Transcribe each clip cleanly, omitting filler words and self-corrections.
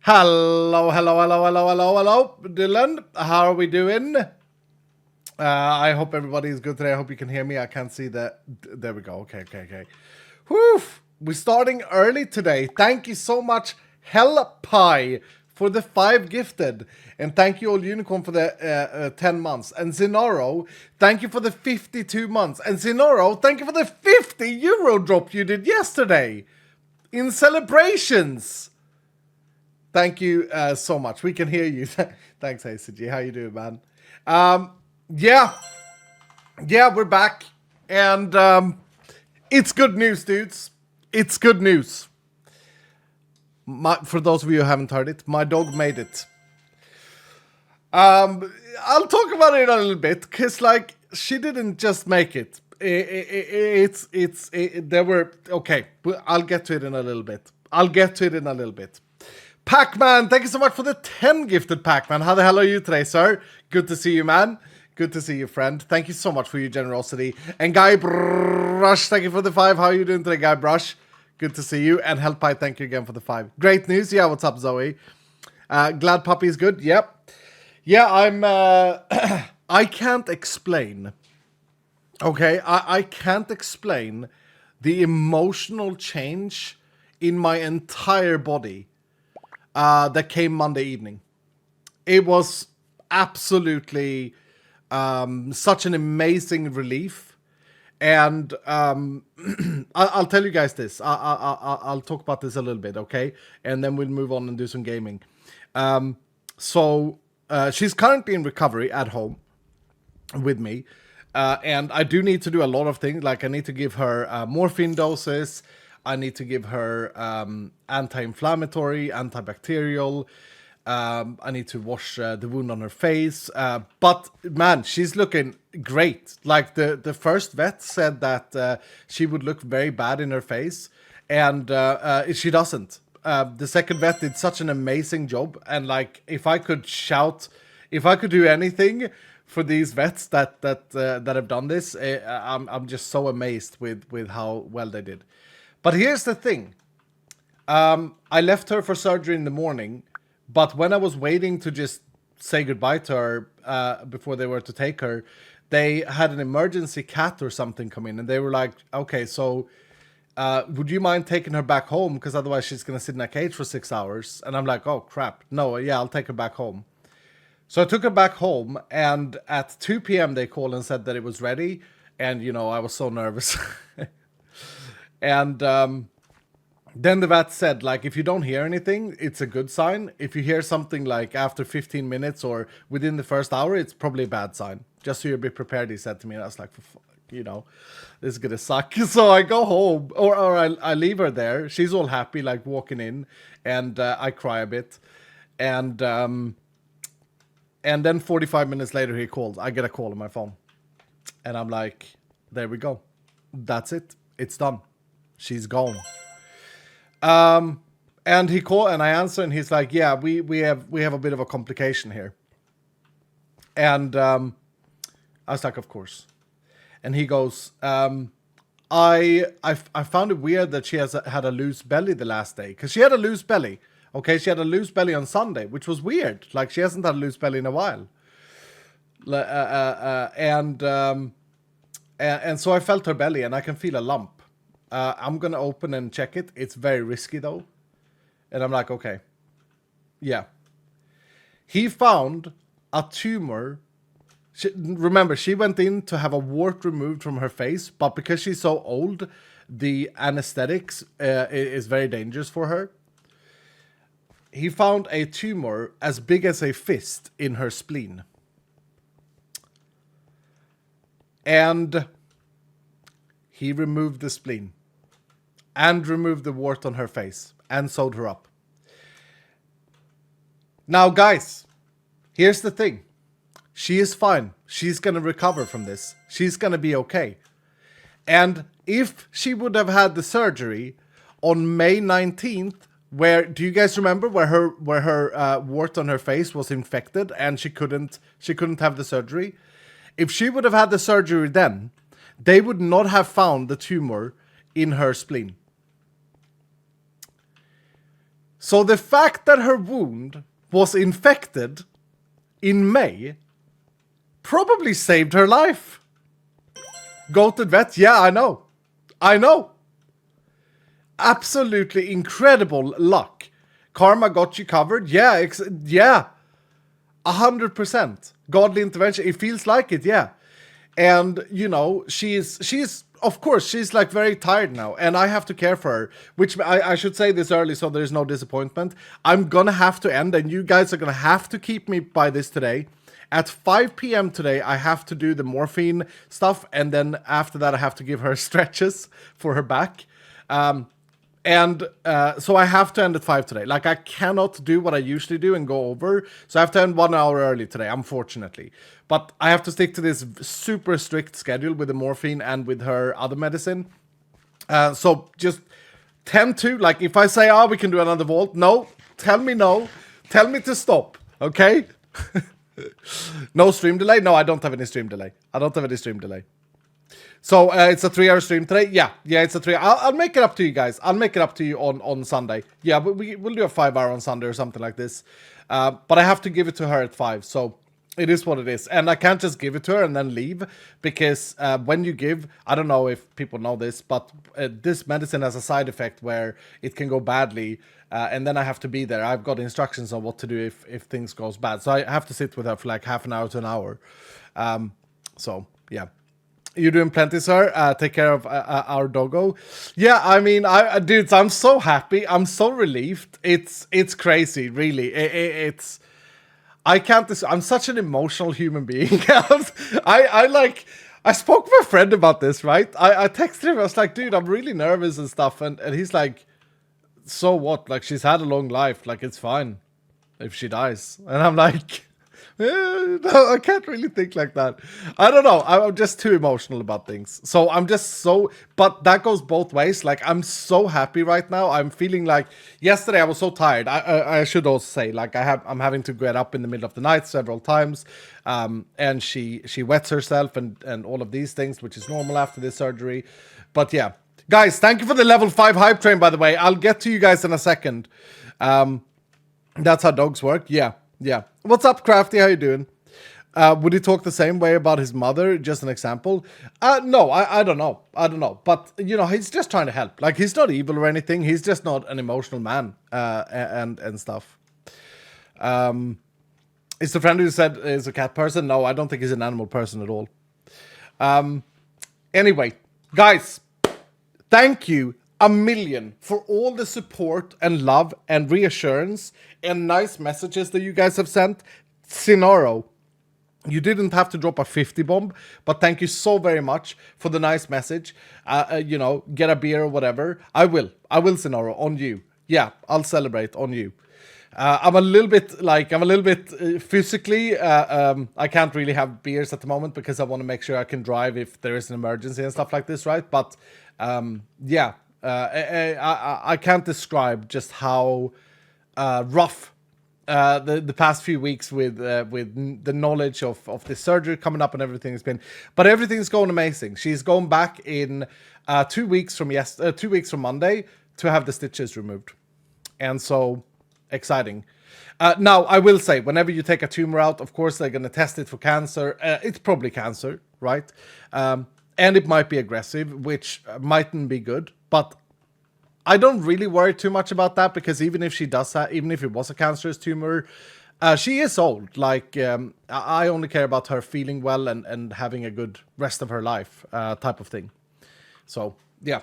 Hello, hello, hello, hello, hello, hello, Dylan. How are we doing? I hope everybody is good today. I hope you can hear me. I can't see that. There we go. Okay. Whew. We're starting early today. Thank you so much, Hell Pie, for the 5 gifted. And thank you, All Unicorn, for the 10 months. And Zinoro, thank you for the 52 months. And Zinoro, thank you for the 50 euro drop you did yesterday in celebrations. Thank you so much. We can hear you. Thanks, ACG. How you doing, man? Yeah, we're back. And it's good news, dudes. It's good news. For those of you who haven't heard it, my dog made it. I'll talk about it in a little bit, because, like, she didn't just make it. There were... Okay, I'll get to it in a little bit. Pac-Man, thank you so much for the 10 gifted, Pac-Man. How the hell are you today, sir? Good to see you, man. Good to see you, friend. Thank you so much for your generosity. And Guy Brush, thank you for the 5. How are you doing today, Guy Brush? Good to see you. And Hellpie, thank you again for the 5. Great news. Yeah, what's up, Zoe? Glad Puppy is good. Yep. Yeah, I'm... I can't explain. Okay, I can't explain the emotional change in my entire body that came Monday evening. It was absolutely such an amazing relief. And I'll tell you guys this. I'll talk about this a little bit, okay? And then we'll move on and do some gaming. So she's currently in recovery at home with me. And I do need to do a lot of things. Like, I need to give her morphine doses. I need to give her anti-inflammatory, antibacterial. I need to wash the wound on her face. But, man, she's looking great. Like, the first vet said that she would look very bad in her face. And she doesn't. The second vet did such an amazing job. And, like, if I could do anything for these vets that have done this, I'm just so amazed with how well they did. But here's the thing. I left her for surgery in the morning, but when I was waiting to just say goodbye to her before they were to take her, they had an emergency cat or something come in, and they were like, okay, so would you mind taking her back home? Because otherwise she's going to sit in a cage for 6 hours. And I'm like, oh, crap. No, yeah, I'll take her back home. So I took her back home, and at 2 p.m. they called and said that it was ready. And, you know, I was so nervous. And then the vet said, like, if you don't hear anything, it's a good sign. If you hear something like after 15 minutes or within the first hour, it's probably a bad sign. Just so you're a bit prepared, he said to me. And I was like, you know, this is going to suck. So I go home, or I leave her there. She's all happy, like, walking in. And I cry a bit. And then 45 minutes later, he called. I get a call on my phone. And I'm like, there we go. That's it. It's done. She's gone. And he called, and I answer, and he's like, yeah, we have a bit of a complication here. And I was like, of course. And he goes, I found it weird that she had a loose belly the last day. Because she had a loose belly. Okay, she had a loose belly on Sunday, which was weird. Like, she hasn't had a loose belly in a while. And so I felt her belly, and I can feel a lump. I'm going to open and check it. It's very risky, though. And I'm like, okay. Yeah. He found a tumor. Remember, she went in to have a wart removed from her face, but because she's so old, the anesthetics is very dangerous for her. He found a tumor as big as a fist in her spleen. And he removed the spleen. And removed the wart on her face. And sewed her up. Now, guys, here's the thing. She is fine. She's going to recover from this. She's going to be okay. And if she would have had the surgery on May 19th, where, do you guys remember where her wart on her face was infected and she couldn't have the surgery? If she would have had the surgery then, they would not have found the tumor in her spleen. So the fact that her wound was infected in May probably saved her life. Goated vet, yeah, I know. I know. Absolutely incredible luck. Karma got you covered. Yeah, yeah. 100%. Godly intervention. It feels like it, yeah. And, you know, she's of course, she's like very tired now, and I have to care for her, which I should say this early so there's no disappointment. I'm gonna have to end, and you guys are gonna have to keep me by this today. At 5 p.m. today, I have to do the morphine stuff, and then after that, I have to give her stretches for her back. So I have to end at 5 today. Like, I cannot do what I usually do and go over. So I have to end 1 hour early today, unfortunately. But I have to stick to this super strict schedule with the morphine and with her other medicine. So just tend to, like, if I say, we can do another vault, no. Tell me no. Tell me to stop, okay? No stream delay? No, I don't have any stream delay. So it's a 3-hour stream today. Yeah, it's a 3. I'll make it up to you guys. I'll make it up to you on Sunday. Yeah, we'll do a 5-hour on Sunday or something like this. But I have to give it to her at 5. So it is what it is. And I can't just give it to her and then leave, because when you give, I don't know if people know this, but this medicine has a side effect where it can go badly. And then I have to be there. I've got instructions on what to do if things goes bad. So I have to sit with her for like half an hour to an hour. So, yeah. You're doing plenty, sir. Take care of our doggo. Yeah, I mean, dudes, I'm so happy. I'm so relieved. It's crazy, really. It's... I can't... I'm such an emotional human being. I spoke with a friend about this, right? I texted him. I was like, dude, I'm really nervous and stuff. And he's like... So what? Like, she's had a long life. Like, it's fine if she dies. And I'm like, no, I can't really think like that. I don't know. I'm just too emotional about things. So I'm just so, but that goes both ways. Like, I'm so happy right now. I'm feeling like yesterday I was so tired. I should also say, like, I'm having to get up in the middle of the night several times. And she wets herself and all of these things, which is normal after this surgery. But yeah. Guys, thank you for the level 5 hype train, by the way. I'll get to you guys in a second. That's how dogs work. Yeah. What's up, Crafty? How you doing? Would he talk the same way about his mother? Just an example. No, I don't know. But, you know, he's just trying to help. Like, he's not evil or anything. He's just not an emotional man and stuff. Is the friend who said is a cat person? No, I don't think he's an animal person at all. Anyway, guys... Thank you a million for all the support and love and reassurance and nice messages that you guys have sent. Sinaro, you didn't have to drop a 50 bomb, but thank you so very much for the nice message. You know, get a beer or whatever. I will, Sinaro, on you. Yeah, I'll celebrate on you. I'm a little bit physically, I can't really have beers at the moment because I want to make sure I can drive if there is an emergency and stuff like this, right? But yeah, I can't describe just how rough the past few weeks with the knowledge of this surgery coming up and everything has been. But everything's going amazing. She's going back in 2 weeks from 2 weeks from Monday to have the stitches removed, and so exciting. Now, I will say, whenever you take a tumor out, of course, they're going to test it for cancer. It's probably cancer, right? And it might be aggressive, which mightn't be good. But I don't really worry too much about that, because even if she does even if it was a cancerous tumor, she is old. Like, I only care about her feeling well and having a good rest of her life, type of thing. So, yeah.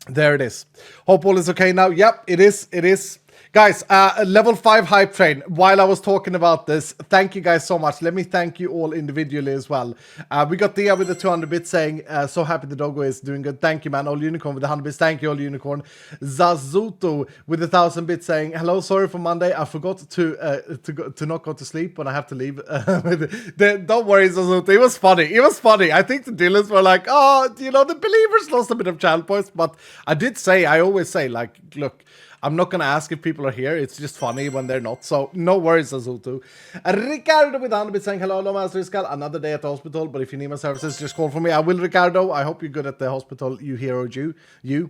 There it is. Hope all is okay now. Yep, it is. Guys, level 5 hype train. While I was talking about this, thank you guys so much. Let me thank you all individually as well. We got Dia with the 200 bits saying, so happy the doggo is doing good. Thank you, man. All Unicorn with the 100 bits. Thank you, All Unicorn. Zazuto with the 1000 bits saying, hello, sorry for Monday. I forgot to not go to sleep when I have to leave. Don't worry, Zazuto. It was funny. I think the dealers were like, oh, you know, the believers lost a bit of child points. But I always say, like, look, I'm not going to ask if people are here. It's just funny when they're not. So, no worries, Azutu. Ricardo with 100 saying, hello, Master Iskal. Another day at the hospital, but if you need my services, just call for me. I will, Ricardo. I hope you're good at the hospital, you hero, you.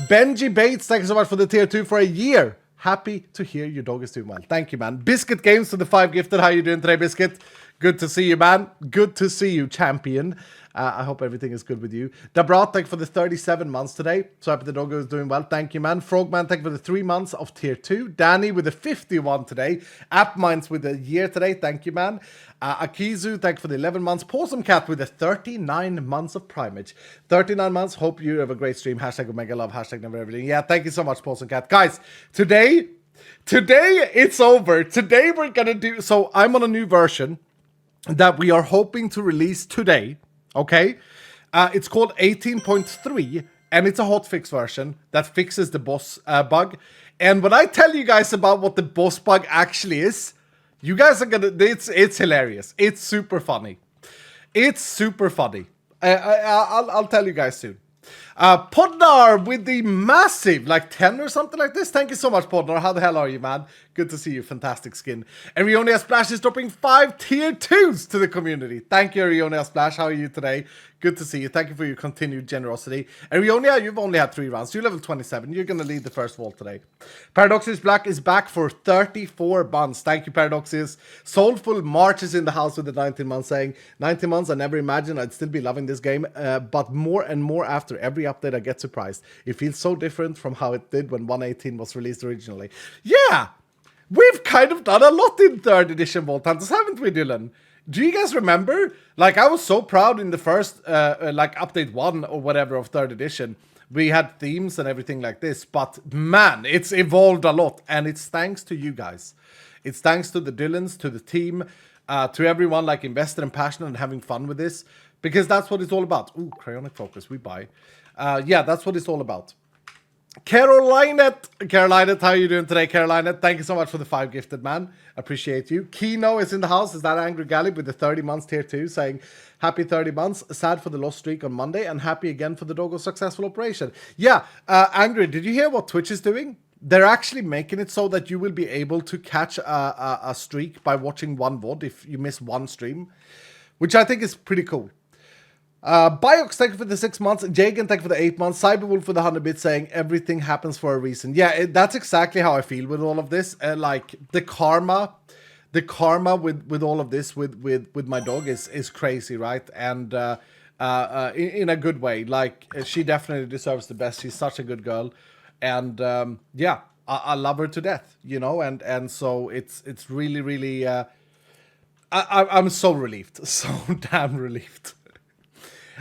Benji Bates, thank you so much for the tier 2 for a year. Happy to hear your dog is doing well. Thank you, man. Biscuit Games to the 5 gifted. How you doing today, Biscuit? Good to see you, man. Good to see you, champion. I hope everything is good with you. Dabrat, thank you for the 37 months today. So happy the doggo is doing well. Thank you, man. Frogman, thank you for the 3 months of tier 2. Danny with the 51 today. AppMinds with a year today. Thank you, man. Akizu, thank you for the 11 months. Possum Cat with the 39 months of primage. 39 months. Hope you have a great stream. Hashtag Omega Love. Hashtag Never Everything. Yeah, thank you so much, Possum Cat. Guys, today it's over. Today we're going to do... So I'm on a new version that we are hoping to release today. Okay, it's called 18.3, and it's a hotfix version that fixes the boss bug. And when I tell you guys about what the boss bug actually is, you guys are gonna, it's hilarious. It's super funny. It's super funny. I'll tell you guys soon. Podnar with the massive, like 10 or something like this. Thank you so much, Podnar. How the hell are you, man? Good to see you. Fantastic skin. And Rionia Splash is dropping 5 tier 2s to the community. Thank you, Rionia Splash. How are you today? Good to see you. Thank you for your continued generosity. And Rionia, you've only had 3 rounds. You're level 27. You're going to lead the first vault today. Paradoxis Black is back for 34 months. Thank you, Paradoxis. Soulful March is in the house with the 19 months, saying, 19 months, I never imagined I'd still be loving this game. But more and more after every update, I get surprised. It feels so different from how it did when 1.18 was released originally. Yeah! We've kind of done a lot in 3rd edition Vault Hunters, haven't we, Dylan? Do you guys remember? Like, I was so proud in the first, like, update 1 or whatever of 3rd edition. We had themes and everything like this. But, man, it's evolved a lot. And it's thanks to you guys. It's thanks to the Dylans, to the team, to everyone, like, invested and passionate and having fun with this. Because that's what it's all about. Ooh, Cryonic Focus, we buy. Yeah, that's what it's all about. Carolina, how are you doing today, Carolina? Thank you so much for the 5 gifted, man. Appreciate you. Kino is in the house. Is that Angry Galley with the 30 months tier 2, saying happy 30 months, sad for the lost streak on Monday, and happy again for the doggo's successful operation. Yeah, Angry, did you hear what Twitch is doing? They're actually making it so that you will be able to catch a streak by watching 1 VOD if you miss 1 stream, which I think is pretty cool. Biox, thank you for the 6 months. Jagan, thank you for the 8 months. Cyberwolf for the 100 bits, saying everything happens for a reason. Yeah, that's exactly how I feel with all of this. Like the karma with all of this with my dog is crazy, right? And in a good way. Like she definitely deserves the best. She's such a good girl, and yeah, I love her to death, you know. And so it's really I'm so relieved, so damn relieved.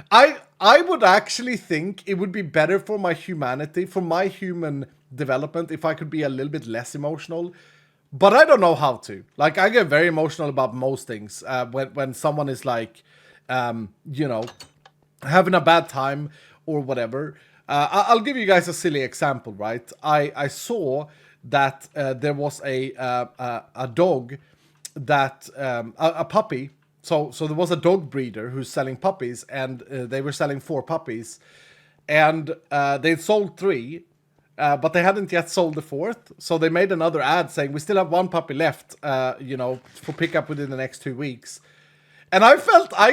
I would actually think it would be better for my humanity, for my human development, if I could be a little bit less emotional. But I don't know how to. Like, I get very emotional about most things. When someone is like, you know, having a bad time or whatever. I'll give you guys a silly example, right? I saw that there was a dog that, a puppy. So there was a dog breeder who's selling puppies, and they were selling 4 puppies, and they sold 3, but they hadn't yet sold the 4th. So they made another ad saying, we still have 1 puppy left, you know, for pickup within the next 2 weeks. And I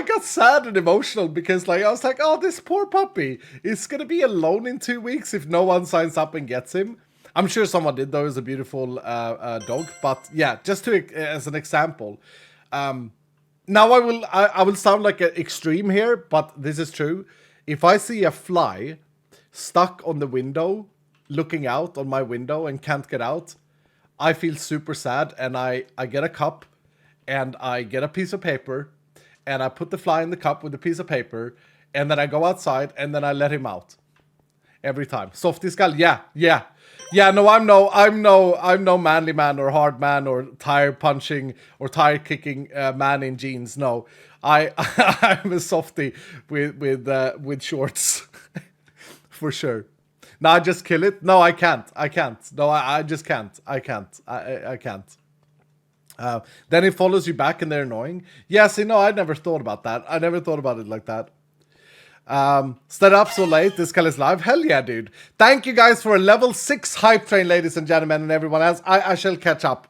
got sad and emotional because, like, I was like, oh, this poor puppy is going to be alone in 2 weeks if no one signs up and gets him. I'm sure someone did, though. It was a beautiful dog. But yeah, just as an example, now I will sound like an extreme here, but this is true. If I see a fly stuck on the window, looking out on my window and can't get out, I feel super sad, and I get a cup and I get a piece of paper and I put the fly in the cup with a piece of paper, and then I go outside and then I let him out. Every time. Softy skull, yeah. No, I'm no manly man or hard man or tire punching or tire kicking man in jeans. No, I'm a softy with shorts, for sure. Now I just kill it. No, I can't. No, I just can't. I can't. Then it follows you back and they're annoying. Yeah, see, no, I never thought about that. I never thought about it like that. Stayed up so late, this call is live. Hell yeah, dude. Thank you guys for a level 6 hype train, ladies and gentlemen, and everyone else. I shall catch up.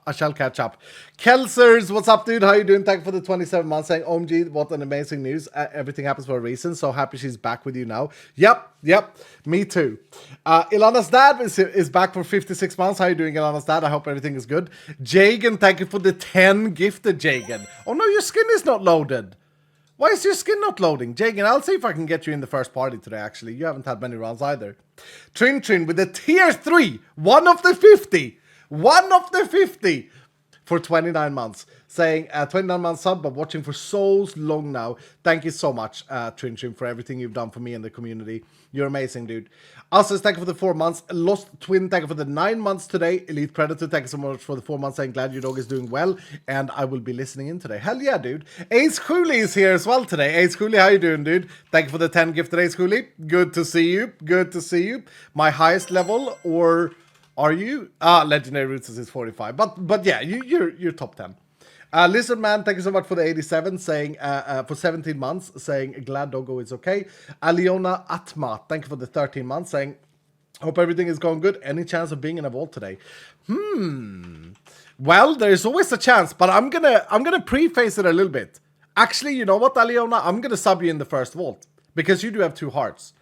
Kelsers, what's up, dude? How you doing? Thank you for the 27 months saying, OMG, what an amazing news. Everything happens for a reason. So happy she's back with you now. Yep. Me too. Ilana's dad is back for 56 months. How you doing, Ilana's dad? I hope everything is good. Jagan, thank you for the 10 gifted, Jagan. Oh no, your skin is not loaded. Why is your skin not loading? Jagan, I'll see if I can get you in the first party today, actually. You haven't had many rounds either. Trin with the tier 3. One of the 50. For 29 months. Saying 29 months sub, but watching for so long now. Thank you so much, Trin, for everything you've done for me and the community. You're amazing, dude. Alsus, thank you for the 4 months. Lost Twin, thank you for the 9 months today. Elite Predator, thank you so much for the 4 months. I'm glad your dog is doing well, and I will be listening in today. Hell yeah, dude. Ace Cooley is here as well today. Ace Cooley, how you doing, dude? Thank you for the 10 gifted, Ace Cooley. Good to see you. My highest level, or are you? Legendary Roots is 45. But yeah, you're top 10. Lizard Man, thank you so much for the 87, saying for 17 months, saying glad doggo is okay. Aliona Atma, thank you for the 13 months, saying hope everything is going good. Any chance of being in a vault today? Well, there's always a chance, but I'm gonna preface it a little bit. Actually, you know what, Aliona? I'm gonna sub you in the first vault because you do have 2 hearts.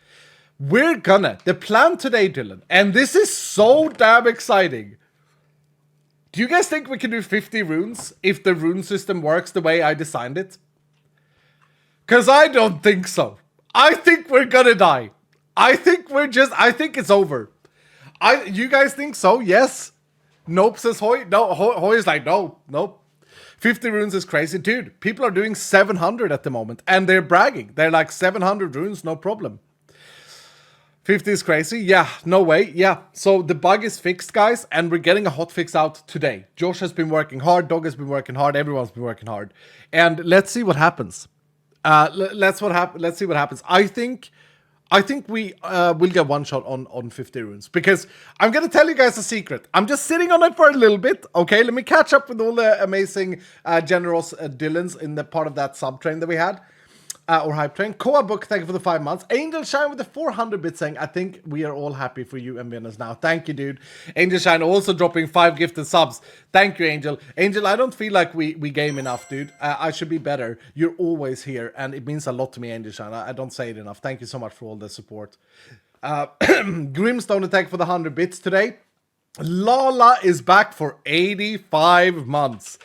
The plan today, Dylan, and this is so damn exciting. Do you guys think we can do 50 runes if the rune system works the way I designed it? Because I don't think so. I think we're gonna die. I think it's over. You guys think so? Yes? Nope, says Hoy. No, Hoy is like, nope. 50 runes is crazy. Dude, people are doing 700 at the moment, and they're bragging. They're like 700 runes, no problem. 50 is crazy. Yeah, no way. Yeah, so the bug is fixed, guys, and we're getting a hotfix out today. Josh has been working hard. Dog has been working hard. Everyone's been working hard. And let's see what happens. Let's see what happens. I think we will get one shot on 50 runes. Because I'm going to tell you guys a secret. I'm just sitting on it for a little bit. Okay, let me catch up with all the amazing generous Dylans in the part of that sub-train that we had. Or hype train. Koa Book, thank you for the 5 months. Angel Shine with the 400 bits saying, I think we are all happy for you and winners now. Thank you, dude. Angel Shine also dropping 5 gifted subs. Thank you, Angel. Angel, I don't feel like we game enough, dude. I should be better. You're always here, and it means a lot to me, Angel Shine. I don't say it enough. Thank you so much for all the support. Grimstone, thank you for the 100 bits today. Lala is back for 85 months.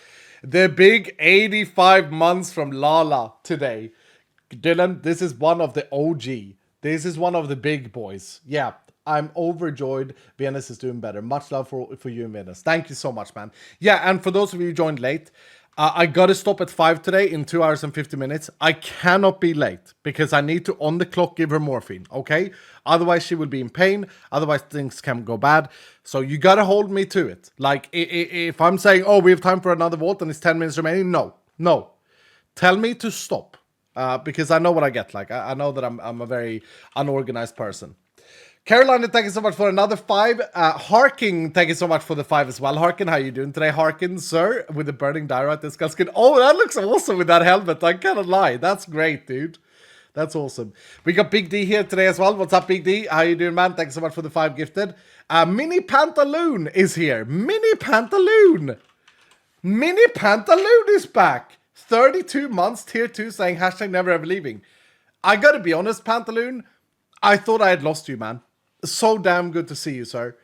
The big 85 months from Lala today. Dylan, this is one of the OG. This is one of the big boys. Yeah, I'm overjoyed. Venus is doing better. Much love for you and Venus. Thank you so much, man. Yeah, and for those of you who joined late, I gotta stop at 5 today in 2 hours and 50 minutes. I cannot be late because I need to on the clock give her morphine, okay? Otherwise she will be in pain. Otherwise things can go bad. So you gotta hold me to it. Like if I'm saying, oh, we have time for another vault and it's 10 minutes remaining, no. Tell me to stop. Because I know what I get like. I know that I'm a very unorganized person. Caroline, thank you so much for another 5. Harkin, thank you so much for the 5 as well. Harkin, how you doing today? Harkin, sir, with the burning diorite and skull skin. Oh, that looks awesome with that helmet. I cannot lie. That's great, dude. That's awesome. We got Big D here today as well. What's up, Big D? How you doing, man? Thanks so much for the 5 gifted. Mini Pantaloon is here. Mini Pantaloon is back. 32 months, tier 2, saying hashtag never ever leaving. I gotta be honest, Pantaloon, I thought I had lost you, man. So damn good to see you, sir.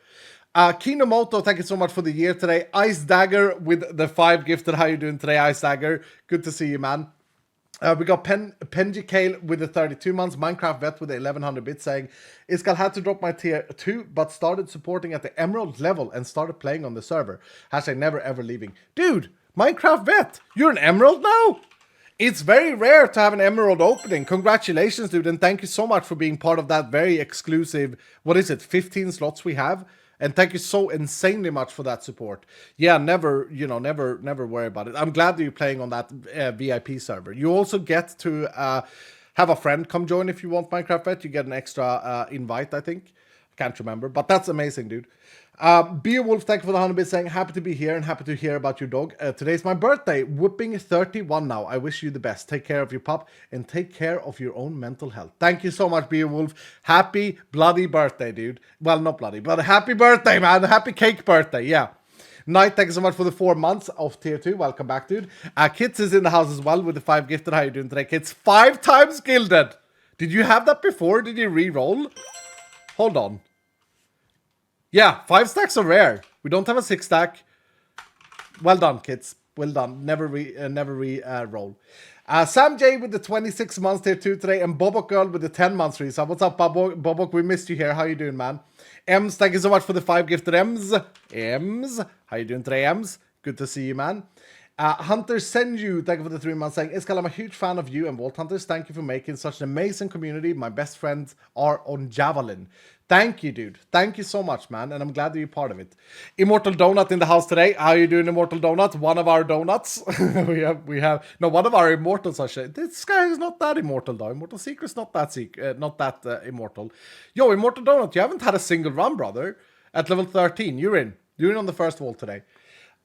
Kinomoto, thank you so much for the year today. Ice Dagger with the 5 gifted. How you doing today, Ice Dagger? Good to see you, man. We got Penji Kale with the 32 months. Minecraft Vet with the 1100 bits saying, Iskal had to drop my tier 2, but started supporting at the Emerald level and started playing on the server. Hashtag never ever leaving. Dude, Minecraft Vet, you're an Emerald now? It's very rare to have an Emerald opening. Congratulations, dude, and thank you so much for being part of that very exclusive, 15 slots we have. And thank you so insanely much for that support. Yeah, never worry about it. I'm glad that you're playing on that VIP server. You also get to have a friend come join if you want Minecraft Vet. You get an extra invite, I think. Can't remember, but that's amazing, dude. Beowulf, thank you for the 100 bits saying, happy to be here and happy to hear about your dog. Today's my birthday, whooping 31 now. I wish you the best. Take care of your pup and take care of your own mental health. Thank you so much, Beowulf. Happy bloody birthday, dude. Well, not bloody, but happy birthday, man. Happy cake birthday, yeah. Knight, thank you so much for the 4 months of tier 2. Welcome back, dude. Kits is in the house as well with the 5 gifted. How you doing today, Kits? 5 times gilded. Did you have that before? Did you re-roll? Hold on. Yeah, 5 stacks are rare. We don't have a 6 stack. Well done, kids. Well done. Never roll. Sam J with the 26 months tier 2 today, and Bobok Girl with the 10 months resub. What's up, Bobok? We missed you here. How you doing, man? Ems, thank you so much for the 5 gifted Ems. Ems, how you doing today, Ems? Good to see you, man. Hunter Senju, thank you for the 3 months saying, Iskal, I'm a huge fan of you and Vault Hunters. Thank you for making such an amazing community. My best friends are on Javelin. Thank you, dude. Thank you so much, man. And I'm glad that you're part of it. Immortal Donut in the house today. How are you doing, Immortal Donut? One of our donuts. we have no, one of our immortals, actually. This guy is not that immortal, though. Immortal Secret's not that immortal. Yo, Immortal Donut, you haven't had a single run, brother. At level 13, you're in. You're in on the first vault today.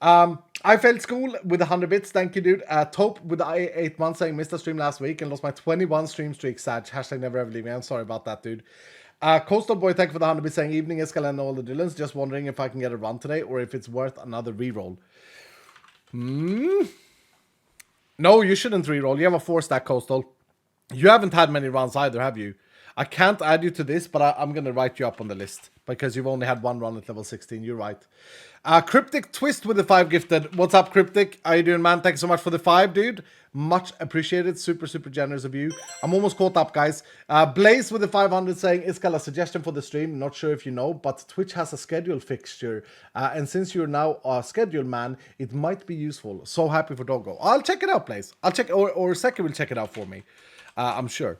I failed school with 100 bits. Thank you, dude. Taupe with the 8 months saying missed a stream last week and lost my 21 stream streak. Sag. Hashtag never ever leave me. I'm sorry about that, dude. Coastal Boy, thank you for the 100 bits saying evening, Iskal and all the Dylans. Just wondering if I can get a run today or if it's worth another reroll. No, you shouldn't reroll. You have a 4 stack, Coastal. You haven't had many runs either, have you? I can't add you to this, but I'm going to write you up on the list because you've only had 1 run at level 16. You're right. Cryptic Twist with the 5 gifted. What's up, Cryptic? How you doing, man? Thanks so much for the 5, dude. Much appreciated. Super generous of you. I'm almost caught up, guys. Blaze with the 500 saying, Iskal, a suggestion for the stream. Not sure if you know, but Twitch has a schedule fixture. And since you're now a schedule man, it might be useful. So happy for Doggo. I'll check it out, Blaze. I'll check, or Seki will check it out for me. I'm sure.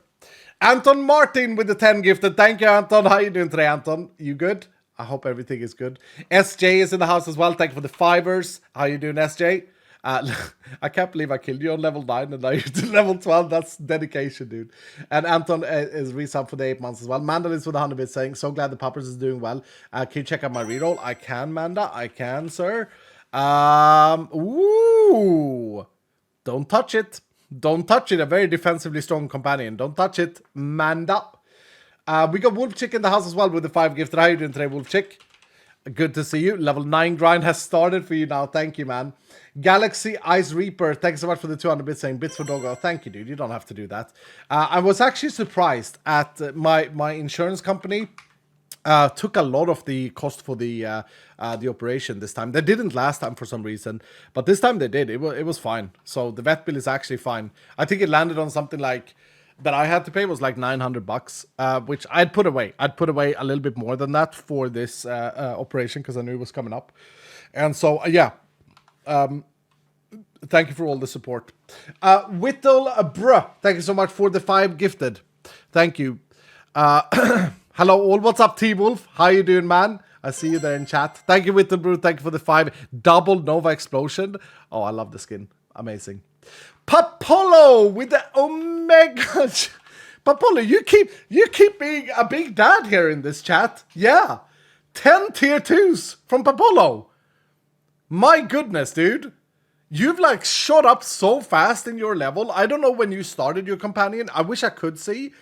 Anton Martin with the 10 gifted. Thank you, Anton. How you doing today, Anton? You good? I hope everything is good. SJ is in the house as well. Thank you for the 5ers. How you doing, SJ? I can't believe I killed you on level 9 and now you're to level 12. That's dedication, dude. And Anton is resub for the 8 months as well. Manda is with 100 bits saying, so glad the Poppers is doing well. Can you check out my reroll? I can, Manda. I can, sir. Ooh. Don't touch it. Don't touch it. A very defensively strong companion. Don't touch it, Manda. We got Wolf Chick in the house as well with the 5 gifted. How are you doing today, Wolf Chick? Good to see you. Level 9 grind has started for you now. Thank you, man. Galaxy Ice Reaper, thanks so much for the 200 bits saying bits for Doggo. Thank you, dude. You don't have to do that. I was actually surprised at my insurance company. Took a lot of the cost for the operation this time. They didn't last time for some reason, but this time they did. It was fine. So the vet bill is actually fine. I think it landed on something like that I had to pay was like $900, which I'd put away. I'd put away a little bit more than that for this operation because I knew it was coming up. And so yeah, thank you for all the support. Whittle Bruh, thank you so much for the 5 gifted. Thank you. Hello all, what's up, T-Wolf? How you doing, man? I see you there in chat. Thank you, Whittlebrew. Thank you for the 5. Double Nova Explosion. Oh, I love the skin. Amazing. Papolo with the Omega. Papolo, you keep being a big dad here in this chat. Yeah. 10 tier 2s from Papolo. My goodness, dude. You've like shot up so fast in your level. I don't know when you started your companion. I wish I could see.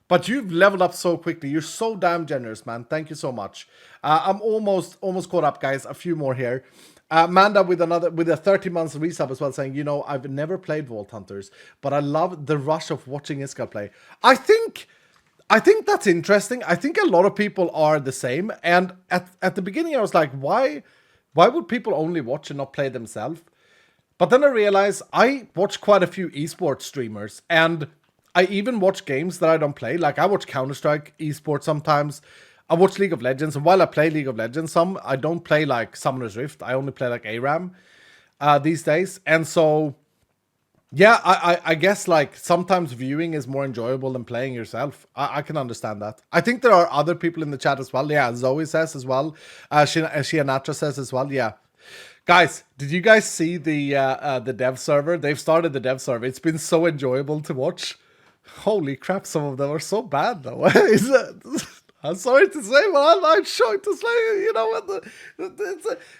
But you've leveled up so quickly. You're so damn generous, man. Thank you so much. I'm almost caught up, guys. A few more here. Manda with a 30 months resub as well, saying, you know, I've never played Vault Hunters, but I love the rush of watching Iskal play. I think that's interesting. I think a lot of people are the same. And at the beginning, I was like, why would people only watch and not play themselves? But then I realized I watch quite a few esports streamers, and I even watch games that I don't play. Like, I watch Counter-Strike esports sometimes. I watch League of Legends, and while I play League of Legends, I don't play, like, Summoner's Rift. I only play, like, ARAM these days. And so, yeah, I guess, like, sometimes viewing is more enjoyable than playing yourself. I can understand that. I think there are other people in the chat as well. Yeah, Zoe says as well. Shianatra says as well, yeah. Guys, did you guys see the dev server? They've started the dev server. It's been so enjoyable to watch. Holy crap, some of them are so bad though. I'm sorry to say, but I'm shocked to say, you know what?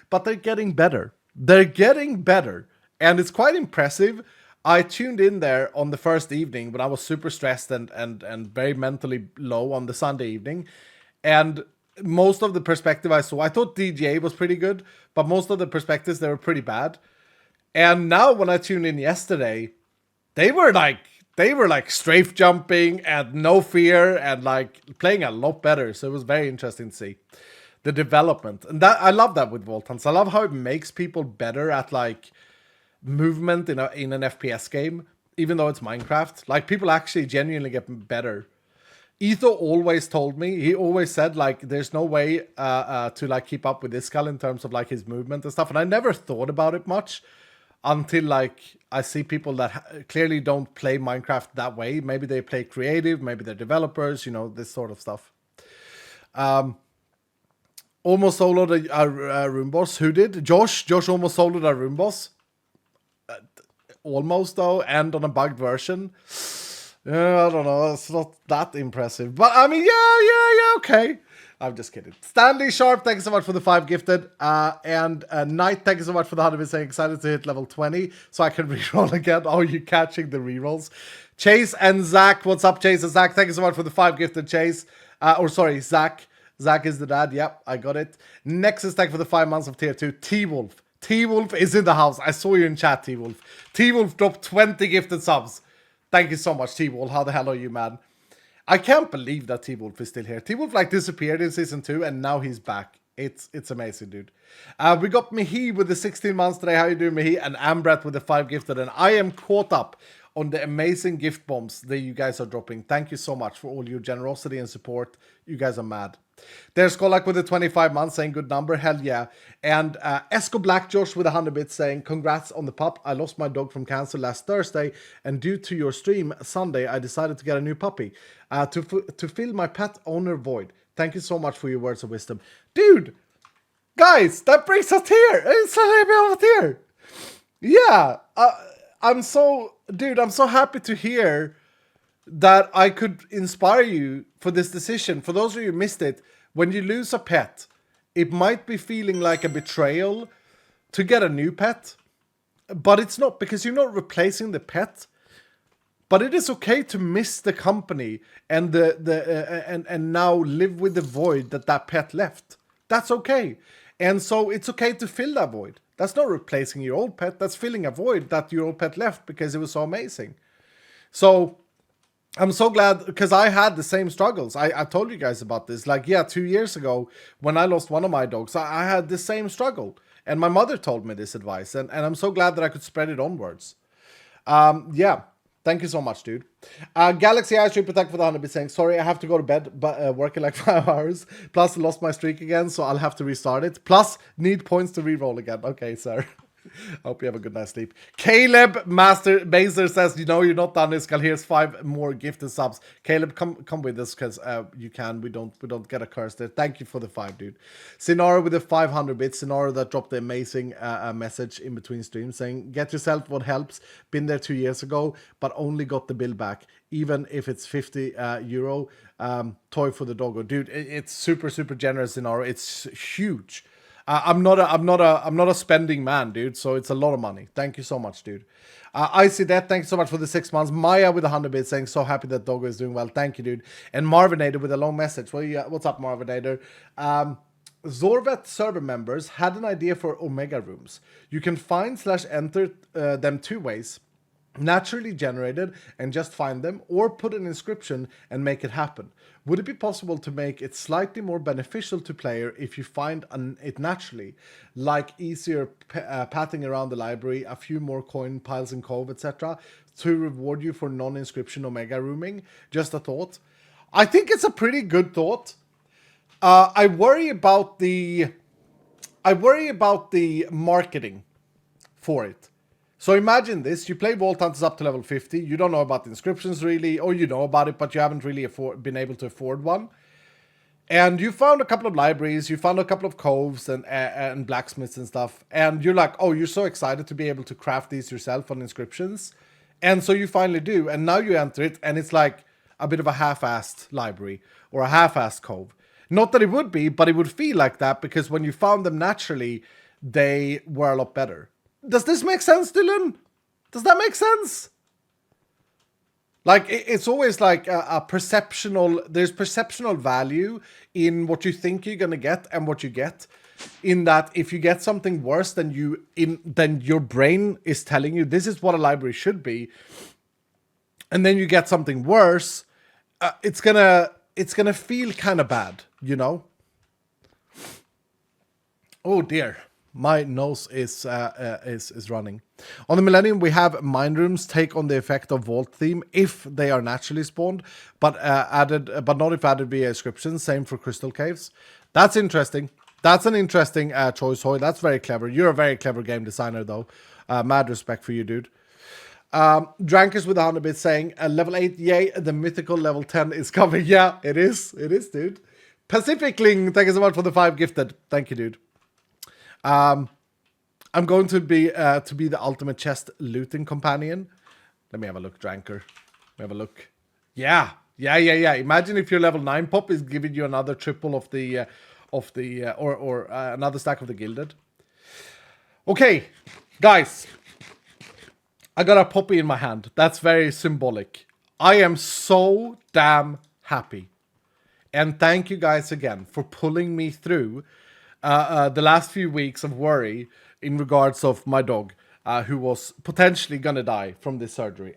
But they're getting better. They're getting better. And it's quite impressive. I tuned in there on the first evening when I was super stressed and very mentally low on the Sunday evening. And most of the perspective I saw, I thought DGA was pretty good, but most of the perspectives, they were pretty bad. And now when I tuned in yesterday, they were like strafe jumping and no fear and like playing a lot better. So it was very interesting to see the development. And that I love that with Vault Hunts. I love how it makes people better at like movement in an FPS game, even though it's Minecraft. Like people actually genuinely get better. Etho always told me, he always said like there's no way to like keep up with this guy in terms of like his movement and stuff. And I never thought about it much until like I see people that clearly don't play Minecraft that way. Maybe they play creative, maybe they're developers, you know, this sort of stuff. Almost soloed a room boss. Who did? Josh almost soloed a room boss. Almost though, and on a bugged version. I don't know, it's not that impressive. But I mean, yeah, okay. I'm just kidding. Stanley Sharp, thank you so much for the 5 gifted. And Knight, thank you so much for the 100 saying excited to hit level 20 so I can reroll again. Oh, you catching the rerolls. Chase and Zach, what's up, Chase and Zach? Thank you so much for the 5 gifted, Chase. Zach. Zach is the dad. Yep, I got it. Nexus, thank you for the 5 months of tier 2. T-Wolf. T-Wolf is in the house. I saw you in chat, T-Wolf. T-Wolf dropped 20 gifted subs. Thank you so much, T-Wolf. How the hell are you, man? I can't believe that T-Wolf is still here. T-Wolf like disappeared in season 2 and now he's back. It's amazing, dude. We got Mihi with the 16 months today. How you doing, Mihi? And Ambrat with the 5 gifted. And I am caught up on the amazing gift bombs that you guys are dropping. Thank you so much for all your generosity and support. You guys are mad. There's Skolak with the 25 months saying good number. Hell yeah. And Esco Black Josh with 100 bits saying congrats on the pup. I lost my dog from cancer last Thursday. And due to your stream Sunday, I decided to get a new puppy to fill my pet owner void. Thank you so much for your words of wisdom. Dude, guys, that brings us here. It's over here. Yeah. I'm so happy to hear that I could inspire you for this decision. For those of you who missed it, when you lose a pet, it might be feeling like a betrayal to get a new pet, but it's not, because you're not replacing the pet. But it is okay to miss the company and and now live with the void that pet left. That's okay. And so it's okay to fill that void. That's not replacing your old pet. That's filling a void that your old pet left because it was so amazing. So I'm so glad, because I had the same struggles. I told you guys about this. Like, yeah, 2 years ago when I lost one of my dogs, I had the same struggle. And my mother told me this advice. And I'm so glad that I could spread it onwards. Yeah. Thank you so much, dude. Galaxy Ice Street Protect for the 100 saying, sorry, I have to go to bed, but working like 5 hours. Plus, lost my streak again, so I'll have to restart it. Plus, need points to reroll again. Okay, sir. Hope you have a good night's sleep. Caleb Mazer says, you know, you're not done, Iskal. Here's 5 more gifted subs. Caleb, come with us, because you can. We don't get a curse there. Thank you for the 5, dude. Sinara with the 500 bits. Sinara that dropped the amazing message in between streams saying, get yourself what helps. Been there 2 years ago, but only got the bill back. Even if it's 50 euro, toy for the doggo. Dude, it's super, super generous, Sinara. It's huge. I'm not a spending man, dude. So it's a lot of money. Thank you so much, dude. I see that. Thank you so much for the 6 months. Maya with 100 bits saying so happy that Doggo is doing well. Thank you, dude. And Marvinator with a long message. Well, yeah, what's up, Marvinator? Zorvet server members had an idea for Omega rooms. You can find/enter them 2 ways. Naturally generated and just find them, or put an inscription and make it happen. Would it be possible to make it slightly more beneficial to player if you find it naturally, like easier pathing around the library, a few more coin piles in Cove, etc., to reward you for non-inscription Omega rooming? Just a thought. I think it's a pretty good thought. I worry about the marketing for it. So imagine this, you play Vault Hunters up to level 50, you don't know about the inscriptions really, or you know about it, but you haven't really been able to afford one. And you found a couple of libraries, you found a couple of coves and blacksmiths and stuff, and you're like, oh, you're so excited to be able to craft these yourself on inscriptions. And so you finally do, and now you enter it, and it's like a bit of a half-assed library or a half-assed cove. Not that it would be, but it would feel like that because when you found them naturally, they were a lot better. Does this make sense, Dylan? Does that make sense? Like, it's always like a perceptional, there's perceptional value in what you think you're going to get and what you get. In that, if you get something worse than then your brain is telling you this is what a library should be, and then you get something worse, it's gonna feel kind of bad, you know. Oh dear, my nose is running. On the Millennium, we have Mind Rooms take on the effect of Vault Theme if they are naturally spawned, but not if added via inscription. Same for Crystal Caves. That's interesting. That's an interesting choice, Hoy. That's very clever. You're a very clever game designer, though. Mad respect for you, dude. Drankers with 100 bits saying, level 8, yay, the mythical level 10 is coming. Yeah, it is. It is, dude. Pacificling, thank you so much for the 5 gifted. Thank you, dude. I'm going to be the ultimate chest looting companion. Let me have a look, Dranker. Let me have a look. Yeah. Imagine if your level 9 pop is giving you another triple of the... another stack of the gilded. Okay, guys, I got a poppy in my hand. That's very symbolic. I am so damn happy, and thank you guys again for pulling me through the last few weeks of worry in regards of my dog, who was potentially gonna die from this surgery.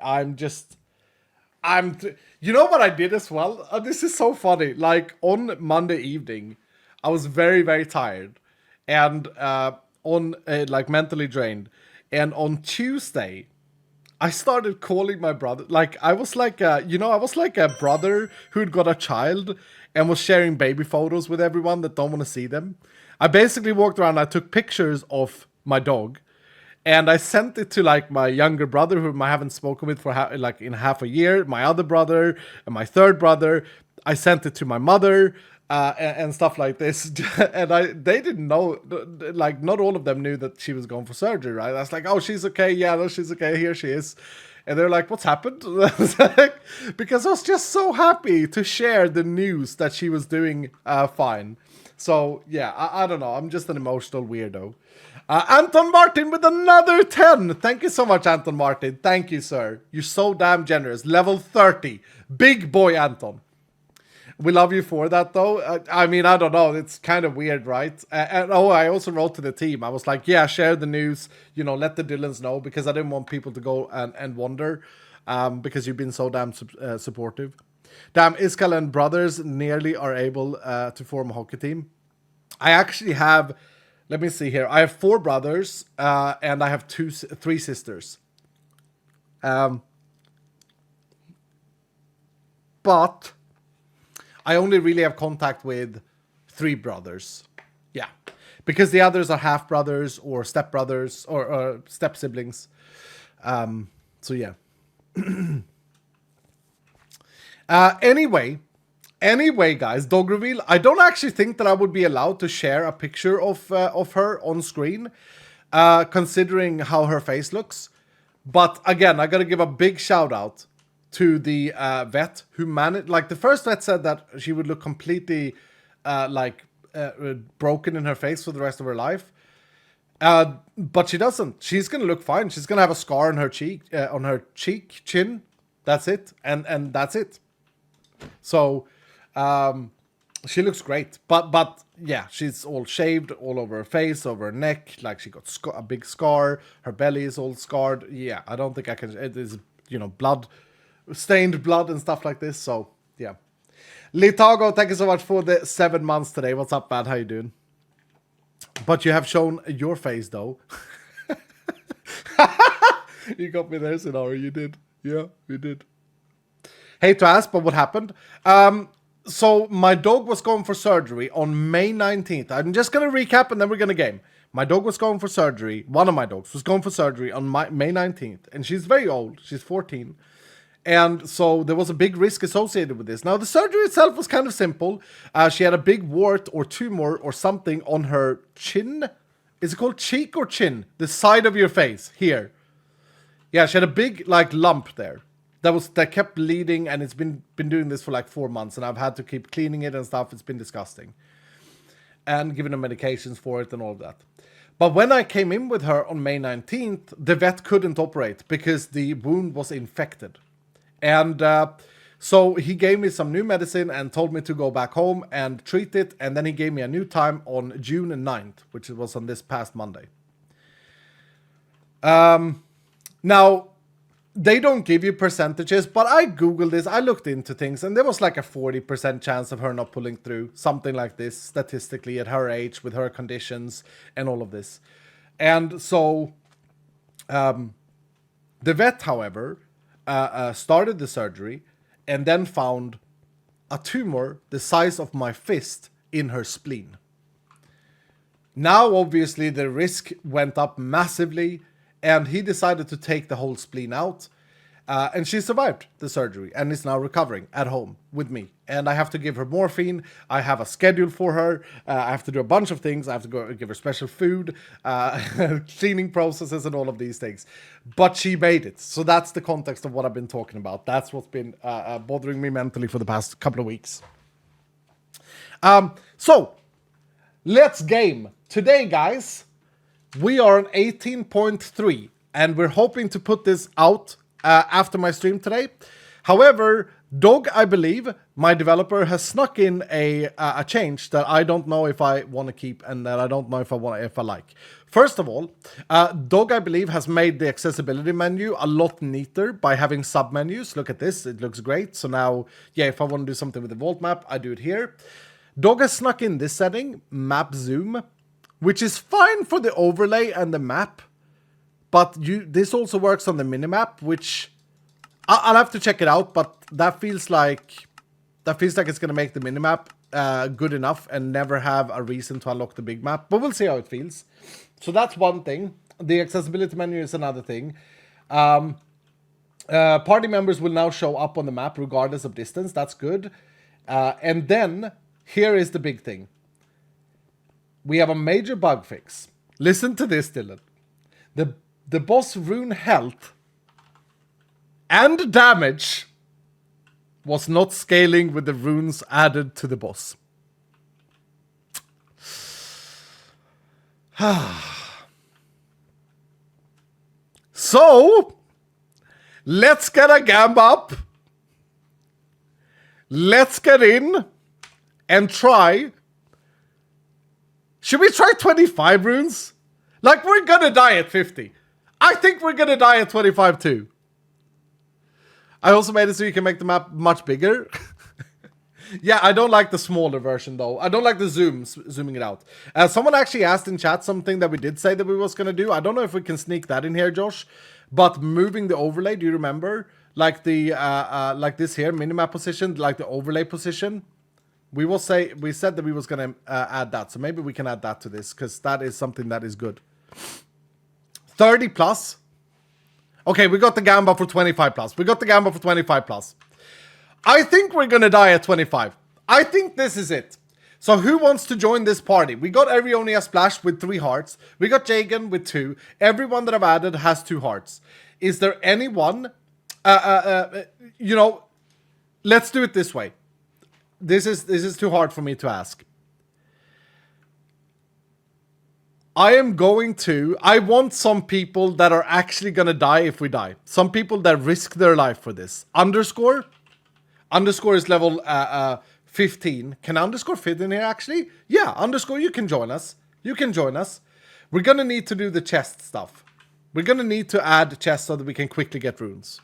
You know what I did as well? This is so funny. Like on Monday evening, I was very, very tired and like mentally drained. And on Tuesday, I started calling my brother. Like I was like a brother who'd got a child and was sharing baby photos with everyone that don't want to see them. I basically walked around. I took pictures of my dog, and I sent it to like my younger brother, whom I haven't spoken with for in half a year. My other brother and my third brother. I sent it to my mother. And stuff like this, and they didn't know, like not all of them knew that she was going for surgery, right? I was like, oh, she's okay, yeah, no, she's okay, here she is. And they're like, what's happened? Because I was just so happy to share the news that she was doing fine. So yeah, I don't know, I'm just an emotional weirdo. Anton Martin with another 10. Thank you so much, Anton Martin. Thank you, sir. You're so damn generous. Level 30. Big boy, Anton. We love you for that, though. I mean, I don't know. It's kind of weird, right? And I also wrote to the team. I was like, yeah, share the news. You know, let the Dylans know, because I didn't want people to go and wonder, because you've been so damn supportive. Damn, Iskal and brothers nearly are able to form a hockey team. I actually have, let me see here. I have 4 brothers and I have 3 sisters. But I only really have contact with 3 brothers. Yeah. Because the others are half brothers or step brothers or step siblings. So yeah. Anyway, guys, dog reveal. I don't actually think that I would be allowed to share a picture of her on screen, considering how her face looks. But again, I gotta give a big shout out to the vet who managed. Like the first vet said that she would look completely broken in her face for the rest of her life. But she doesn't. She's gonna look fine. She's gonna have a scar on her chin. That's it, and that's it. So, she looks great. But yeah, she's all shaved all over her face, over her neck. Like she got a big scar. Her belly is all scarred. Yeah, I don't think I can. It is, stained blood and stuff like this. So yeah. Litago, thank you so much for the 7 months today. What's up, man? How you doing? But you have shown your face, though. You got me there, Sinara. You did. Yeah, you did. Hate to ask, but what happened? So my dog was going for surgery on May 19th. I'm just going to recap and then we're going to game. My dog was going for surgery. One of my dogs was going for surgery on May 19th. And she's very old. She's 14. And so there was a big risk associated with this. Now, the surgery itself was kind of simple. She had a big wart or tumor or something on her chin. Is it called cheek or chin? The side of your face, here. Yeah, she had a big, lump there. that kept bleeding, and it's been doing this for like 4 months, and I've had to keep cleaning it and stuff. It's been disgusting. And giving her medications for it and all of that. But when I came in with her on May 19th, the vet couldn't operate because the wound was infected. And so he gave me some new medicine and told me to go back home and treat it. And then he gave me a new time on June 9th, which was on this past Monday. Now, they don't give you percentages, but I Googled this, I looked into things, and there was like a 40% chance of her not pulling through, something like this, statistically, at her age, with her conditions, and all of this. And so, the vet, however, started the surgery, and then found a tumor the size of my fist in her spleen. Now, obviously, the risk went up massively, and he decided to take the whole spleen out. And she survived the surgery and is now recovering at home with me. And I have to give her morphine. I have a schedule for her. I have to do a bunch of things. I have to go give her special food, cleaning processes, and all of these things. But she made it. So that's the context of what I've been talking about. That's what's been bothering me mentally for the past couple of weeks. So, let's game. Today, guys, we are on 18.3, and we're hoping to put this out after my stream today. However, Dog, I believe, my developer, has snuck in a change that I don't know if I want to keep, and that I don't know if I like. First of all, Dog, I believe, has made the accessibility menu a lot neater by having sub-menus. Look at this, it looks great. So now, yeah, if I want to do something with the vault map, I do it here. Dog has snuck in this setting, map zoom, which is fine for the overlay and the map, but this also works on the minimap, which I'll have to check it out, but that feels like it's going to make the minimap good enough and never have a reason to unlock the big map, but we'll see how it feels. So that's one thing. The accessibility menu is another thing. Party members will now show up on the map regardless of distance. That's good. And then, here is the big thing. We have a major bug fix. Listen to this, Dylan. The boss rune health and damage was not scaling with the runes added to the boss. So, let's get a gamb up. Let's get in and try. Should we try 25 runes? Like, we're gonna die at 50. I think we're gonna die at 25 too. I also made it so you can make the map much bigger. Yeah, I don't like the smaller version though. I don't like the zooming it out. Someone actually asked in chat something that we did say that we was gonna do. I don't know if we can sneak that in here, Josh. But moving the overlay, do you remember? Like the like this here, minimap position, like the overlay position. We said that we was gonna add that, so maybe we can add that to this, because that is something that is good. 30 plus. Okay, we got the gamba for 25 plus. We got the gamba for 25 plus. I think we're gonna die at 25. I think this is it. So who wants to join this party? We got Erionia Splash with 3 hearts. We got Jagan with 2. Everyone that I've added has 2 hearts. Is there anyone? You know, let's do it this way. This is too hard for me to ask. I want some people that are actually gonna die if we die. Some people that risk their life for this. Underscore is level 15. Can underscore fit in here actually? Yeah, underscore, you can join us. We're gonna need to do the chest stuff. We're gonna need to add chests so that we can quickly get runes.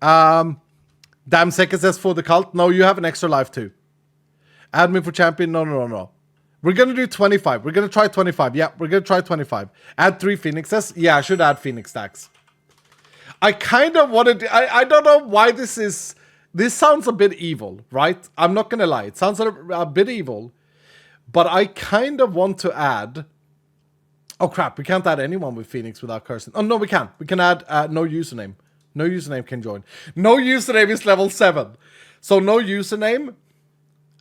Damn Second says for the cult. No, you have an extra life too. Add me for champion. No. We're gonna do 25. We're gonna try 25. Yeah, we're gonna try 25. Add 3 phoenixes. Yeah, I should add phoenix stacks. I kind of wanted. I don't know why this is. This sounds a bit evil, right? I'm not gonna lie. It sounds a bit evil, but I kind of want to add. Oh crap! We can't add anyone with phoenix without cursing. Oh no, we can. We can add no username. No username can join. No username is level 7. So no username.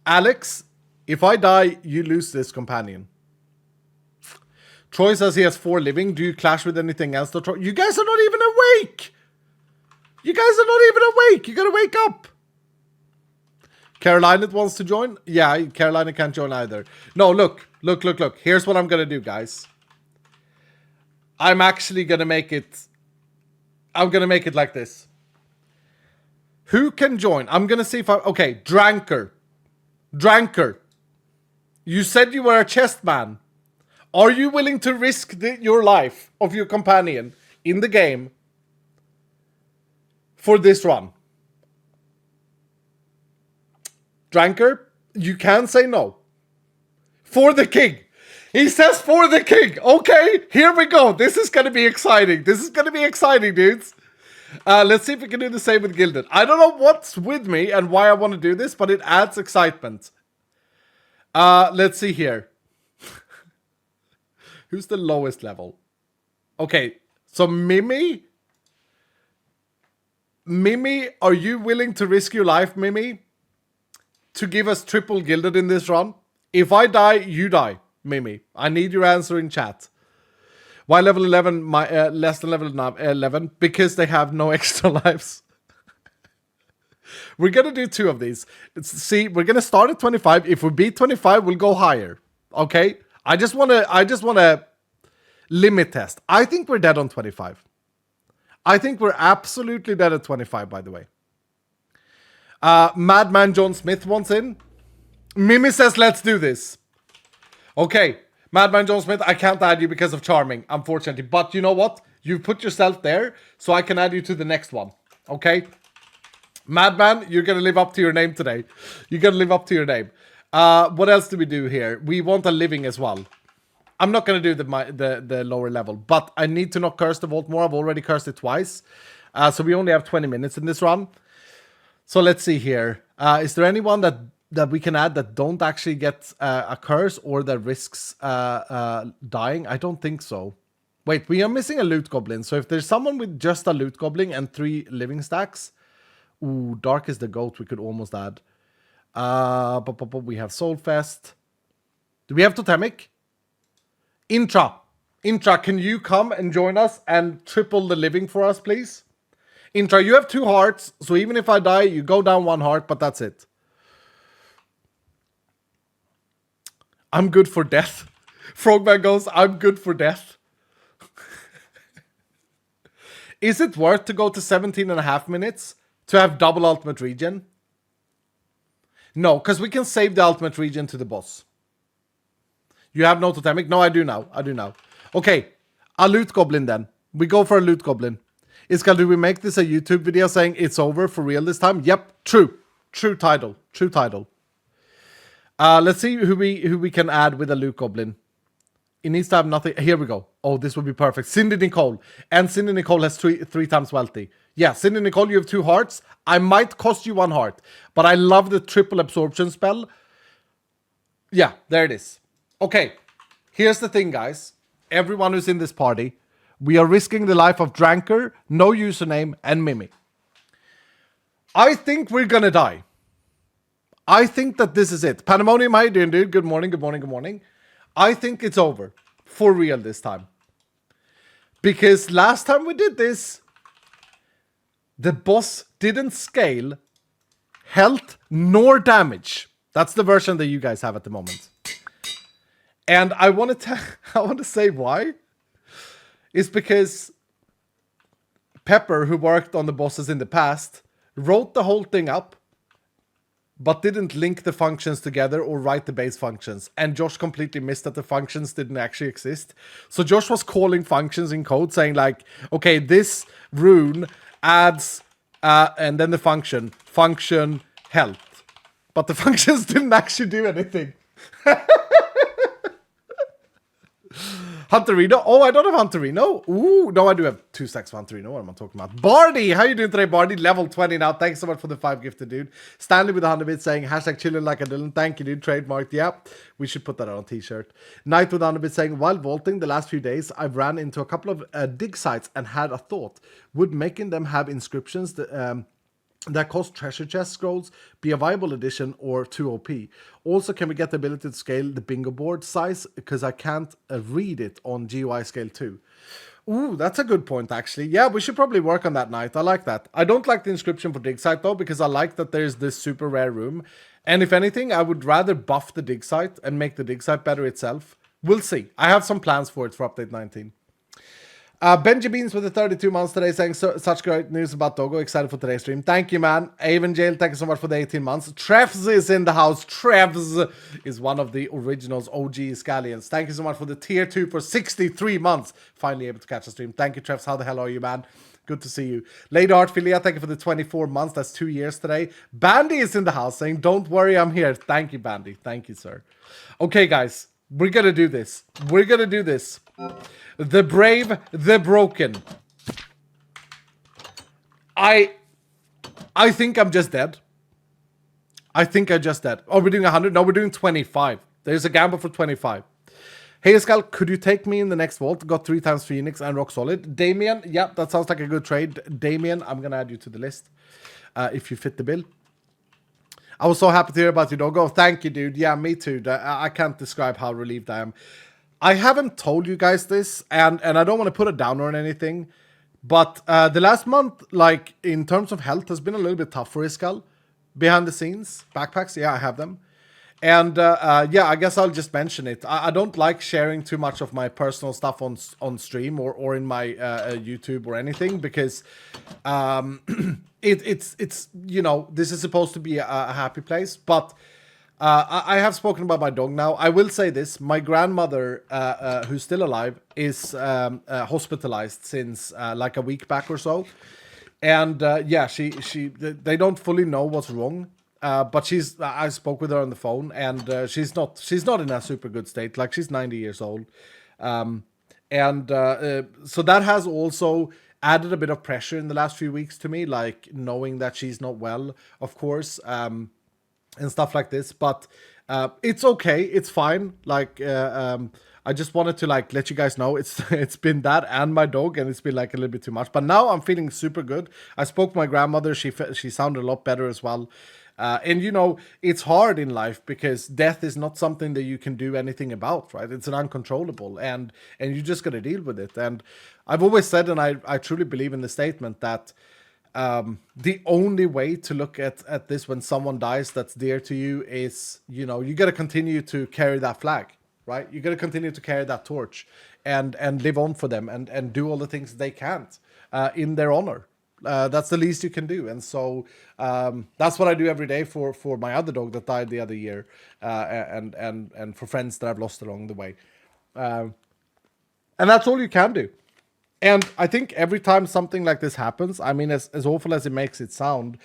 Alex, if I die, you lose this companion. Troy says he has 4 living. Do you clash with anything else? Troy? You guys are not even awake! You guys are not even awake. You gotta wake up. Carolina wants to join. Yeah, Carolina can't join either. No, look. Here's what I'm gonna do, guys. I'm actually gonna make it. I'm gonna make it like this. Who can join? I'm gonna see if I. Okay, Dranker. You said you were a chest man. Are you willing to risk your life of your companion in the game for this run? Dranker, you can say no. For the king. He says for the king. Okay, here we go. This is going to be exciting. Dudes. Let's see if we can do the same with Gilded. I don't know what's with me and why I want to do this, but it adds excitement. Let's see here. Who's the lowest level? Okay, so Mimi, are you willing to risk your life, Mimi, to give us triple Gilded in this run? If I die, you die, Mimi. I need your answer in chat. Why level 11, less than level 11? Because they have no extra lives. We're gonna do 2 of these. See, we're gonna start at 25. If we beat 25, we'll go higher. Okay? I just wanna limit test. I think we're dead on 25. I think we're absolutely dead at 25, by the way. Madman John Smith wants in. Mimi says, let's do this. Okay, Madman John Smith, I can't add you because of Charming, unfortunately. But you know what? You've put yourself there, so I can add you to the next one. Okay? Madman, you're going to live up to your name today. You're going to live up to your name. What else do we do here? We want a living as well. I'm not going to do the lower level, but I need to not curse the vault more. I've already cursed it twice. So we only have 20 minutes in this run. So let's see here. Is there anyone that we can add that don't actually get a curse or that risks dying? I don't think so. Wait, we are missing a loot goblin. So if there's someone with just a loot goblin and 3 living stacks, ooh, Dark is the goat we could almost add. But we have Soulfest. Do we have Totemic? Intra, can you come and join us and triple the living for us, please? Intra, you have 2 hearts, so even if I die, you go down 1 heart, but that's it. I'm good for death. Frogman goes, I'm good for death. Is it worth to go to 17.5 minutes to have double ultimate regen? No, because we can save the ultimate regen to the boss. You have no totemic? No, I do now. Okay, a loot goblin then. We go for a loot goblin. Iskal, do we make this a YouTube video saying it's over for real this time? Yep, true. True title. Let's see who we can add with a loot goblin. It needs to have nothing. Here we go. Oh, this would be perfect. Cindy Nicole. And Cindy Nicole has 3 times wealthy. Yeah, Cindy Nicole, you have 2 hearts. I might cost you 1 heart. But I love the triple absorption spell. Yeah, there it is. Okay, here's the thing, guys. Everyone who's in this party, we are risking the life of Dranker, no username, and Mimi. I think we're gonna die. I think that this is it. Pandemonium, how you doing, dude? Good morning. I think it's over. For real this time. Because last time we did this, the boss didn't scale health nor damage. That's the version that you guys have at the moment. And I want to say why. It's because Pepper, who worked on the bosses in the past, wrote the whole thing up, but didn't link the functions together or write the base functions. And Josh completely missed that the functions didn't actually exist. So Josh was calling functions in code saying like, okay, this rune adds, and then the function health. But the functions didn't actually do anything. Hunterino? Oh, I don't have Hunterino. Ooh, no, I do have 2 stacks of Hunterino. What am I talking about? Bardy, how you doing today, Bardy? Level 20 now. Thanks so much for the 5 gifted, dude. Stanley with 100 bits saying, hashtag chilling like a Dylan. Thank you, dude. Trademarked. Yeah, we should put that on a t-shirt. Knight with 100 bits saying, while vaulting the last few days, I've ran into a couple of dig sites and had a thought. Would making them have inscriptions that cost treasure chest scrolls be a viable addition or too OP? Also, can we get the ability to scale the bingo board size? Because I can't read it on GUI scale 2. Ooh, that's a good point, actually. Yeah, we should probably work on that night. I like that. I don't like the inscription for dig site, though, because I like that there's this super rare room. And if anything, I would rather buff the dig site and make the dig site better itself. We'll see. I have some plans for it for update 19. Benjamin's with the 32 months today saying such great news about Dogo. Excited for today's stream. Thank you, man. Avon Jail, thank you so much for the 18 months. Trevs is in the house. Trevs is one of the originals, OG Scallions. Thank you so much for the tier 2 for 63 months. Finally able to catch a stream. Thank you, Trevs. How the hell are you, man? Good to see you. Lady Artfilia, thank you for the 24 months. That's 2 years today. Bandy is in the house saying, don't worry, I'm here. Thank you, Bandy. Thank you, sir. Okay, guys. We're gonna do this. We're gonna do this. The brave, the broken. I think I'm just dead. I think I'm just dead. Oh, we're doing 100? No, we're doing 25. There's a gamble for 25. Hey, Escal, could you take me in the next vault? Got 3 times Phoenix and Rock Solid. Damien, yeah, that sounds like a good trade. Damien, I'm going to add you to the list if you fit the bill. I was so happy to hear about you, Doggo. Thank you, dude. Yeah, me too. I can't describe how relieved I am. I haven't told you guys this, and I don't want to put it down on anything, but the last month, like, in terms of health, has been a little bit tough for Iskal. Behind the scenes, backpacks, yeah, I have them. And, yeah, I guess I'll just mention it. I don't like sharing too much of my personal stuff on stream or in my YouTube or anything, because it's you know, this is supposed to be a happy place, but... I have spoken about my dog now. I will say this. My grandmother, who's still alive, is hospitalized since like a week back or so. And yeah, they don't fully know what's wrong. But I spoke with her on the phone, and she's not in a super good state. Like, she's 90 years old. So that has also added a bit of pressure in the last few weeks to me, like knowing that she's not well, of course. And stuff like this, but it's okay, it's fine. Like I just wanted to like let you guys know it's been that and my dog, and it's been like a little bit too much. But now I'm feeling super good. I spoke to my grandmother; she sounded a lot better as well. And you know, it's hard in life because death is not something that you can do anything about, right? It's an uncontrollable, and you just got to deal with it. And I've always said, and I truly believe in the statement that. The only way to look at this when someone dies that's dear to you is, you know, you got to continue to carry that flag, right? You got to continue to carry that torch and live on for them and do all the things they can't in their honor. That's the least you can do. And so that's what I do every day for my other dog that died the other year and for friends that I've lost along the way. And that's all you can do. And I think every time something like this happens, I mean, as awful as it makes it sound,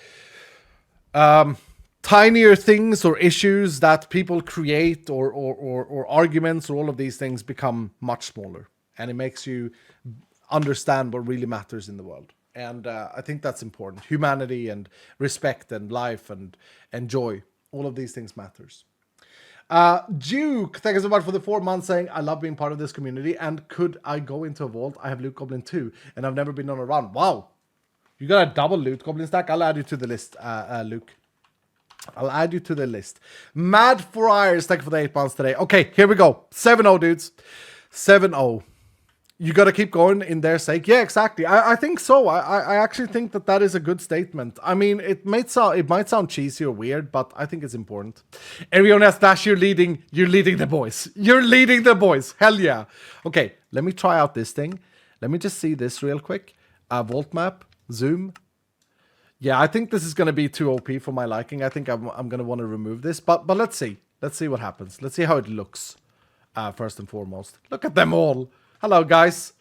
tinier things or issues that people create or arguments or all of these things become much smaller. And it makes you understand what really matters in the world. And I think that's important. Humanity and respect and life and joy. All of these things matters. Duke, thank you so much for the 4 months saying, I love being part of this community, and could I go into a vault? I have Loot Goblin 2, and I've never been on a run. Wow. You got a double Loot Goblin stack? I'll add you to the list, Luke. I'll add you to the list. Mad for Ires, thank you for the 8 months today. Okay, here we go. 7-0, dudes. 7-0. You got to keep going in their sake. Yeah, exactly. I think so. I actually think that is a good statement. I mean, it might sound cheesy or weird, but I think it's important. Everyone has Dash, you're leading the boys. You're leading the boys. Hell yeah. Okay, let me try out this thing. Let me just see this real quick. Vault map, zoom. Yeah, I think this is going to be too OP for my liking. I think I'm going to want to remove this, but let's see. Let's see what happens. Let's see how it looks. First and foremost. Look at them all. Hello, guys.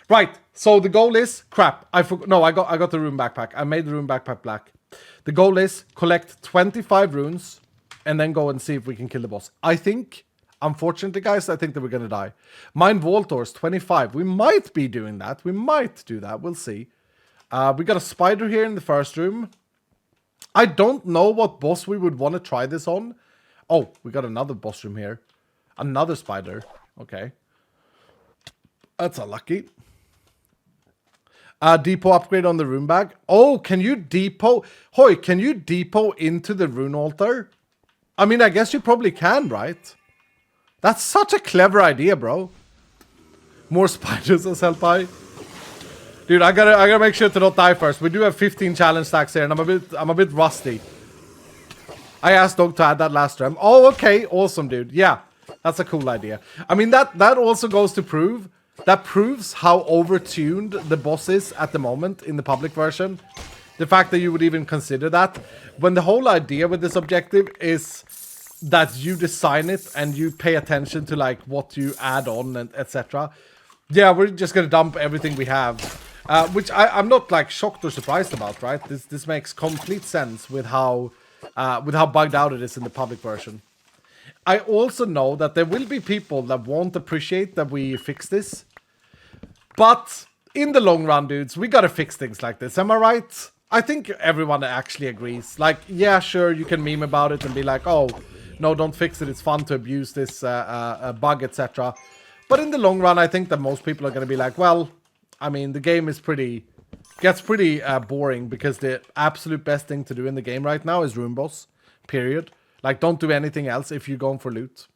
Right, so the goal is... Crap, I got the rune backpack. I made the rune backpack black. The goal is collect 25 runes and then go and see if we can kill the boss. I think, unfortunately, guys, I think that we're going to die. Mine Voltors, 25. We might be doing that. We might do that. We'll see. We got a spider here in the first room. I don't know what boss we would want to try this on. Oh, we got another boss room here. Another spider. Okay. That's unlucky. Depot upgrade on the rune bag. Oh, can you depot? Hoy, can you depot into the rune altar? I mean, I guess you probably can, right? That's such a clever idea, bro. More spiders as help I. Dude, I gotta make sure to not die first. We do have 15 challenge stacks here, and I'm a bit rusty. I asked Dog to add that last stream. Oh, okay, awesome, dude. Yeah, that's a cool idea. I mean, that also goes to prove. That proves how overtuned the boss is at the moment in the public version. The fact that you would even consider that. When the whole idea with this objective is that you design it and you pay attention to like what you add on and etc. Yeah, we're just gonna dump everything we have. Which I'm not like shocked or surprised about, right? This makes complete sense with how bugged out it is in the public version. I also know that there will be people that won't appreciate that we fix this. But in the long run, dudes, we gotta fix things like this. Am I right? I think everyone actually agrees. Like, yeah, sure, you can meme about it and be like, oh, no, don't fix it. It's fun to abuse this bug, etc. But in the long run, I think that most people are gonna be like, well, I mean, the game is gets pretty boring because the absolute best thing to do in the game right now is room boss, period. Like, don't do anything else if you're going for loot.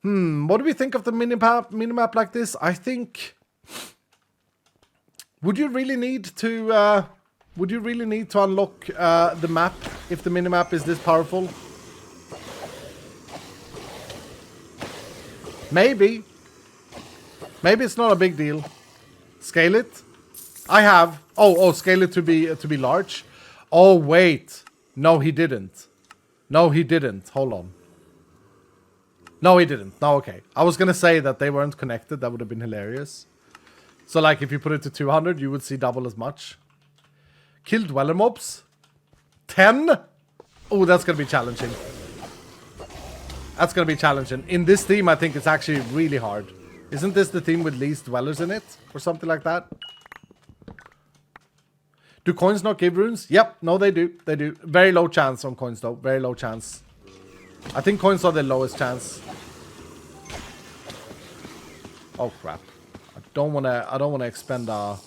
What do we think of the minimap like this? I think... Would you really need to unlock the map if the minimap is this powerful? Maybe. Maybe it's not a big deal. Scale it? I have. Oh, scale it to be large. Oh, wait. No, he didn't. No, he didn't. Hold on. No, he didn't. No, okay. I was gonna say that they weren't connected. That would have been hilarious. So, like, if you put it to 200, you would see double as much. Kill dweller mobs? 10? Oh, that's gonna be challenging. That's gonna be challenging. In this theme, I think it's actually really hard. Isn't this the theme with least dwellers in it? Or something like that? Do coins not give runes? Yep, no they do. They do. Very low chance on coins though. Very low chance. I think coins are the lowest chance. Oh crap. I don't wanna expend a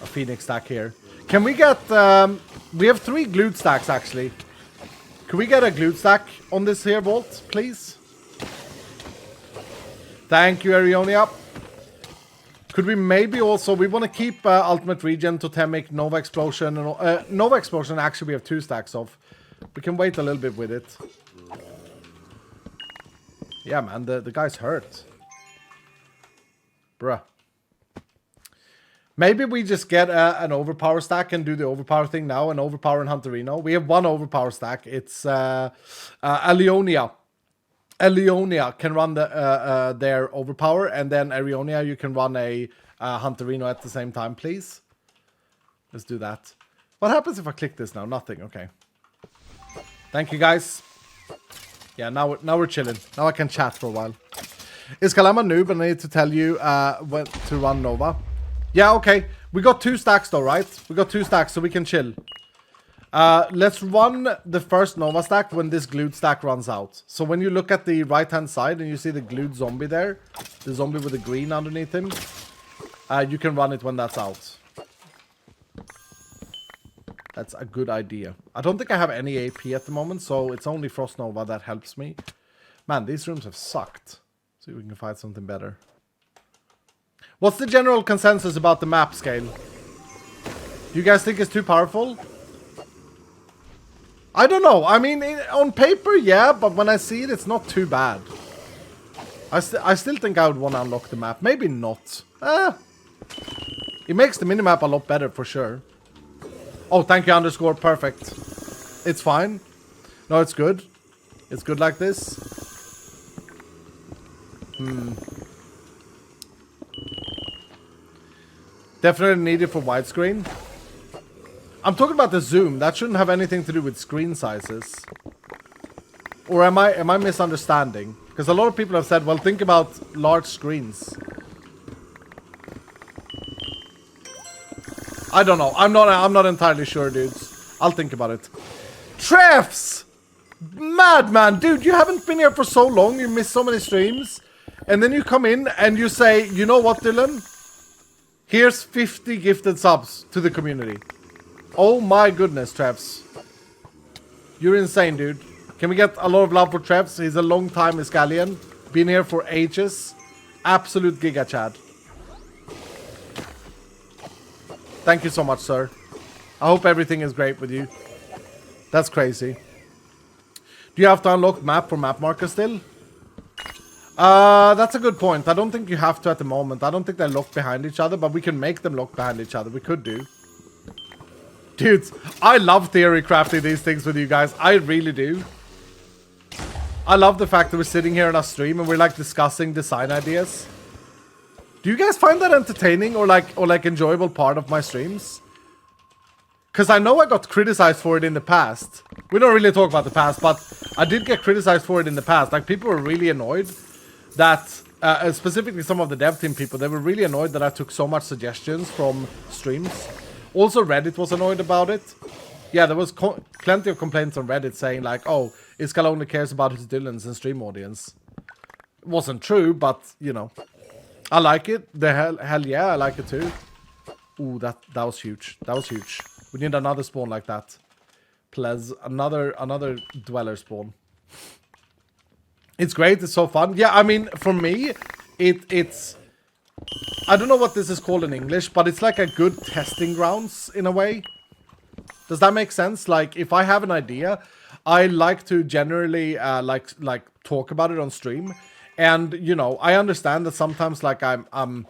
phoenix stack here. Can we get we have 3 glued stacks actually. Can we get a glued stack on this here vault, please? Thank you, Arionia. Could we maybe also... We want to keep Ultimate Regen, Totemic, Nova Explosion. And, Nova Explosion, actually, we have 2 stacks of. We can wait a little bit with it. Yeah, man, the guy's hurt. Bruh. Maybe we just get an Overpower stack and do the Overpower thing now. An Overpower in Hunterino. We have 1 Overpower stack. It's Alionia. Alionia can run their Overpower, and then Arionia, you can run a Hunterino at the same time, please. Let's do that. What happens if I click this now? Nothing. Okay. Thank you, guys. Yeah, now we're chilling. Now I can chat for a while. Is Kalama noob and I need to tell you when to run Nova? Yeah, okay. We got 2 stacks though, right? We got 2 stacks, so we can chill. Let's run the first Nova stack when this glued stack runs out. So when you look at the right-hand side and you see the glued zombie there, the zombie with the green underneath him, you can run it when that's out. That's a good idea. I don't think I have any AP at the moment, so it's only Frost Nova that helps me. Man, these rooms have sucked. See if we can find something better. What's the general consensus about the map scale? You guys think it's too powerful? I don't know. I mean, on paper, yeah, but when I see it, it's not too bad. I still think I would want to unlock the map. Maybe not. It makes the minimap a lot better, for sure. Oh, thank you, underscore. Perfect. It's fine. No, it's good. It's good like this. Definitely needed for widescreen. I'm talking about the zoom. That shouldn't have anything to do with screen sizes. Or am I misunderstanding? Because a lot of people have said, well, think about large screens. I don't know. I'm not entirely sure, dudes. I'll think about it. Treffs! Madman, dude, you haven't been here for so long. You missed so many streams. And then you come in and you say, you know what, Dylan? Here's 50 gifted subs to the community. Oh my goodness, Trevs. You're insane, dude. Can we get a lot of love for Trevs? He's a long time Iscalian. Been here for ages. Absolute Giga Chad. Thank you so much, sir. I hope everything is great with you. That's crazy. Do you have to unlock map for map marker still? That's a good point. I don't think you have to at the moment. I don't think they're locked behind each other, but we can make them lock behind each other. We could do. Dudes, I love theory crafting these things with you guys. I really do. I love the fact that we're sitting here on our stream and we're like discussing design ideas. Do you guys find that entertaining or like enjoyable part of my streams? Because I know I got criticized for it in the past. We don't really talk about the past, but I did get criticized for it in the past. Like, people were really annoyed that, specifically some of the dev team people, they were really annoyed that I took so much suggestions from streams. Also, Reddit was annoyed about it. Yeah, there was plenty of complaints on Reddit saying like, oh, Iskall only cares about his Dylans and stream audience. It wasn't true, but, you know. I like it. Hell yeah, I like it too. Ooh, that was huge. That was huge. We need another spawn like that. Please, another dweller spawn. It's great. It's so fun. Yeah, I mean, for me, it's... I don't know what this is called in English, but it's like a good testing grounds in a way. Does that make sense? Like, if I have an idea, I like to generally like talk about it on stream. And, you know, I understand that sometimes like I'm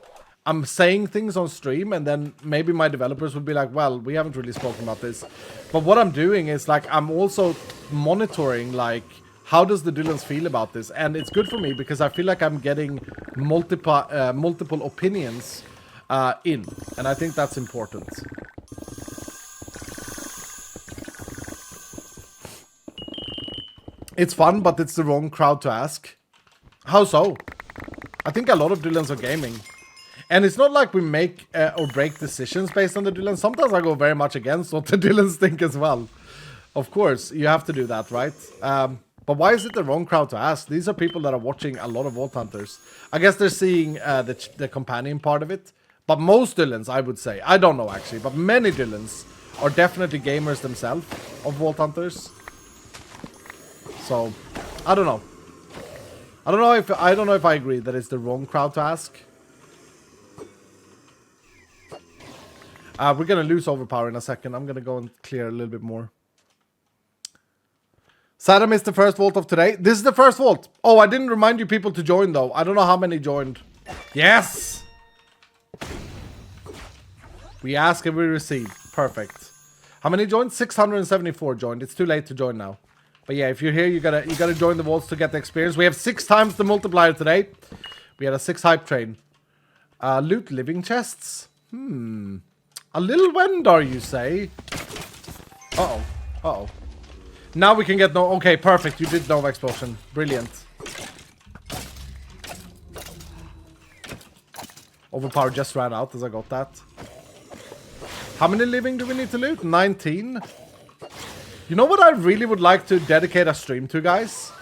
saying things on stream and then maybe my developers would be like, well, we haven't really spoken about this. But what I'm doing is like, I'm also monitoring like, how does the Dylans feel about this? And it's good for me because I feel like I'm getting multiple opinions in. And I think that's important. It's fun, but it's the wrong crowd to ask. How so? I think a lot of Dylans are gaming. And it's not like we make or break decisions based on the Dylans. Sometimes I go very much against what the Dylans think as well. Of course, you have to do that, right? But why is it the wrong crowd to ask? These are people that are watching a lot of Vault Hunters. I guess they're seeing the companion part of it. But most Dylans, I would say, I don't know actually, but many Dylans are definitely gamers themselves of Vault Hunters. So, I don't know. I don't know if I agree that it's the wrong crowd to ask. We're gonna lose overpower in a second. I'm gonna go and clear a little bit more. Saddam is the first vault of today. This is the first vault. Oh, I didn't remind you people to join though. I don't know how many joined. Yes! We ask and we receive. Perfect. How many joined? 674 joined. It's too late to join now. But yeah, if you're here, you gotta join the vaults to get the experience. We have 6 times the multiplier today. We had a 6 hype train. Loot living chests. A little Wendar, you say? Uh-oh. Uh-oh. Now we can get no... Okay, perfect. You did Nova Explosion. Brilliant. Overpower just ran out as I got that. How many living do we need to loot? 19. You know what I really would like to dedicate a stream to, guys?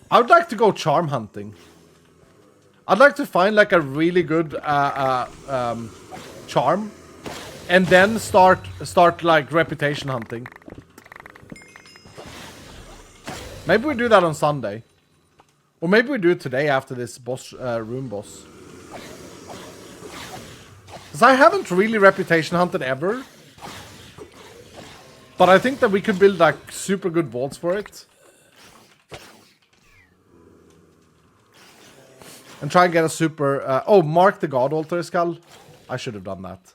I would like to go charm hunting. I'd like to find like a really good charm. And then start like reputation hunting. Maybe we do that on Sunday. Or maybe we do it today after this boss room boss. Because I haven't really reputation hunted ever. But I think that we could build like super good vaults for it. And try and get a super... oh, mark the God Altar, Iskall. I should have done that.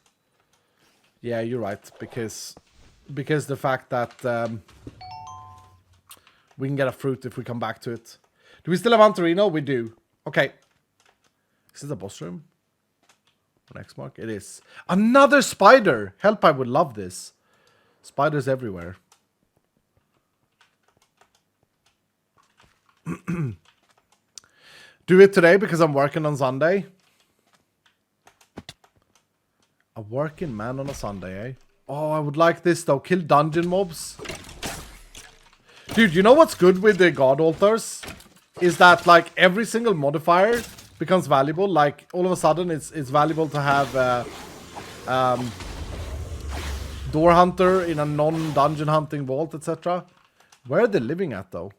Yeah, you're right. Because the fact that we can get a fruit if we come back to it. Do we still have Antorino? We do. Okay. Is this a boss room? Next mark? It is. Another spider! Help, I would love this. Spiders everywhere. Do it today because I'm working on Sunday. A working man on a Sunday, eh? Oh, I would like this though. Kill dungeon mobs. Dude, you know what's good with the God Altars? Is that like every single modifier becomes valuable. Like all of a sudden it's valuable to have Door Hunter in a non-dungeon hunting vault, etc. Where are they living at, though?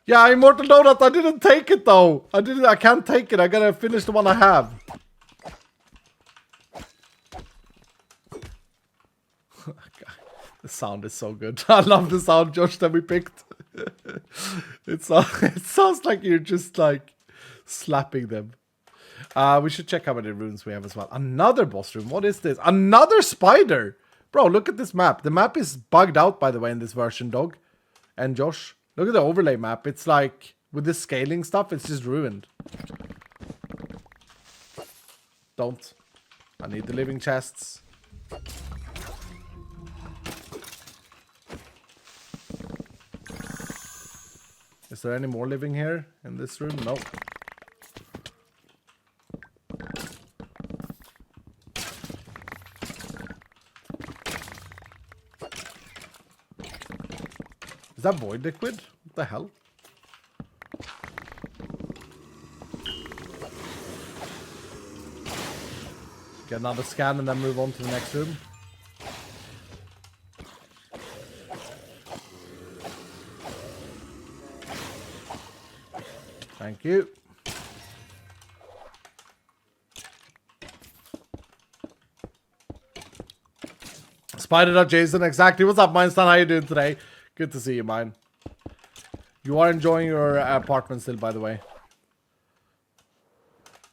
Yeah, Immortal Donut, I didn't take it, though. I can't take it. I gotta finish the one I have. sound is so good. I love the sound, Josh, that we picked. It sounds like you're just like slapping them. We should check how many rooms we have as well. Another boss room. What is this? Another spider. Bro, look at this map. The map is bugged out, by the way, in this version, Dog. And Josh. Look at the overlay map. It's like, with this scaling stuff, it's just ruined. Don't. I need the living chests. Is there any more living here in this room? No. Is that void liquid? What the hell? Get another scan and then move on to the next room. Thank you. Spider.Jason, exactly. What's up, Mindstan? How you doing today? Good to see you, Mine. You are enjoying your apartment still, by the way.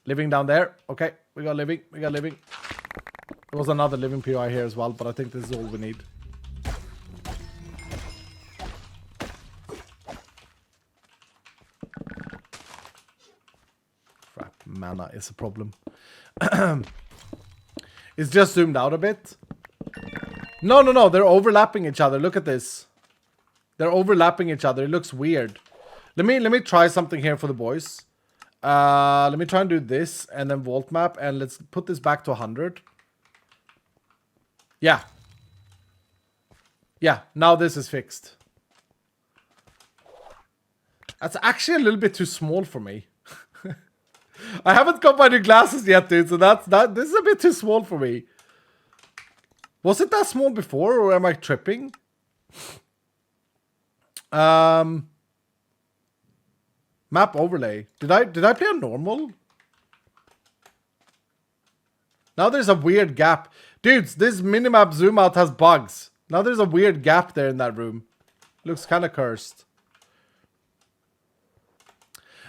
Living down there. Okay, we got living. We got living. There was another living POI here as well, but I think this is all we need. Crap, mana is a problem. It's just zoomed out a bit. No. They're overlapping each other. Look at this. They're overlapping each other. It looks weird. Let me try something here for the boys. Let me try and do this and then vault map, and let's put this back to 100. Yeah. Yeah, now this is fixed. That's actually a little bit too small for me. I haven't got my new glasses yet, dude, so this is a bit too small for me. Was it that small before, or am I tripping? Map overlay. Did I play on normal? Now there's a weird gap. Dudes, this minimap zoom out has bugs. Now there's a weird gap there in that room. Looks kind of cursed.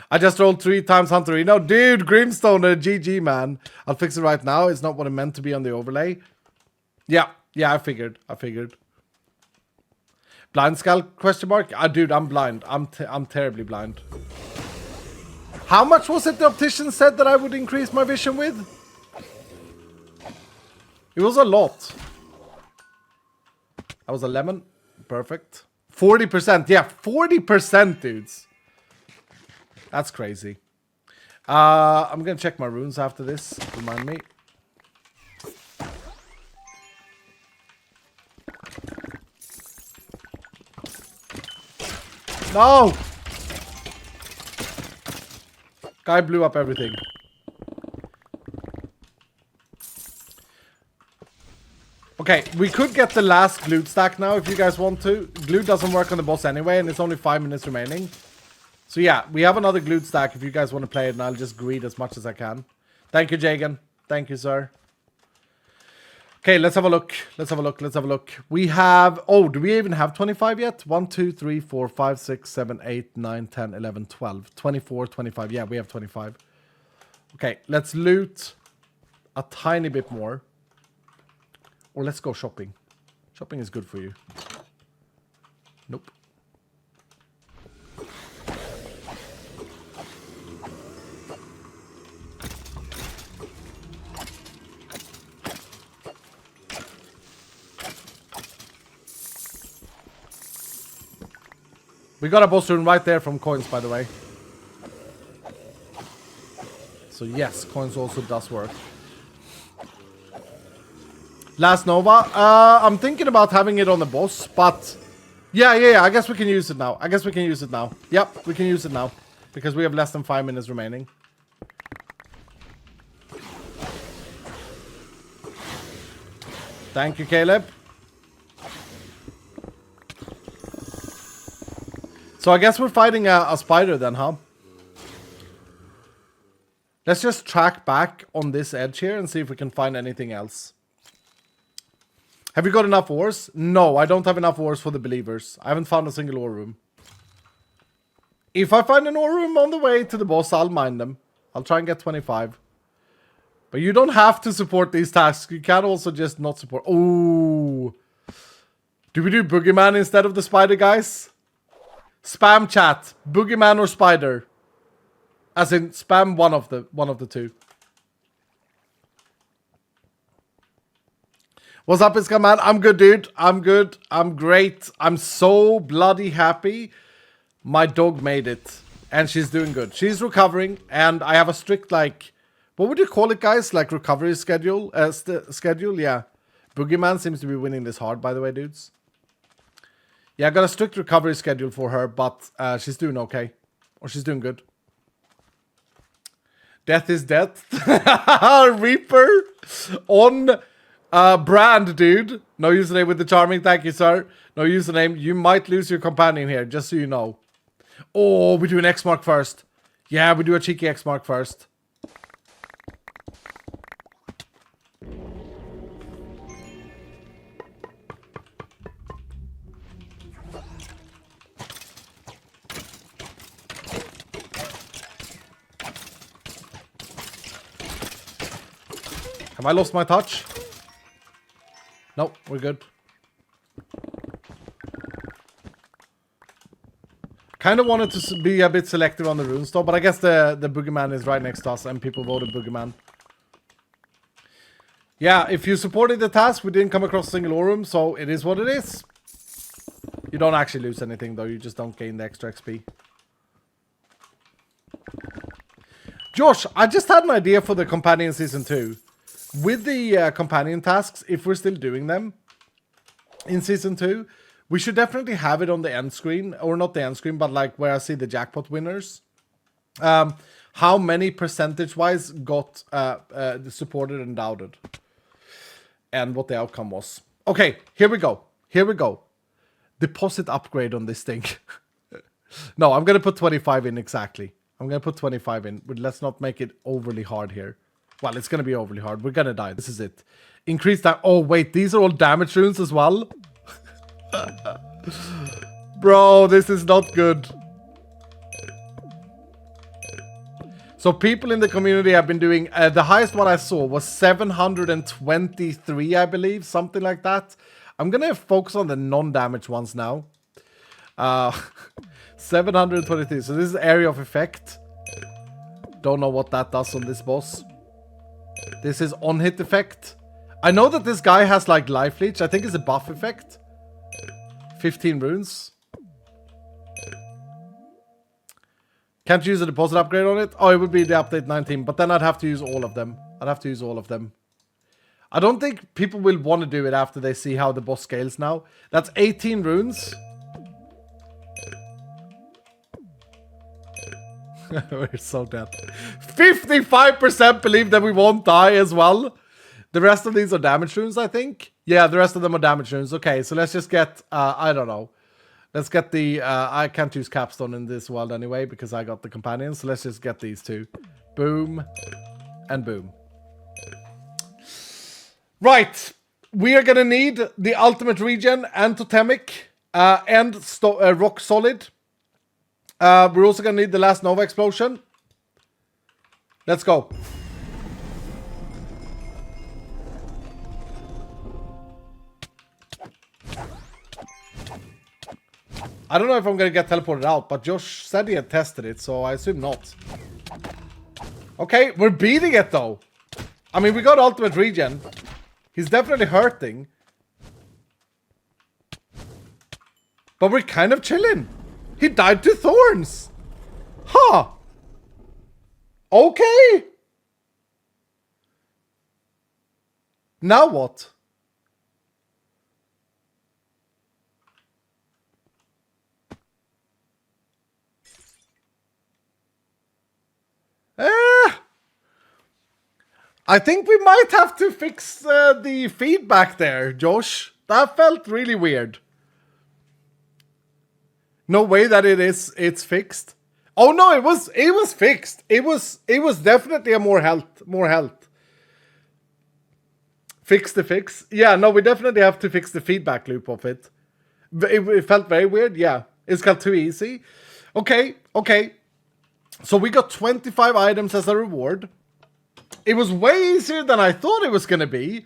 I just rolled 3 times Hunterino. Dude, Grimstone, GG, man. I'll fix it right now. It's not what it meant to be on the overlay. Yeah, I figured. Blind skull, question mark? Dude, I'm blind. I'm terribly blind. How much was it the optician said that I would increase my vision with? It was a lot. That was a lemon. Perfect. 40%. Yeah, 40%, dudes. That's crazy. I'm gonna check my runes after this. Remind me. No! Guy blew up everything. Okay, we could get the last glute stack now if you guys want to. Glute doesn't work on the boss anyway, and it's only 5 minutes remaining. So yeah, we have another glute stack if you guys want to play it, and I'll just greed as much as I can. Thank you, Jagan. Thank you, sir. Okay, let's have a look. We have... Oh, do we even have 25 yet? 1, 2, 3, 4, 5, 6, 7, 8, 9, 10, 11, 12. 24, 25. Yeah, we have 25. Okay, let's loot a tiny bit more. Or let's go shopping. Shopping is good for you. Nope. We got a boss rune right there from coins, by the way. So yes, coins also does work. Last Nova. I'm thinking about having it on the boss, but... Yeah, I guess we can use it now. Yep, we can use it now. Because we have less than 5 minutes remaining. Thank you, Caleb. So I guess we're fighting a spider then, huh? Let's just track back on this edge here and see if we can find anything else. Have you got enough ores? No, I don't have enough ores for the believers. I haven't found a single ore room. If I find an ore room on the way to the boss, I'll mine them. I'll try and get 25. But you don't have to support these tasks. You can also just not support. Oh, do we do Boogeyman instead of the spider, guys? Spam chat, Boogeyman or spider? As in spam one of the two. What's up, Iska man? I'm good, dude. I'm good. I'm great. I'm so bloody happy. My dog made it, and she's doing good. She's recovering, and I have a strict, like, what would you call it, guys? Like recovery schedule? Schedule, yeah. Boogeyman seems to be winning this hard, by the way, dudes. Yeah, I got a strict recovery schedule for her, but she's doing okay, or she's doing good. Death is death. Reaper on. Brand, dude. No username with the charming. Thank you, sir. No username. You might lose your companion here, just so you know. Oh, we do an X mark first. Yeah, we do a cheeky X mark first. Have I lost my touch? No, we're good. Kind of wanted to be a bit selective on the runes though, but I guess the Boogeyman is right next to us and people voted Boogeyman. Yeah, if you supported the task, we didn't come across a single ore room, so it is what it is. You don't actually lose anything though, you just don't gain the extra XP. Josh, I just had an idea for the Companion Season 2. With the companion tasks, if we're still doing them in Season 2, we should definitely have it on the end screen, or not the end screen, but like where I see the jackpot winners. How many percentage-wise got supported and doubted, and what the outcome was. Okay, here we go. Here we go. Deposit upgrade on this thing. No, I'm going to put 25 in exactly. I'm going to put 25 in, but let's not make it overly hard here. Well, it's going to be overly hard. We're going to die. This is it. Increase that. Oh, wait. These are all damage runes as well? Bro, this is not good. So people in the community have been doing... the highest one I saw was 723, I believe. Something like that. I'm going to focus on the non-damage ones now. 723. So this is area of effect. Don't know what that does on this boss. This is on-hit effect. I know that this guy has like life leech. I think it's a buff effect. 15 runes. Can't use a deposit upgrade on it. Oh, it would be the update 19. But then I'd have to use all of them. I'd have to use all of them. I don't think people will want to do it after they see how the boss scales now. That's 18 runes. We're so dead. 55% believe that we won't die as well. The rest of these are damage runes, I think. Yeah, the rest of them are damage runes. Okay, so let's just get, I don't know. Let's get the, I can't use capstone in this world anyway because I got the companions. So let's just get these two. Boom and boom. Right. We are going to need the ultimate regen and totemic and rock solid. We're also going to need the last Nova explosion. Let's go. I don't know if I'm going to get teleported out, but Josh said he had tested it, so I assume not. Okay, we're beating it though. I mean, we got ultimate regen. He's definitely hurting. But we're kind of chilling. He died to thorns. Huh. Okay. Now what? I think we might have to fix the feedback there, Josh. That felt really weird. No way that it's fixed. Oh no, it was fixed. It was definitely a more health. Fix the fix. Yeah, no, we definitely have to fix the feedback loop of it. It felt very weird. Yeah, it's got too easy. Okay. So we got 25 items as a reward. It was way easier than I thought it was going to be.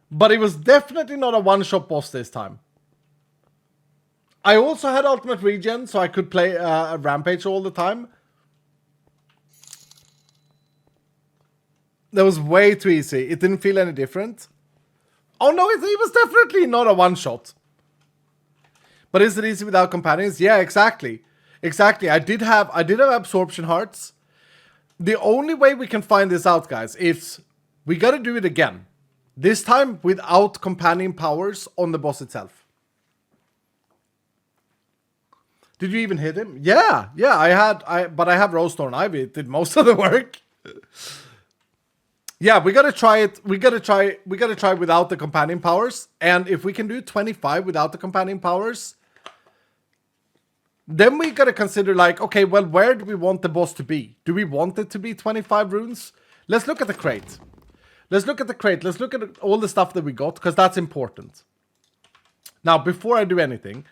But it was definitely not a one-shot boss this time. I also had ultimate regen, so I could play a rampage all the time. That was way too easy. It didn't feel any different. Oh no, it was definitely not a one-shot. But is it easy without companions? Yeah, exactly. I did have absorption hearts. The only way we can find this out, guys, is we gotta do it again. This time without companion powers on the boss itself. Did you even hit him? Yeah, but I have Rosethorn Ivy. It did most of the work. Yeah, we gotta try it. We gotta try without the companion powers. And if we can do 25 without the companion powers, then we gotta consider like, okay, well, where do we want the boss to be? Do we want it to be 25 runes? Let's look at the crate. Let's look at all the stuff that we got, because that's important. Now, before I do anything,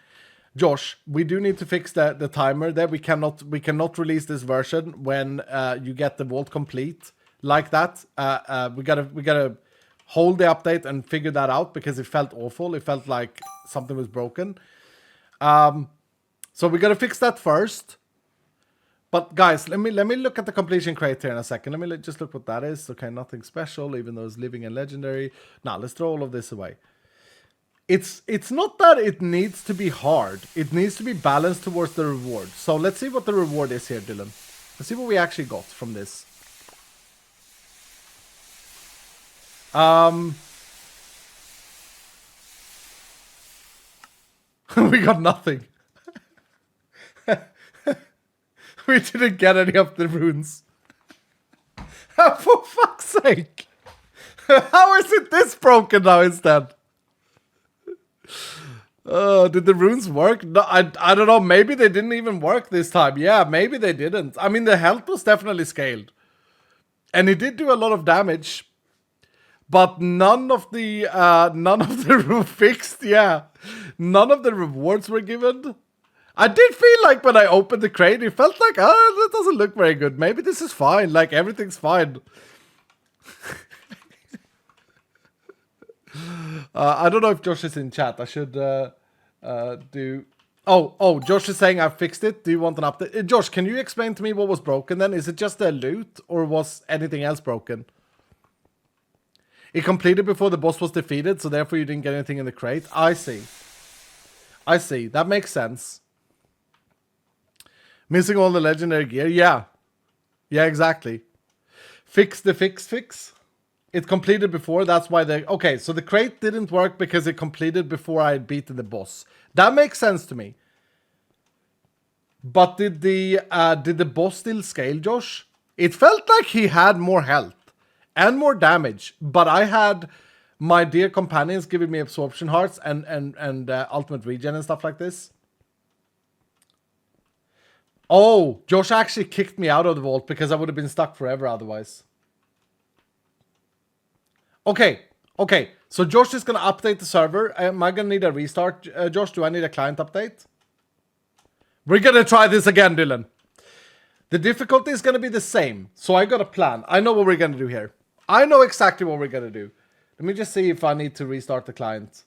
Josh, we do need to fix the timer there. We cannot release this version when you get the vault complete like that. We gotta hold the update and figure that out, because it felt awful. It felt like something was broken. So we gotta fix that first. But guys, let me look at the completion crate here in a second. Let me just look what that is. Okay, nothing special, even though it's living and legendary. Now let's throw all of this away. It's not that it needs to be hard. It needs to be balanced towards the reward. So let's see what the reward is here, Dylan. Let's see what we actually got from this. We got nothing. We didn't get any of the runes. For fuck's sake. How is it this broken now instead? Did the runes work? No, I don't know. Maybe they didn't even work this time. Yeah, maybe they didn't. I mean, the health was definitely scaled. And it did do a lot of damage. But none of the fixed, yeah. None of the rewards were given. I did feel like when I opened the crate, it felt like, that doesn't look very good. Maybe this is fine. Like, everything's fine. I don't know if Josh is in chat. I should do... Oh, Josh is saying I fixed it. Do you want an update? Josh, can you explain to me what was broken then? Is it just the loot, or was anything else broken? It completed before the boss was defeated, so therefore you didn't get anything in the crate. I see. That makes sense. Missing all the legendary gear? Yeah. Yeah, exactly. Fix the fix. It completed before, that's why they... Okay, so the crate didn't work because it completed before I had beaten the boss. That makes sense to me. But did the boss still scale, Josh? It felt like he had more health and more damage, but I had my dear companions giving me absorption hearts and ultimate regen and stuff like this. Oh, Josh actually kicked me out of the vault because I would have been stuck forever otherwise. Okay. So Josh is going to update the server. Am I going to need a restart, Josh? Do I need a client update? We're going to try this again, Dylan. The difficulty is going to be the same. So I got a plan. I know what we're going to do here. I know exactly what we're going to do. Let me just see if I need to restart the client.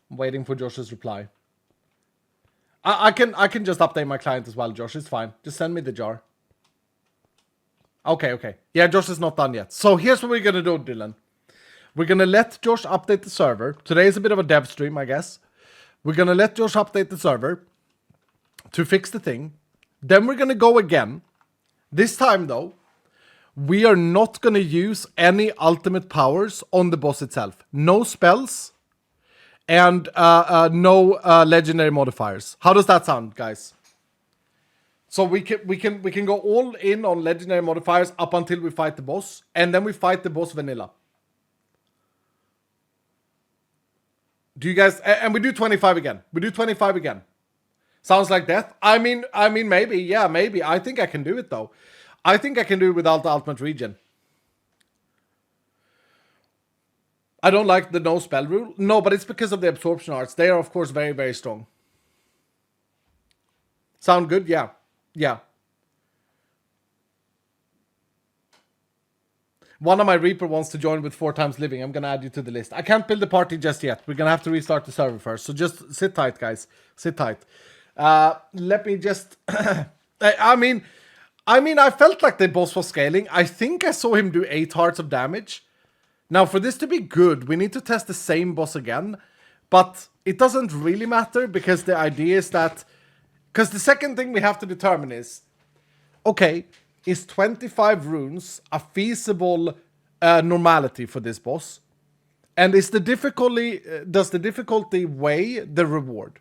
I'm waiting for Josh's reply. I can just update my client as well, Josh. It's fine. Just send me the jar. Okay. Yeah, Josh is not done yet. So here's what we're going to do, Dylan. We're going to let Josh update the server. Today is a bit of a dev stream, I guess. We're going to let Josh update the server to fix the thing. Then we're going to go again. This time, though, we are not going to use any ultimate powers on the boss itself. No spells. And no legendary modifiers. How does that sound, guys? So we can go all in on legendary modifiers up until we fight the boss, and then we fight the boss vanilla. Do you guys? And we do 25 again. We do 25 again. Sounds like death. I mean, maybe. Yeah, maybe. I think I can do it though. I think I can do it without the ultimate regen. I don't like the no spell rule. No, but it's because of the absorption arts. They are, of course, very, very strong. Sound good? Yeah. Yeah. One of my Reaper wants to join with 4 times living. I'm going to add you to the list. I can't build the party just yet. We're going to have to restart the server first. So just sit tight, guys. Sit tight. Let me just... I mean, I felt like the boss was scaling. I think I saw him do 8 hearts of damage. Now, for this to be good, we need to test the same boss again. But it doesn't really matter because the idea is that... Because the second thing we have to determine is... Okay, is 25 runes a feasible normality for this boss? And is the difficulty... does the difficulty weigh the reward?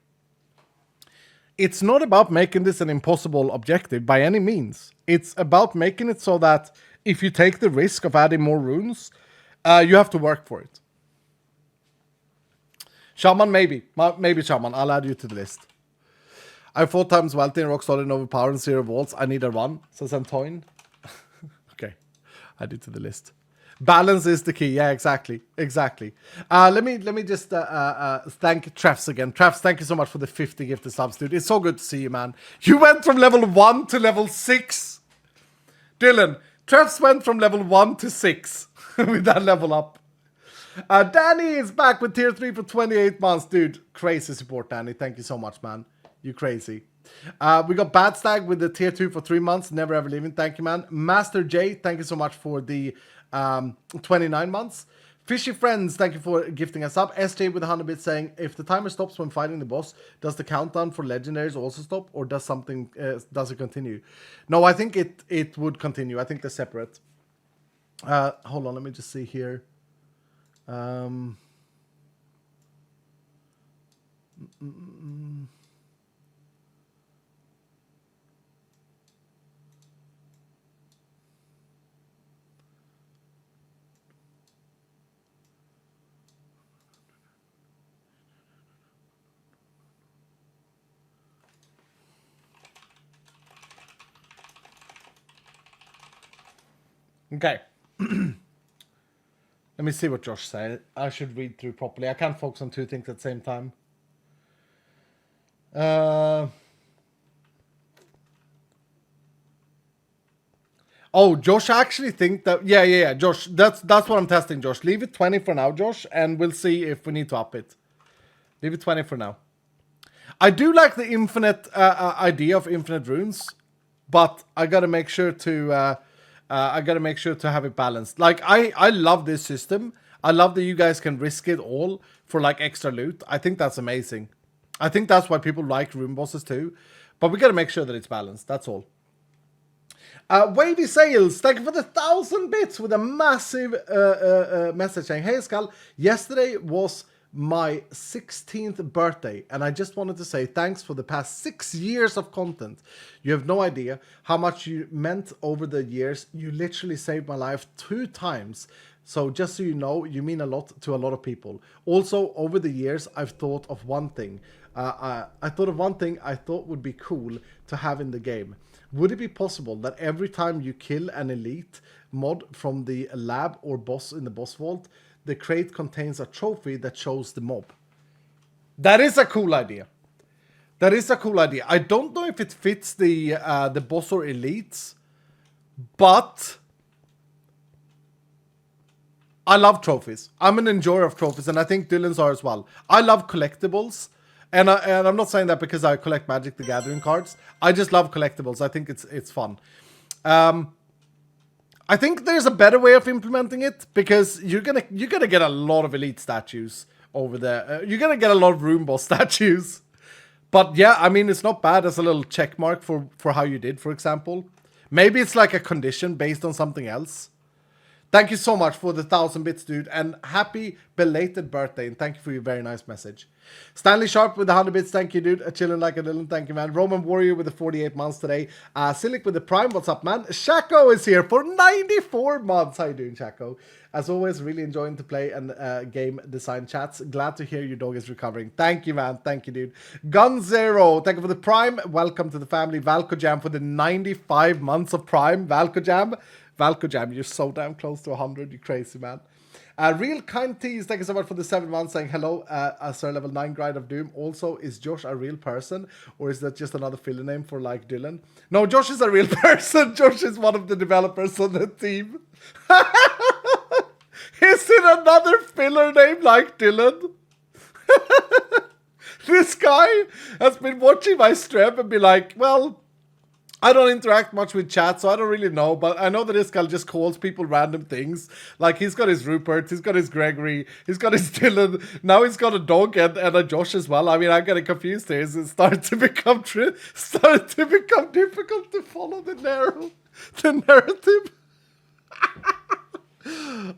It's not about making this an impossible objective by any means. It's about making it so that if you take the risk of adding more runes... you have to work for it. Shaman, maybe. Maybe Shaman. I'll add you to the list. I have 4 times wealthy and rock solid and overpowered and 0 volts. I need a run, says Antoine. Okay. Add you to the list. Balance is the key. Yeah, exactly. Exactly. Let me just thank Treffs again. Treffs, thank you so much for the 50 gifted subs, dude. It's so good to see you, man. You went from level 1 to level 6. Dylan, Treffs went from level 1 to 6. With that level up. Danny is back with tier 3 for 28 months. Dude, crazy support, Danny. Thank you so much, man. You crazy. We got Bad Stag with the tier 2 for 3 months. Never ever leaving. Thank you, man. Master J, thank you so much for the 29 months. Fishy Friends, thank you for gifting us up. SJ with 100 bits saying, if the timer stops when fighting the boss, does the countdown for legendaries also stop? Or does something, does it continue? No, I think it would continue. I think they're separate. Hold on, let me just see here. Okay. Let me see what Josh said. I should read through properly. I can't focus on 2 things at the same time. Oh, Josh, I actually think that... Yeah, Josh, that's what I'm testing, Josh. Leave it 20 for now, Josh, and we'll see if we need to up it. Leave it 20 for now. I do like the infinite idea of infinite runes, but I gotta make sure to... I gotta make sure to have it balanced. Like, I love this system. I love that you guys can risk it all for, like, extra loot. I think that's amazing. I think that's why people like rune bosses too. But we gotta make sure that it's balanced. That's all. Wavy Sales, thank you for the 1,000 bits with a massive message saying, hey, Skull, yesterday was my 16th birthday, and I just wanted to say thanks for the past 6 years of content. You have no idea how much you meant over the years. You literally saved my life 2 times. So just so you know, you mean a lot to a lot of people. Also, over the years, I've thought of one thing. I thought of one thing I thought would be cool to have in the game. Would it be possible that every time you kill an elite mod from the lab or boss in the boss vault, the crate contains a trophy that shows the mob? That is a cool idea. That is a cool idea. I don't know if it fits the boss or elites, but I love trophies. I'm an enjoyer of trophies, and I think Dylan's are as well. I love collectibles, and I'm not saying that because I collect Magic the Gathering cards. I just love collectibles. I think it's fun. I think there's a better way of implementing it, because you're gonna get a lot of elite statues over there. You're gonna get a lot of rune boss statues. But yeah, I mean, it's not bad as a little check mark for how you did, for example. Maybe it's like a condition based on something else. Thank you so much for the 1,000 bits, dude, and happy belated birthday, and thank you for your very nice message. Stanley Sharp with the 100 bits, thank you, dude. Chilling like a villain, thank you, man. Roman Warrior with the 48 months today. Silic with the Prime, what's up, man? Shaco is here for 94 months. How you doing, Shaco? As always, really enjoying to play and game design chats. Glad to hear your dog is recovering. Thank you, man. Thank you, dude. Gun Zero, thank you for the Prime. Welcome to the family. Valko Jam for the 95 months of Prime. Valko Jam. Valko Jam, you're so damn close to 100. You crazy, man. Real Kind Tease, thank you so much for the 7 months, saying hello, Sir Level 9 Grind of Doom. Also, is Josh a real person, or is that just another filler name for like Dylan? No, Josh is a real person. Josh is one of the developers on the team. Is it another filler name like Dylan? This guy has been watching my stream and be like, well, I don't interact much with chat, so I don't really know, but I know that this guy just calls people random things. Like, he's got his Rupert, he's got his Gregory, he's got his Dylan, now he's got a dog and a Josh as well. I mean, I'm getting confused here. It's starting to become difficult to follow the narrative.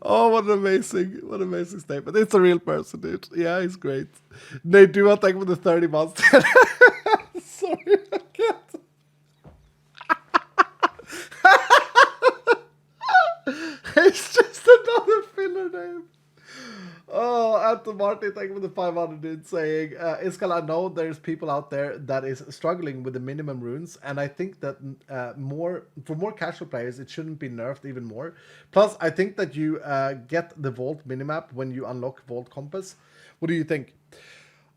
Oh, what an amazing statement. It's a real person, dude. Yeah, he's great. Nate, do not thank him for the 30 months. Sorry, I can't. It's just another filler name. Oh, Anton Marty, thank you for the 500, dude, saying, Iskal, I know there's people out there that is struggling with the minimum runes, and I think that for more casual players, it shouldn't be nerfed even more. Plus, I think that you get the Vault minimap when you unlock Vault Compass. What do you think?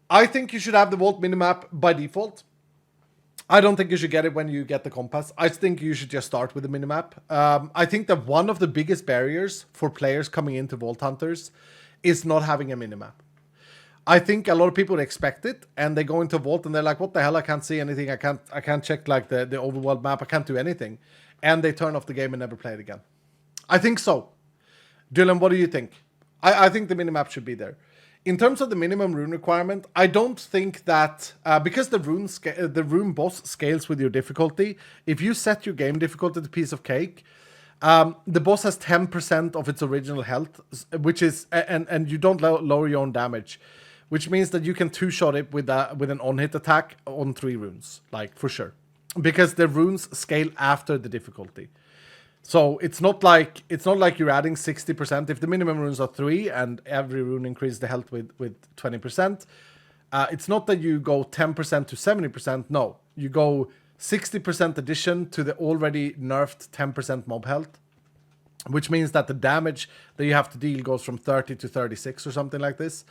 I think you should have the Vault minimap by default. I don't think you should get it when you get the compass. I think you should just start with the minimap. I think that one of the biggest barriers for players coming into Vault Hunters is not having a minimap. I think a lot of people expect it, and they go into Vault and they're like, what the hell, I can't see anything, I can't check like the overworld map, I can't do anything. And they turn off the game and never play it again. I think so. Dylan, what do you think? I think the minimap should be there. In terms of the minimum rune requirement, I don't think that, because the rune boss scales with your difficulty, if you set your game difficulty to piece of cake, the boss has 10% of its original health, which is, and you don't lower your own damage, which means that you can two-shot it with an on-hit attack on 3 runes, like, for sure. Because the runes scale after the difficulty. So it's not like you're adding 60%. If the minimum runes are 3 and every rune increases the health with 20%, it's not that you go 10% to 70%. No, you go 60% addition to the already nerfed 10% mob health, which means that the damage that you have to deal goes from 30 to 36 or something like this.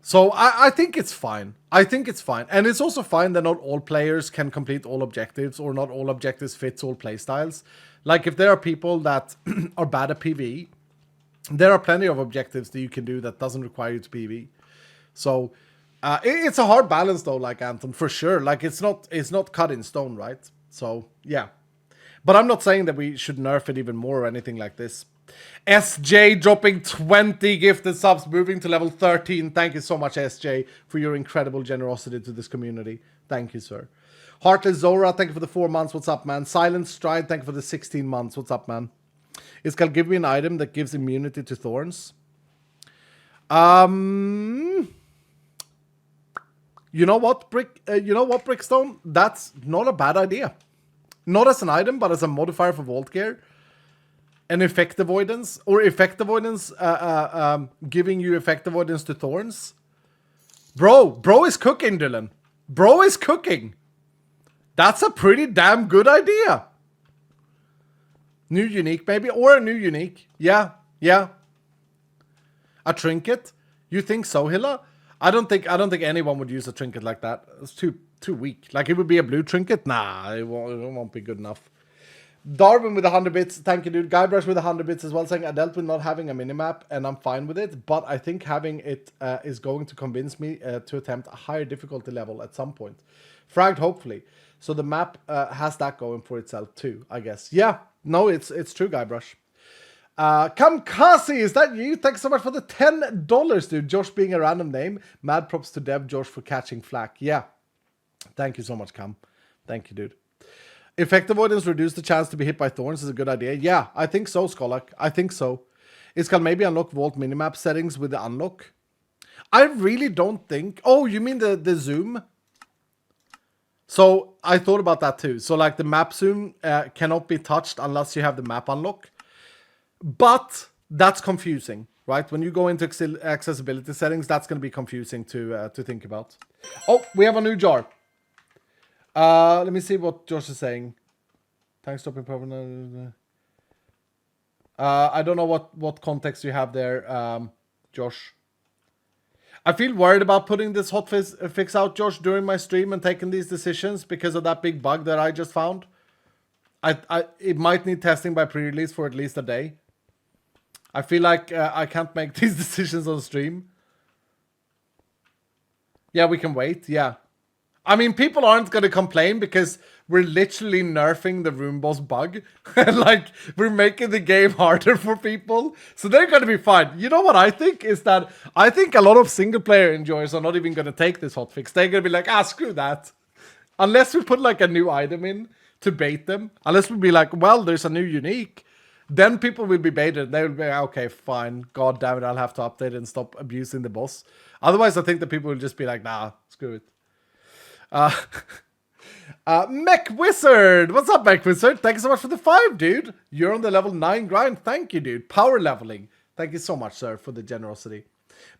So I think it's fine. I think it's fine. And it's also fine that not all players can complete all objectives, or not all objectives fits all playstyles. Like, if there are people that are bad at PvE, there are plenty of objectives that you can do that doesn't require you to PvE. So it's a hard balance though, like Anton, for sure. Like, it's not cut in stone, right? So yeah. But I'm not saying that we should nerf it even more or anything like this. SJ dropping 20 gifted subs, moving to level 13. Thank you so much, SJ, for your incredible generosity to this community. Thank you, sir. Heartless Zora, thank you for the 4 months. What's up, man? Silent Stride, thank you for the 16 months. What's up, man? Iskal, give me an item that gives immunity to thorns. You know what, Brickstone? That's not a bad idea. Not as an item, but as a modifier for Vault Gear. An effect avoidance, or effect avoidance, giving you effect avoidance to thorns. Bro is cooking, Dylan. Bro is cooking. That's a pretty damn good idea. New unique, maybe, or a new unique. Yeah. A trinket? You think so, Hilla? I don't think anyone would use a trinket like that. It's too weak. Like, it would be a blue trinket. Nah, it won't be good enough. Darwin with 100 bits, thank you, dude. Guybrush with 100 bits as well, saying, I dealt with not having a minimap and I'm fine with it, but I think having it is going to convince me to attempt a higher difficulty level at some point. Fragged, hopefully. So the map has that going for itself too, I guess. Yeah, no, it's true, Guybrush. Kamkazi, is that you? Thanks so much for the $10, dude. Josh being a random name. Mad props to Dev Josh for catching flack. Yeah. Thank you so much, Cam. Thank you, dude. Effect avoidance reduce the chance to be hit by thorns is a good idea. Yeah, I think so, Skolak. I think so. It's called maybe unlock Vault minimap settings with the unlock. I really don't think... Oh, you mean the zoom? So I thought about that too. So like the map zoom cannot be touched unless you have the map unlock. But that's confusing, right? When you go into accessibility settings, that's going to be confusing to think about. Oh, we have a new jar. Let me see what Josh is saying. Thanks, stopping permanent. I don't know what context you have there, Josh. I feel worried about putting this hotfix out, Josh, during my stream and taking these decisions because of that big bug that I just found. It might need testing by pre-release for at least a day. I feel like I can't make these decisions on stream. Yeah, we can wait. Yeah. I mean, people aren't going to complain because we're literally nerfing the room boss bug. Like, we're making the game harder for people. So they're going to be fine. You know what I think is that I think a lot of single player enjoyers are not even going to take this hotfix. They're going to be like, screw that. Unless we put like a new item in to bait them. Unless we be like, well, there's a new unique. Then people will be baited. They will be, okay, fine. God damn it, I'll have to update and stop abusing the boss. Otherwise, I think that people will just be like, nah, screw it. Mech Wizard! What's up, Mech Wizard? Thank you so much for the 5, dude. You're on the level 9 grind. Thank you, dude. Power leveling. Thank you so much, sir, for the generosity.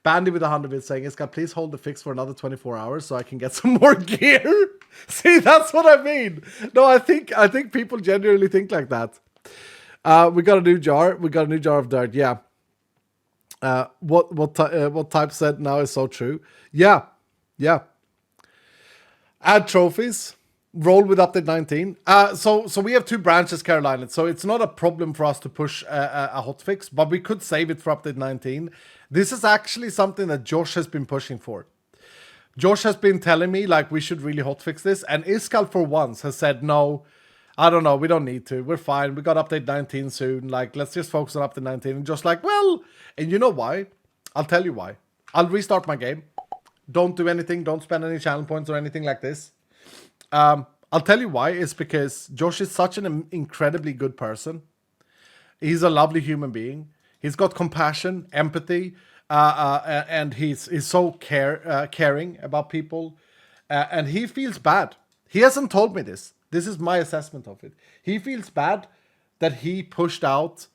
Bandy with 100 bits saying, Iska, please hold the fix for another 24 hours so I can get some more gear. See, that's what I mean. No, I think people genuinely think like that. We got a new jar. We got a new jar of dirt. Yeah. What Type said now is so true. Yeah. Yeah. Add trophies. Roll with update 19. So we have 2 branches, Carolina. So it's not a problem for us to push a hotfix, but we could save it for update 19. This is actually something that Josh has been pushing for. Josh has been telling me like we should really hotfix this, and Iskal for once has said no. I don't know, we don't need to. We're fine. We got update 19 soon. Like, let's just focus on update 19. And just like, well, and you know why? I'll tell you why. I'll restart my game. Don't do anything. Don't spend any channel points or anything like this. I'll tell you why. It's because Josh is such an incredibly good person. He's a lovely human being. He's got compassion, empathy, and he's so caring about people. And he feels bad. He hasn't told me this. This is my assessment of it. He feels bad that he pushed out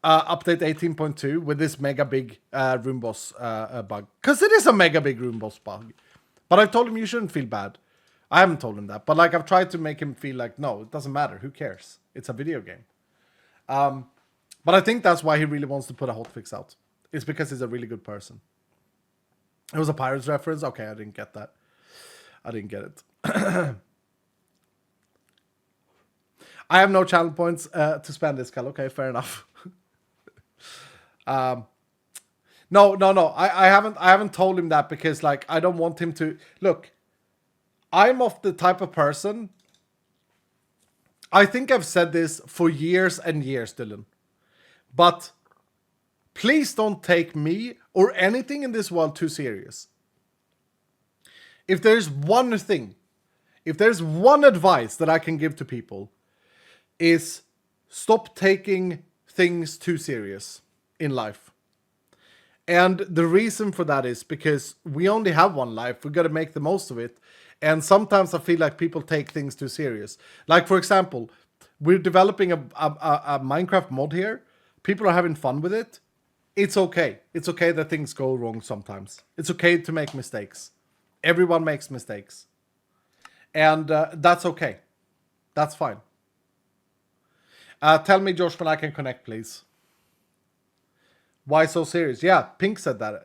update 18.2 with this mega big room boss bug. Because it is a mega big room boss bug. But I told him you shouldn't feel bad. I haven't told him that. But like I've tried to make him feel like, no, it doesn't matter. Who cares? It's a video game. But I think that's why he really wants to put a hotfix out. It's because he's a really good person. It was a Pirates reference. Okay, I didn't get that. I didn't get it. I have no channel points to spend this, Cal. Okay, fair enough. No. I haven't told him that because like I don't want him to look. I'm of the type of person. I think I've said this for years and years, Dylan. But please don't take me or anything in this world too serious. If there's one thing, if there's one advice that I can give to people, is stop taking things too serious in life. And the reason for that is because we only have one life. We got to make the most of it. And sometimes I feel like people take things too serious. Like, for example, we're developing a Minecraft mod here. People are having fun with it. It's okay. It's okay that things go wrong sometimes. It's okay to make mistakes. Everyone makes mistakes. And that's okay. That's fine. Tell me, Josh, when I can connect, please. Why so serious? Yeah, Pink said that.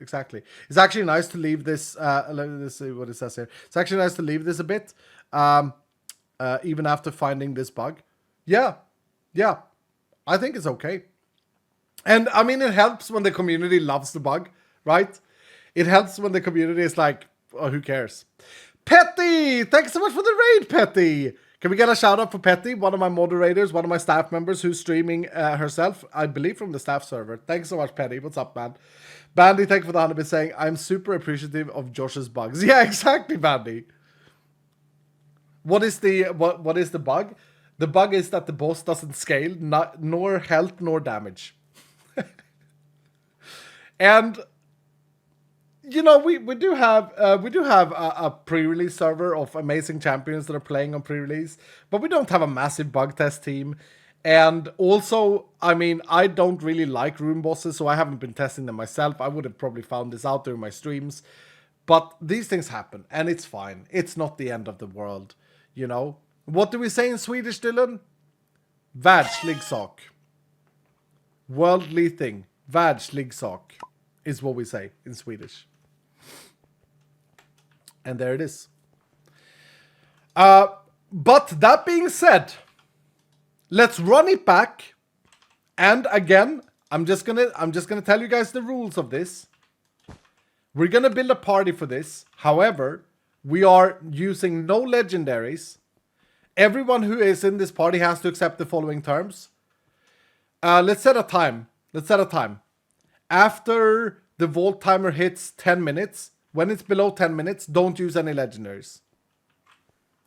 Exactly. It's actually nice to leave this. Let's see what it says here. It's actually nice to leave this a bit. Even after finding this bug. Yeah. I think it's okay. And I mean, it helps when the community loves the bug, right? It helps when the community is like, oh, who cares? Petty! Thanks so much for the raid, Petty! Can we get a shout out for Petty, one of my moderators, one of my staff members who's streaming herself, I believe from the staff server. Thanks so much, Petty. What's up, man? Bandy, thank you for the 100 saying, I'm super appreciative of Josh's bugs. Yeah, exactly, Bandy. What is the bug? The bug is that the boss doesn't scale, nor health nor damage. And You know, we do have a pre-release server of amazing champions that are playing on pre-release, but we don't have a massive bug test team. And also, I mean, I don't really like room bosses, so I haven't been testing them myself. I would have probably found this out during my streams. But these things happen, and it's fine. It's not the end of the world, you know? What do we say in Swedish, Dylan? Världslig sak. Worldly thing. Världslig sak is what we say in Swedish. And there it is. But that being said, let's run it back. And again, I'm just gonna tell you guys the rules of this. We're gonna build a party for this. However, we are using no legendaries. Everyone who is in this party has to accept the following terms. Let's set a time. After the vault timer hits 10 minutes, when it's below 10 minutes, don't use any legendaries.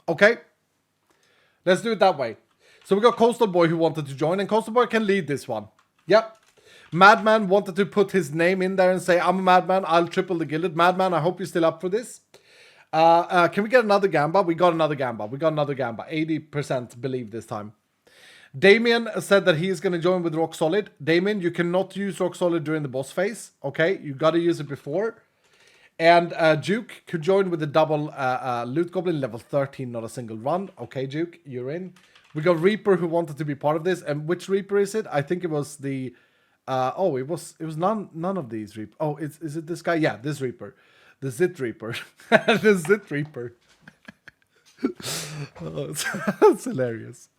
Okay? Let's do it that way. So we got Coastal Boy who wanted to join, and Coastal Boy can lead this one. Yep. Madman wanted to put his name in there and say, I'm a Madman, I'll triple the gilded. Madman, I hope you're still up for this. Can we get another Gamba? We got another Gamba. 80% believe this time. Damien said that he is going to join with Rock Solid. Damien, you cannot use Rock Solid during the boss phase. Okay, you got to use it before. And Duke could join with the double Loot Goblin, level 13, not a single run. Okay, Duke, you're in. We got Reaper who wanted to be part of this. And which Reaper is it? I think it was the... it was none of these Reaper. Oh, is it this guy? Yeah, this Reaper. The Zit Reaper. The Zit Reaper. Oh, that's hilarious.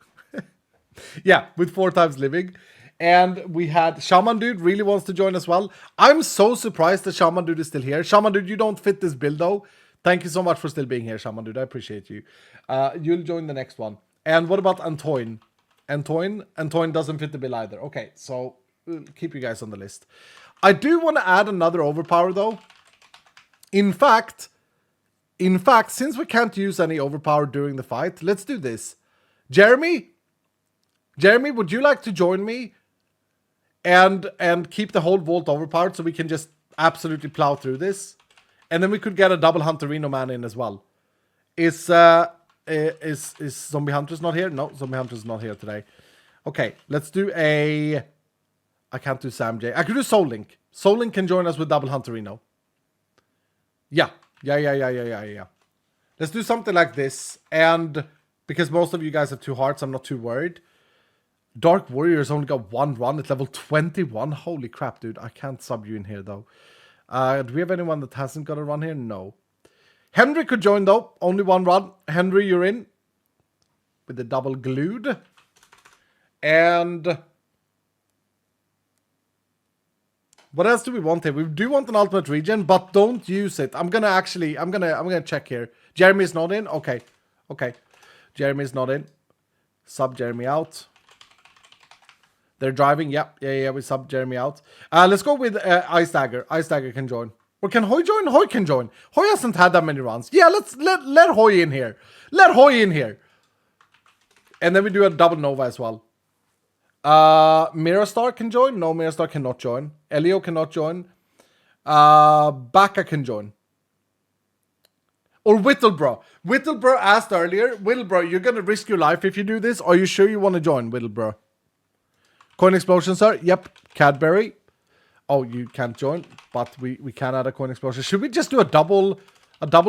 Yeah, with 4 times living. And we had Shaman Dude really wants to join as well. I'm so surprised that Shaman Dude is still here. Shaman Dude, you don't fit this build though. Thank you so much for still being here, Shaman Dude. I appreciate you. You'll join the next one. And what about Antoine? Antoine doesn't fit the bill either. Okay, so we'll keep you guys on the list. I do want to add another overpower though. In fact, since we can't use any overpower during the fight, let's do this. Jeremy, would you like to join me and keep the whole vault overpowered so we can just absolutely plow through this? And then we could get a double Hunterino man in as well. Is Zombie Hunter's not here? No, Zombie Hunter's not here today. Okay, let's do a... I can't do Sam J. I could do Soul Link. Soul Link can join us with double Hunterino. Yeah. Let's do something like this. And because most of you guys have 2 hearts, I'm not too worried. Dark Warrior's only got 1 run at level 21. Holy crap, dude. I can't sub you in here, though. Do we have anyone that hasn't got a run here? No. Henry could join, though. Only 1 run. Henry, you're in. With the double glued. And... what else do we want here? We do want an ultimate regen, but don't use it. I'm gonna check here. Jeremy's not in? Okay. Jeremy's not in. Sub Jeremy out. They're driving. Yeah, we sub Jeremy out. Let's go with Ice Dagger. Ice Dagger can join. Or can Hoy join? Hoy can join. Hoy hasn't had that many runs. Yeah, let Hoy in here. Let Hoy in here. And then we do a double Nova as well. Mirastar can join? No, Mirastar cannot join. Elio cannot join. Baka can join. Or Whittlebro. Whittlebro asked earlier, Whittlebro, you're gonna risk your life if you do this. Are you sure you want to join, Whittlebro? Coin explosion, sir? Yep. Cadbury. Oh, you can't join, but we can add a coin explosion. Should we just do a double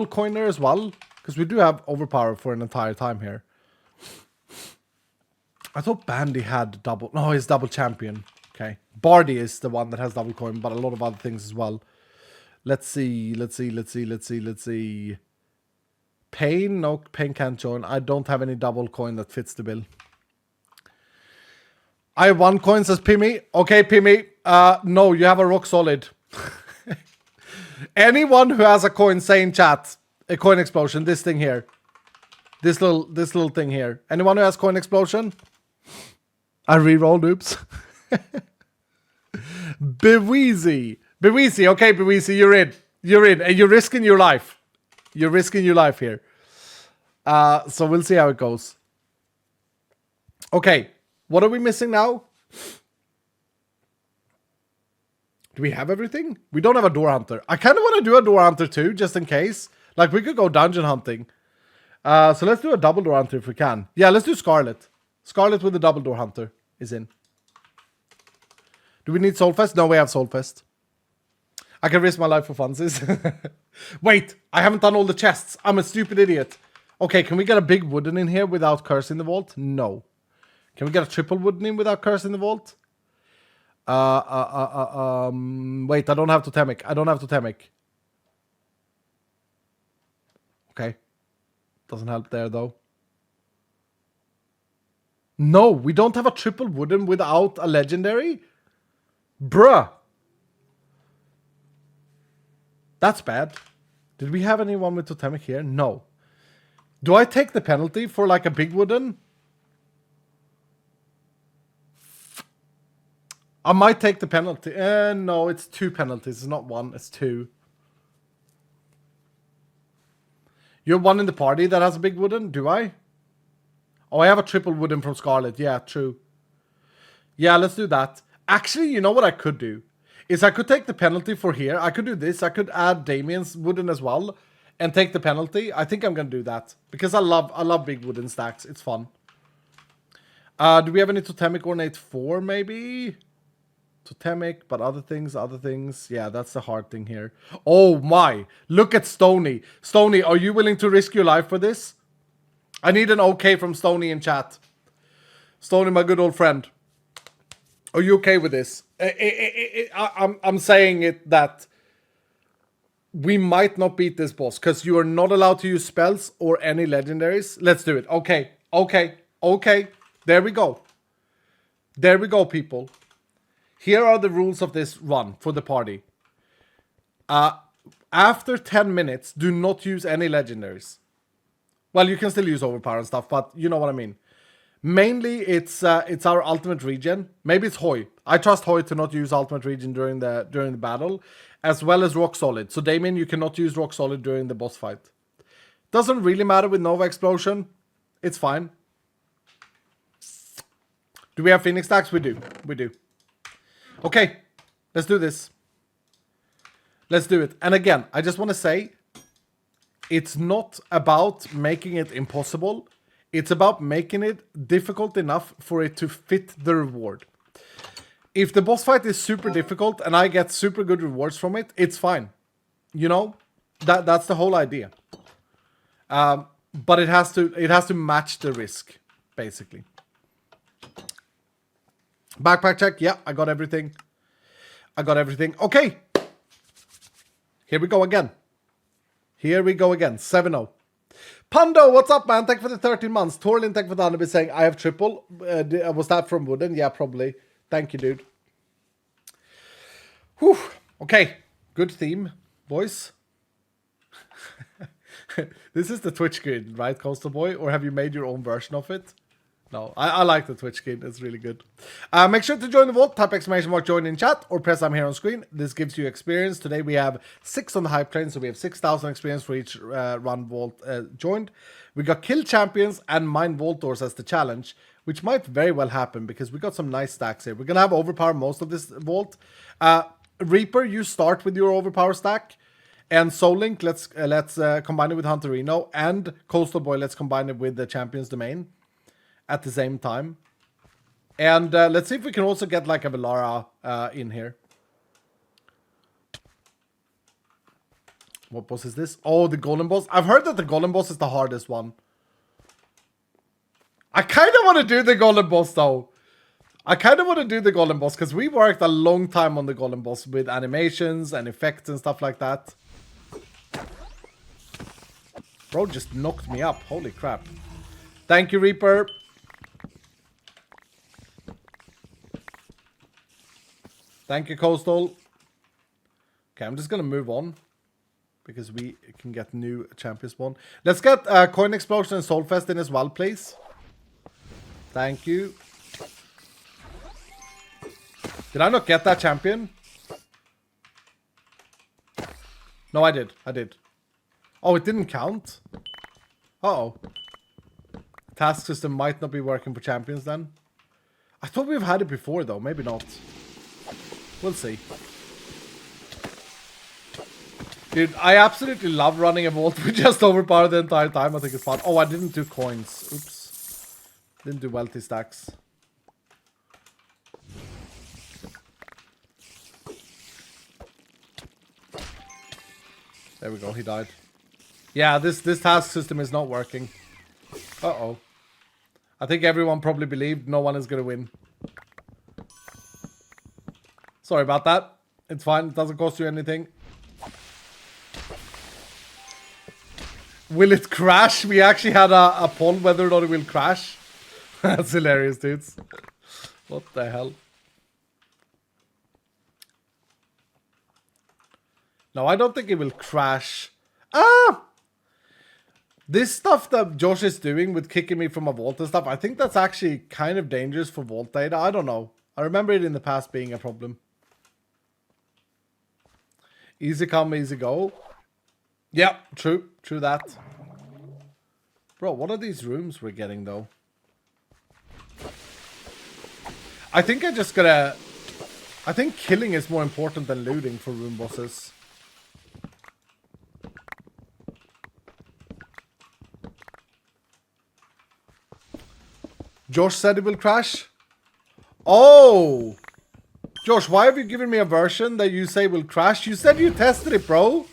coiner as well? Because we do have overpower for an entire time here. I thought Bandy had double... no, he's double champion. Okay. Bardy is the one that has double coin, but a lot of other things as well. Let's see. Pain? No, Pain can't join. I don't have any double coin that fits the bill. I have 1 coin, says Pimmy. Okay, Pimmy. No, you have a rock solid. Anyone who has a coin, say in chat. A coin explosion. This thing here. This little thing here. Anyone who has coin explosion? I rerolled, oops. Beweezy. Okay, Beweezy, you're in. And you're risking your life. You're risking your life here. So we'll see how it goes. Okay, what are we missing now? Do we have everything? We don't have a door hunter. I kind of want to do a door hunter too, just in case. Like, we could go dungeon hunting. So let's do a double door hunter if we can. Yeah, let's do Scarlet. Scarlet with the double door hunter is in. Do we need Soulfest? No, we have Soulfest. I can risk my life for funsies. Wait, I haven't done all the chests. I'm a stupid idiot. Okay, can we get a big wooden in here without cursing the vault? No. Can we get a triple wooden in without cursing the vault? Wait, I don't have totemic. I don't have totemic. Okay. Doesn't help there, though. No, we don't have a triple wooden without a legendary? Bruh. That's bad. Did we have anyone with totemic here? No. Do I take the penalty for like a big wooden? I might take the penalty. No, it's 2 penalties. It's not 1, it's 2. You're one in the party that has a big wooden, do I? Oh, I have a triple wooden from Scarlet. Yeah, true. Yeah, let's do that. Actually, you know what I could do? Is I could take the penalty for here. I could do this. I could add Damien's wooden as well and take the penalty. I think I'm going to do that because I love big wooden stacks. It's fun. Do we have any totemic ornate 4 maybe? Totemic, but other things. Yeah, that's the hard thing here. Oh my, look at Stony. Stony, are you willing to risk your life for this? I need an okay from Stony in chat. Stony, my good old friend. Are you okay with this? I'm saying it that we might not beat this boss because you are not allowed to use spells or any legendaries. Let's do it. Okay. There we go. There we go, people. Here are the rules of this run for the party. After 10 minutes, do not use any legendaries. Well, you can still use overpower and stuff, but you know what I mean. Mainly, it's our ultimate regen. Maybe it's Hoy. I trust Hoy to not use ultimate regen during the battle, as well as rock solid. So Damien, you cannot use rock solid during the boss fight. Doesn't really matter with Nova Explosion. It's fine. Do we have Phoenix stacks? We do. We do. Okay, let's do this. Let's do it. And again, I just want to say, it's not about making it impossible. It's about making it difficult enough for it to fit the reward. If the boss fight is super difficult and I get super good rewards from it, it's fine. You know, that's the whole idea. But it has to match the risk, basically. Backpack check. Yeah, I got everything. Okay. Here we go again. 7-0. Pando, what's up, man? Thank you for the 13 months. Torlin, thank you for the 100 saying I have triple. Was that from Wooden? Yeah, probably. Thank you, dude. Whew. Okay. Good theme, boys. This is the Twitch screen, right, Coastal Boy? Or have you made your own version of it? No, I like the Twitch screen. It's really good. Make sure to join the vault. Type ! Join in chat or press I'm here on screen. This gives you experience. Today we have 6 on the hype train, so we have 6,000 experience for each run vault joined. We got kill champions and mine vault doors as the challenge, which might very well happen because we got some nice stacks here. We're gonna have overpower most of this vault. Reaper, you start with your overpower stack. And Soul Link, let's combine it with Hunterino. And Coastal Boy, let's combine it with the Champion's Domain at the same time. And let's see if we can also get like a Velara in here. What boss is this? Oh, the Golem boss. I've heard that the Golem boss is the hardest one. I kind of want to do the Golem boss though. Because we worked a long time on the Golem boss with animations and effects and stuff like that. Bro just knocked me up. Holy crap. Thank you, Reaper. Thank you, Coastal. Okay, I'm just going to move on. Because we can get new champion spawn. Let's get Coin Explosion and Soulfest in as well, please. Thank you. Did I not get that champion? No, I did. Oh, it didn't count? Uh-oh. Task system might not be working for champions then. I thought we've had it before though. Maybe not. We'll see. Dude, I absolutely love running a vault. We just overpower the entire time. I think it's fun. Oh, I didn't do coins. Oops. Didn't do wealthy stacks. There we go, he died. Yeah, this task system is not working. Uh-oh. I think everyone probably believed no one is gonna win. Sorry about that. It's fine, it doesn't cost you anything. Will it crash? We actually had a poll whether or not it will crash. That's hilarious, dudes. What the hell? No, I don't think it will crash. Ah! This stuff that Josh is doing with kicking me from a vault and stuff, I think that's actually kind of dangerous for vault data. I don't know. I remember it in the past being a problem. Easy come, easy go. Yeah, true. True that. Bro, what are these rooms we're getting, though? I think I just gotta... I think killing is more important than looting for room bosses. Josh said it will crash. Oh! Josh, why have you given me a version that you say will crash? You said you tested it, bro.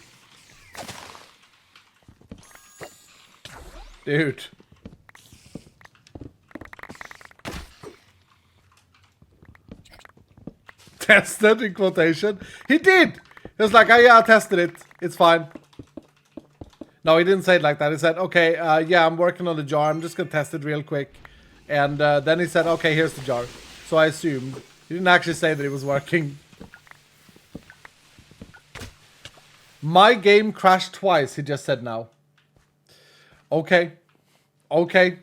Dude. Tested in quotation. He did! He was like, oh yeah, I tested it. It's fine. No, he didn't say it like that. He said, okay, yeah, I'm working on the jar. I'm just gonna test it real quick. And then he said, okay, here's the jar. So I assumed. He didn't actually say that it was working. My game crashed twice, he just said now. Okay. Okay.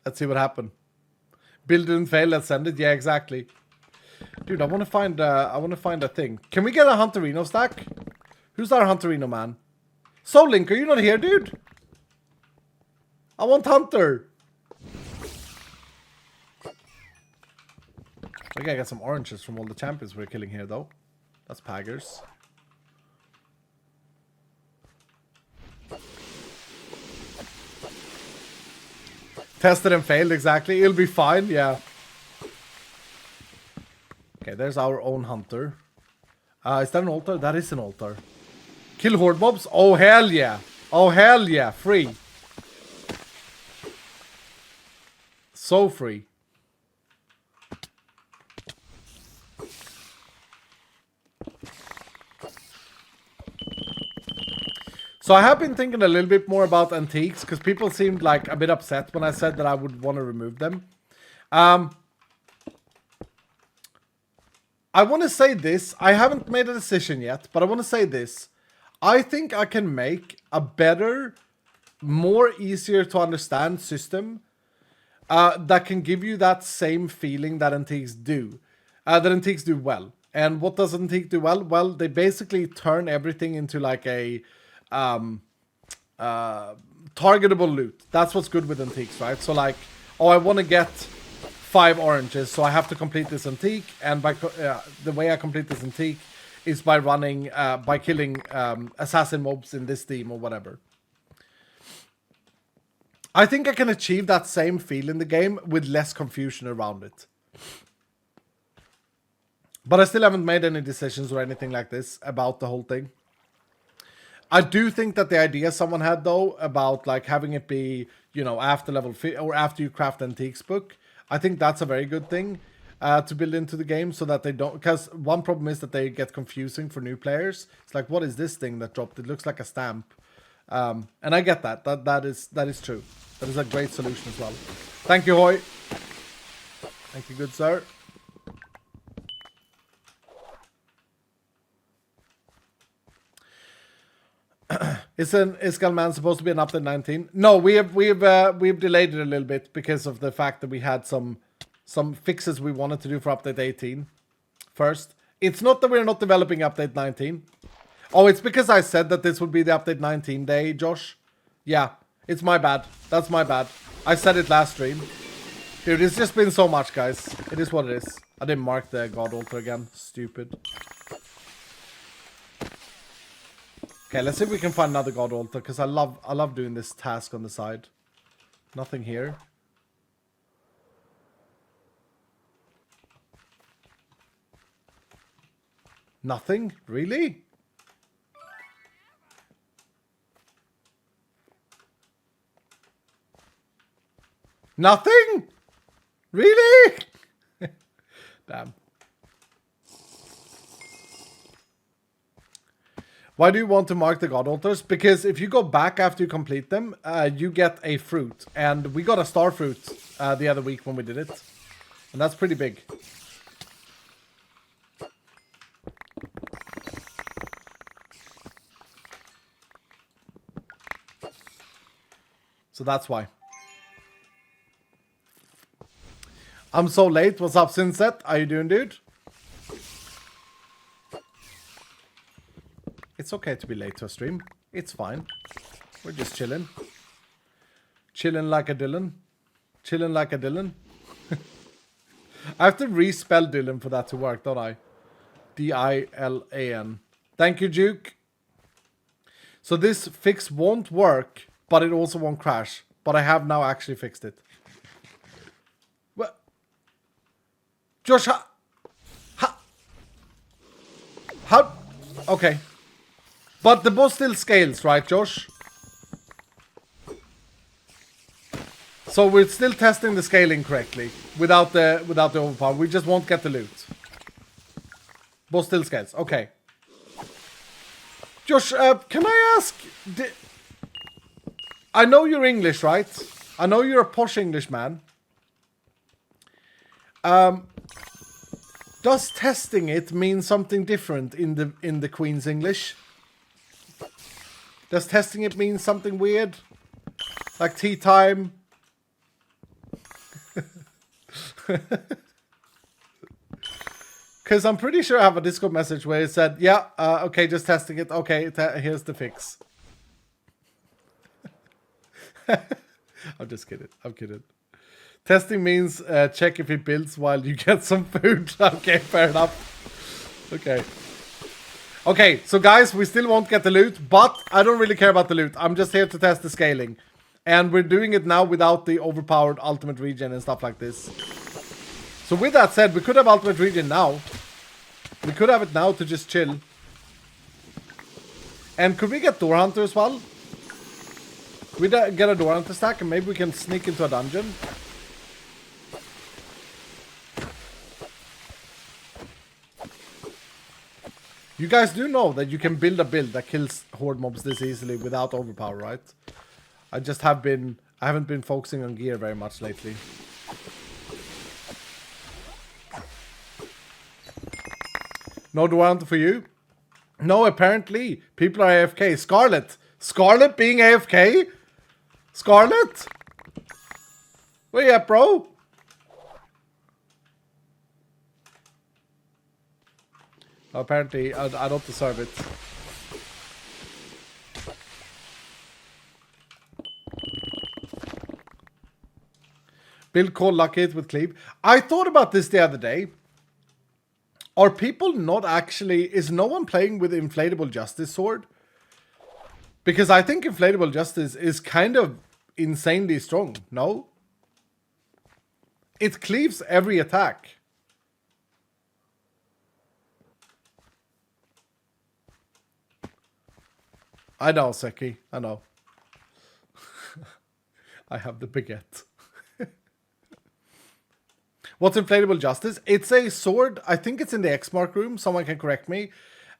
Let's see what happened. Build didn't fail, let's send it. Yeah, exactly. Dude, I want to find a thing. Can we get a Hunterino stack? Who's our Hunterino man? So Link, are you not here, dude? I want Hunter. I gotta get some oranges from all the champions we're killing here, though. That's Paggers. Tested and failed, exactly. It'll be fine, yeah. Okay, there's our own Hunter. Is that an altar? That is an altar. Kill horde mobs? Oh, hell yeah. Oh, hell yeah. Free. So free. So I have been thinking a little bit more about antiques because people seemed like a bit upset when I said that I would want to remove them. I want to say this. I haven't made a decision yet, but I want to say this. I think I can make a better, more easier to understand system that can give you that same feeling that antiques do. That antiques do well. And what does antique do well? Well, they basically turn everything into like a targetable loot. That's what's good with antiques, right? So like, oh, I want to get 5 oranges, so I have to complete this antique, and by the way I complete this antique is by running, by killing assassin mobs in this team or whatever. I think I can achieve that same feel in the game with less confusion around it. But I still haven't made any decisions or anything like this about the whole thing. I do think that the idea someone had, though, about like having it be, you know, after level 50 or after you craft antiques book, I think that's a very good thing to build into the game so that they don't, because one problem is that they get confusing for new players. It's like, what is this thing that dropped? It looks like a stamp. And I get that. That is true. That is a great solution as well. Thank you, Hoy. Thank you, good sir. Is Iskalman supposed to be an update 19? No, we've delayed it a little bit because of the fact that we had some fixes we wanted to do for update 18 first. It's not that we're not developing update 19. Oh, it's because I said that this would be the update 19 day, Josh. Yeah, it's my bad. That's my bad. I said it last stream. Dude, it's just been so much, guys. It is what it is. I didn't mark the God Altar again. Stupid. Okay, let's see if we can find another God Altar, because I love doing this task on the side. Nothing here. Nothing? Really? Nothing? Really? Damn. Why do you want to mark the God Altars? Because if you go back after you complete them, you get a fruit. And we got a star fruit the other week when we did it. And that's pretty big. So that's why. I'm so late. What's up, Sinset? How you doing, dude? It's okay to be late to a stream. It's fine. We're just chilling. Chilling like a Dylan. Chilling like a Dylan. I have to respell Dylan for that to work, don't I? D-I-L-A-N. Thank you, Duke. So this fix won't work, but it also won't crash. But I have now actually fixed it. What? Josh, how? Okay. But the boss still scales, right, Josh? So we're still testing the scaling correctly without the overpower. We just won't get the loot. Boss still scales. Okay. Josh, can I ask? I know you're English, right? I know you're a posh English man. Does testing it mean something different in the Queen's English? Does testing it mean something weird? Like tea time? Because I'm pretty sure I have a Discord message where it said, yeah, okay, just testing it. Okay, here's the fix. I'm just kidding. I'm kidding. Testing means check if it builds while you get some food. Okay, fair enough. Okay. Okay, so guys, we still won't get the loot, but I don't really care about the loot. I'm just here to test the scaling. And we're doing it now without the overpowered ultimate regen and stuff like this. So with that said, we could have ultimate regen now. We could have it now to just chill. And could we get Door Hunter as well? Could we get a Door Hunter stack and maybe we can sneak into a dungeon? You guys do know that you can build a build that kills horde mobs this easily without overpower, right? I haven't been focusing on gear very much lately. No Door Hunter for you? No, apparently. People are AFK. Scarlet. Scarlet being AFK? Scarlet? Where you at, bro? Apparently, I don't deserve it. Build called Lucky Hit with Cleave. I thought about this the other day. Are people not actually... Is no one playing with Inflatable Justice Sword? Because I think Inflatable Justice is kind of insanely strong, no? It cleaves every attack. I know, Seki. I know. I have the baguette. What's Inflatable Justice? It's a sword. I think it's in the X-Mark room. Someone can correct me.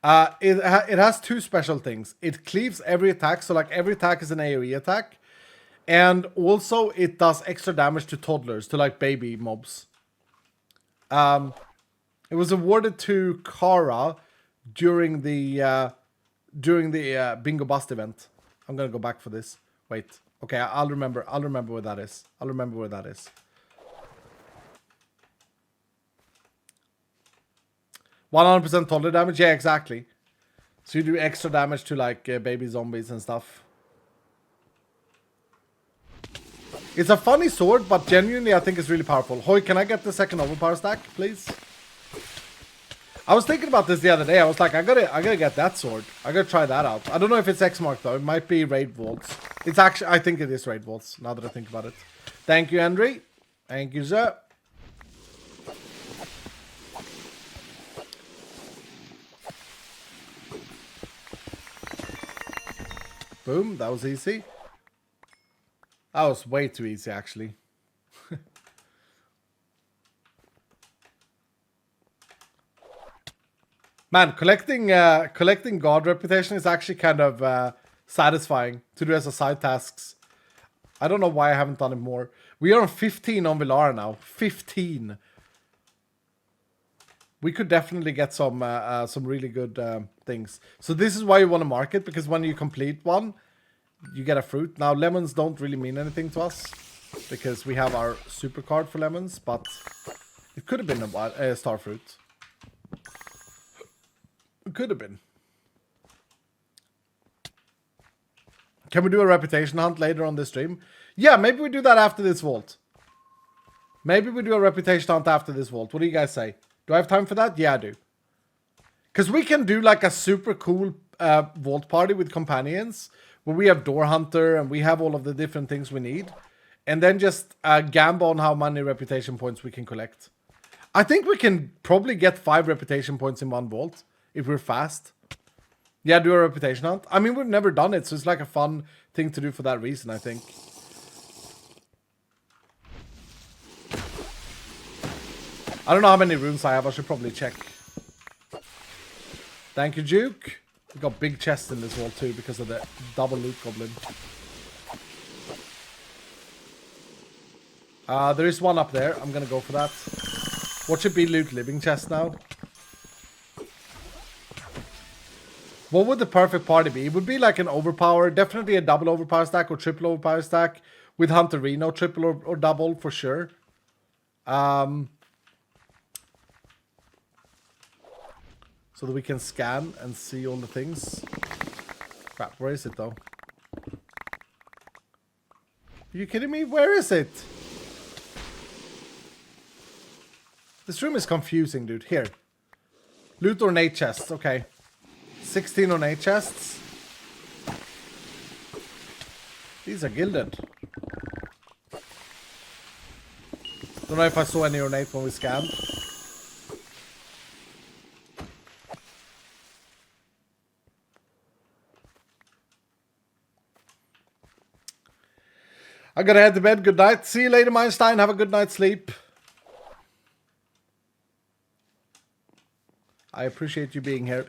It has two special things. It cleaves every attack. So like every attack is an AoE attack. And also it does extra damage to toddlers, to like baby mobs. It was awarded to Kara during the Bingo Bust event. I'm gonna go back for this. Wait. Okay, I'll remember where that is. I'll remember where that is. 100% toddler damage? Yeah, exactly. So you do extra damage to like baby zombies and stuff. It's a funny sword, but genuinely I think it's really powerful. Hoy, can I get the second overpower stack, please? I was thinking about this the other day. I was like, I gotta get that sword. I gotta try that out. I don't know if it's X mark though. It might be raid vaults. It's actually, I think it is raid vaults. Now that I think about it. Thank you, Henry. Thank you, sir. Boom. That was easy. That was way too easy, actually. Man, collecting god reputation is actually kind of satisfying to do as a side tasks. I don't know why I haven't done it more. We are on 15 on Villara now. 15. We could definitely get some really good things. So this is why you want to mark it, because when you complete one, you get a fruit. Now, lemons don't really mean anything to us, because we have our super card for lemons, but it could have been a star fruit. It could have been. Can we do a reputation hunt later on this stream? Yeah, maybe we do that after this vault. Maybe we do a reputation hunt after this vault. What do you guys say? Do I have time for that? Yeah, I do. Because we can do like a super cool vault party with companions, where we have Door Hunter and we have all of the different things we need. And then just gamble on how many reputation points we can collect. I think we can probably get 5 reputation points in one vault, if we're fast. Yeah, do a reputation hunt. I mean, we've never done it, so it's like a fun thing to do for that reason, I think. I don't know how many runes I have. I should probably check. Thank you, Duke. We got big chests in this wall too because of the double loot goblin. There is one up there. I'm gonna go for that. What should be loot living chest now? What would the perfect party be? It would be like an overpower, definitely a double overpower stack or triple overpower stack with Hunter Reno, triple or double for sure. So that we can scan and see all the things. Crap, where is it though? Are you kidding me? Where is it? This room is confusing, dude. Here. Loot ornate chests, okay. 16 ornate chests. These are gilded. Don't know if I saw any ornate when we scanned. I gotta head to bed. Good night. See you later, Meinstein. Have a good night's sleep. I appreciate you being here.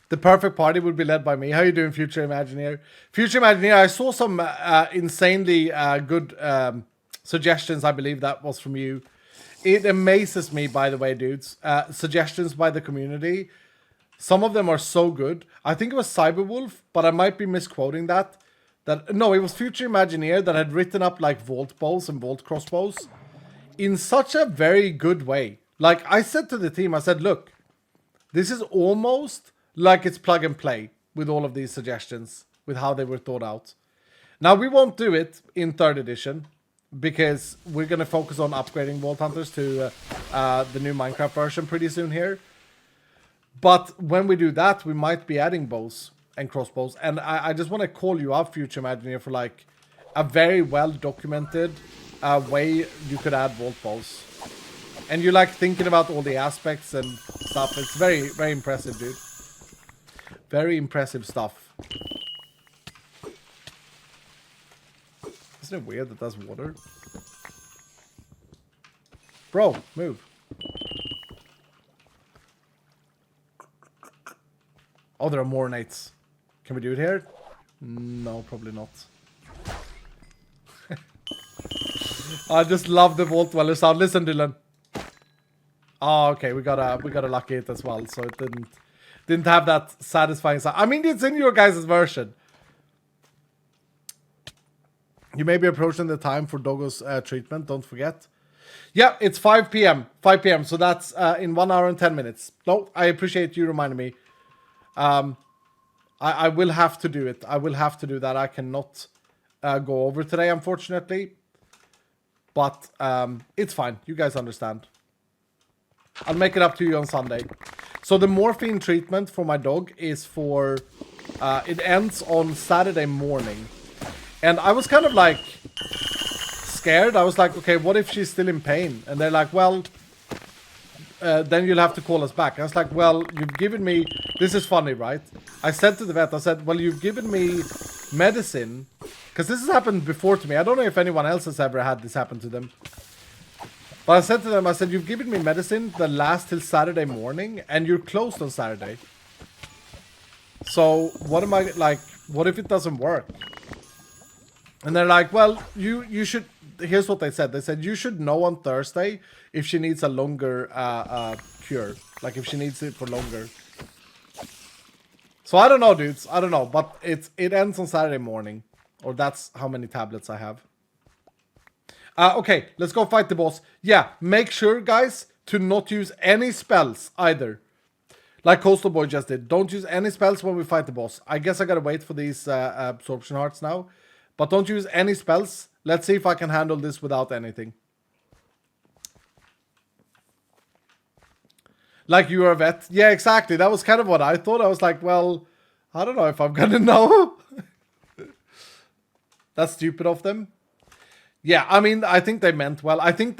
The perfect party would be led by me. How you doing, Future Imagineer? Future Imagineer, I saw some insanely good suggestions. I believe that was from you. It amazes me, by the way, dudes. Suggestions by the community. Some of them are so good. I think it was Cyberwolf, but I might be misquoting that. No, it was Future Imagineer that had written up like vault bows and vault crossbows in such a very good way. Like I said to the team, I said, look, this is almost like it's plug and play with all of these suggestions, with how they were thought out. Now, we won't do it in 3rd edition, because we're going to focus on upgrading Vault Hunters to the new Minecraft version pretty soon here. But when we do that, we might be adding bows and crossbows. And I just want to call you out, Future Imagineer, for like a very well-documented way you could add Vault bows. And you're like thinking about all the aspects and stuff. It's very, very impressive, dude. Very impressive stuff. Isn't it weird that that's water? Bro, move. Oh, there are more nates. Can we do it here? No, probably not. I just love the Vault Dweller sound. Listen, Dylan. Oh, okay, we got a lucky hit as well, so it didn't have that satisfying sound. I mean, it's in your guys' version. You may be approaching the time for Doggo's treatment, don't forget. Yeah, it's 5 p.m. 5 p.m., so that's in 1 hour and 10 minutes. No, I appreciate you reminding me. I will have to do it. I will have to do that. I cannot go over today, unfortunately. But it's fine. You guys understand. I'll make it up to you on Sunday. So the morphine treatment for my dog is for... it ends on Saturday morning. And I was kind of like... scared. I was like, okay, what if she's still in pain? And they're like, well... then you'll have to call us back. I was like, well, you've given me... This is funny, right? I said to the vet, I said, well, you've given me medicine. Because this has happened before to me. I don't know if anyone else has ever had this happen to them. But I said to them, I said, you've given me medicine that lasts till Saturday morning. And you're closed on Saturday. So, what am I... like, what if it doesn't work? And they're like, well, you should... Here's what they said. They said, you should know on Thursday if she needs a longer cure. Like, if she needs it for longer. So, I don't know, dudes. I don't know. But it ends on Saturday morning. Or that's how many tablets I have. Okay, let's go fight the boss. Yeah, make sure, guys, to not use any spells either. Like Coastal Boy just did. Don't use any spells when we fight the boss. I guess I gotta wait for these absorption hearts now. But don't use any spells. Let's see if I can handle this without anything. Like you're a vet. Yeah, exactly. That was kind of what I thought. I was like, well, I don't know if I'm gonna know. That's stupid of them. Yeah, I mean, I think they meant well. I think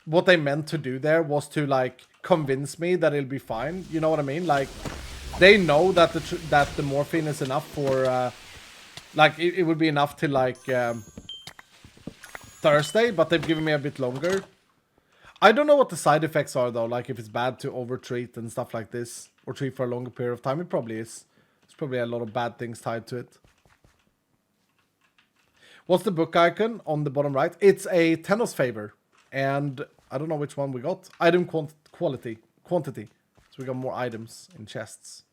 what they meant to do there was to like convince me that it'll be fine. You know what I mean? Like they know that the morphine is enough for like it would be enough till like Thursday, but they've given me a bit longer. I don't know what the side effects are though, like if it's bad to over-treat and stuff like this, or treat for a longer period of time. It probably is. There's probably a lot of bad things tied to it. What's the book icon on the bottom right? It's a Tenno's Favor. And I don't know which one we got. Item quantity. So we got more items in chests.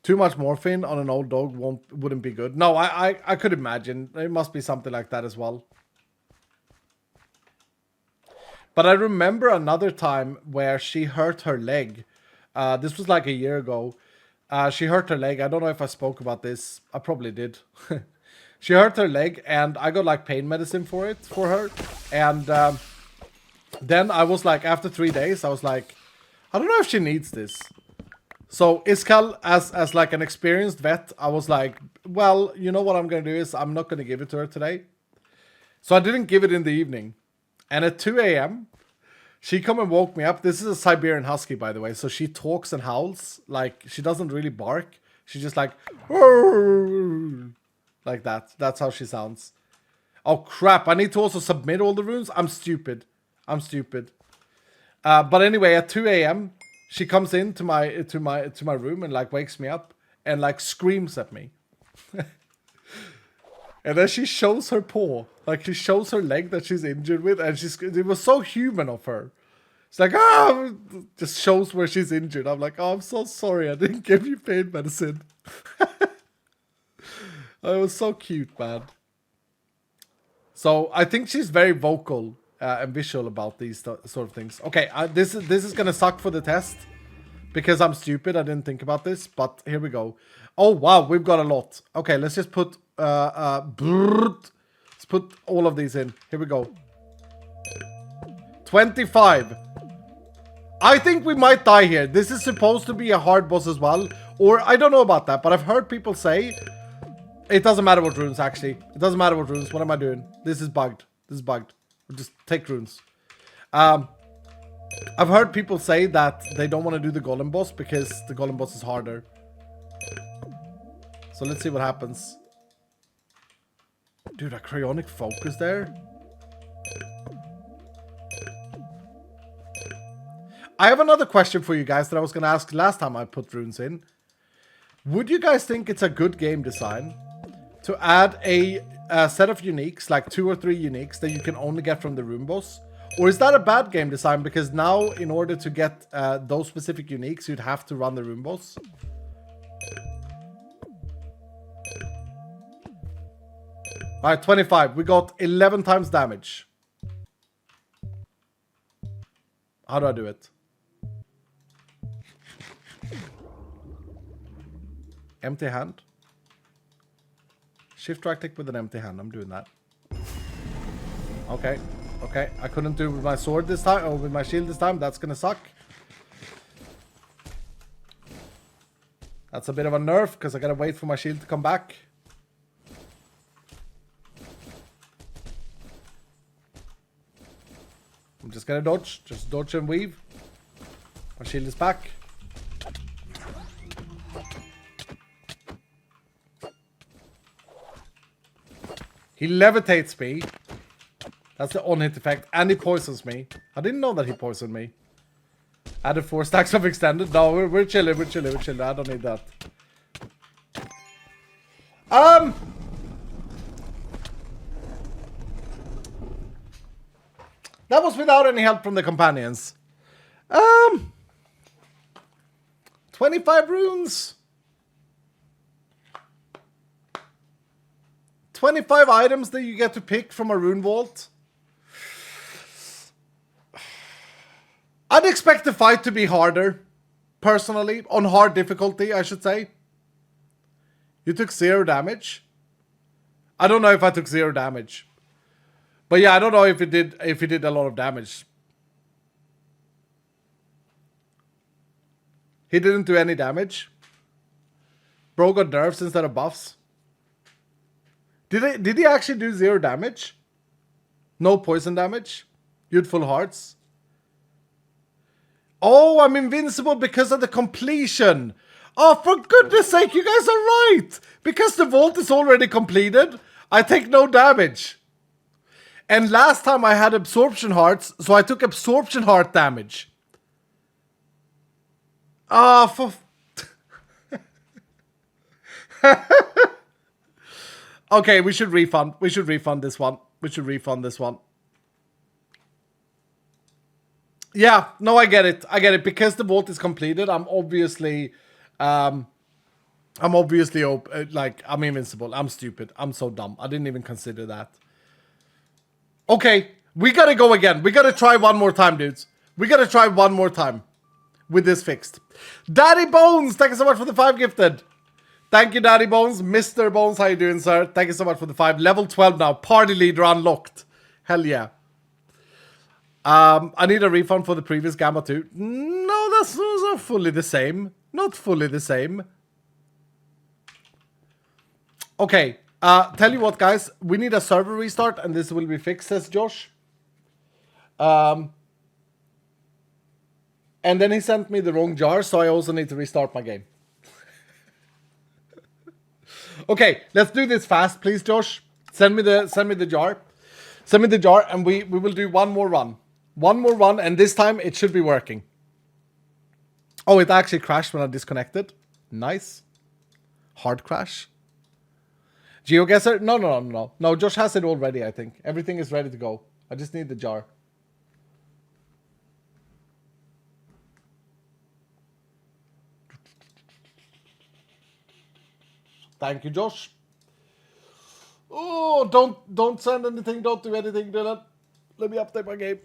Too much morphine on an old dog wouldn't be good. No, I could imagine. It must be something like that as well. But I remember another time where she hurt her leg. This was like a year ago. She hurt her leg. I don't know if I spoke about this. I probably did. She hurt her leg and I got like pain medicine for her. And then I was like, after 3 days, I was like, I don't know if she needs this. So Iskal, as like an experienced vet, I was like, well, you know what I'm going to do is I'm not going to give it to her today. So I didn't give it in the evening. And at 2 a.m., she come and woke me up. This is a Siberian Husky, by the way. So she talks and howls. Like, she doesn't really bark. She's just like, like that. That's how she sounds. Oh, crap. I need to also submit all the runes. I'm stupid. But anyway, at 2 a.m., she comes into my room and like wakes me up and like screams at me. And then she shows her paw. Like, she shows her leg that she's injured with. And it was so human of her. It's like, just shows where she's injured. I'm like, oh, I'm so sorry. I didn't give you pain medicine. It was so cute, man. So I think she's very vocal and visual about these sort of things. Okay, this is going to suck for the test. Because I'm stupid. I didn't think about this. But here we go. Oh, wow. We've got a lot. Okay, let's just put... let's put all of these in. Here we go. 25. I think we might die here. This is supposed to be a hard boss as well. Or, I don't know about that. But I've heard people say... It doesn't matter what runes, actually. It doesn't matter what runes. What am I doing? This is bugged. We'll just take runes. I've heard people say that they don't want to do the golem boss because the golem boss is harder. So let's see what happens. Dude, a cryonic focus there. I have another question for you guys that I was going to ask last time I put runes in. Would you guys think it's a good game design to add a set of uniques, like 2 or 3 uniques that you can only get from the rune boss? Or is that a bad game design? Because now, in order to get those specific uniques, you'd have to run the rune boss. Alright, 25. We got 11 times damage. How do I do it? Empty hand. Shift right click with an empty hand. I'm doing that. Okay. Okay. I couldn't do it with my sword this time, or with my shield this time. That's gonna suck. That's a bit of a nerf, because I gotta wait for my shield to come back. I'm just gonna dodge. Just dodge and weave. My shield is back. He levitates me. That's the on-hit effect. And he poisons me. I didn't know that he poisoned me. Added 4 stacks of extended. No, we're chilling, we're chilling, we're chilling. I don't need that. That was without any help from the companions. 25 runes. 25 items that you get to pick from a rune vault. I'd expect the fight to be harder, personally. On hard difficulty, I should say. You took 0 damage. I don't know if I took 0 damage. But yeah, I don't know if it did a lot of damage. He didn't do any damage. Bro got nerfs instead of buffs. Did he actually do 0 damage? No poison damage? Youthful hearts? Oh, I'm invincible because of the completion. Oh, for goodness sake, you guys are right. Because the vault is already completed, I take no damage. And last time I had absorption hearts, so I took absorption heart damage. Ah, for... Okay, we should refund. We should refund this one. We should refund this one. Yeah, no, I get it. I get it. Because the vault is completed, I'm obviously I'm invincible. I'm stupid. I'm so dumb. I didn't even consider that. Okay, we gotta go again. We gotta try one more time, dudes. We gotta try one more time with this fixed. Daddy Bones, thank you so much for the 5 gifted. Thank you, Daddy Bones. Mr. Bones, how you doing, sir? Thank you so much for the 5. Level 12 now. Party leader unlocked. Hell yeah. I need a refund for the previous Gamma too. No, that's not fully the same. Not fully the same. Okay. Tell you what, guys. We need a server restart, and this will be fixed, says Josh. And then he sent me the wrong jar, so I also need to restart my game. Okay, let's do this fast, please, Josh. Send me the jar. Send me the jar, and we will do one more run. One more run, and this time it should be working. Oh, it actually crashed when I disconnected. Nice. Hard crash. GeoGuessr? No. No, Josh has it already, I think. Everything is ready to go. I just need the jar. Thank you, Josh. Oh, don't send anything. Don't do anything, Dylan. Let me update my game.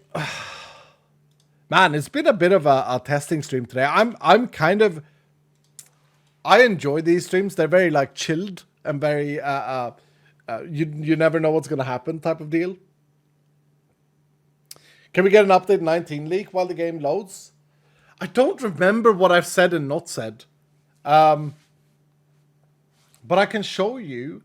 Man, it's been a bit of a testing stream today. I'm kind of... I enjoy these streams. They're very, like, chilled and very... you never know what's going to happen type of deal. Can we get an update 19 leak while the game loads? I don't remember what I've said and not said. But I can show you.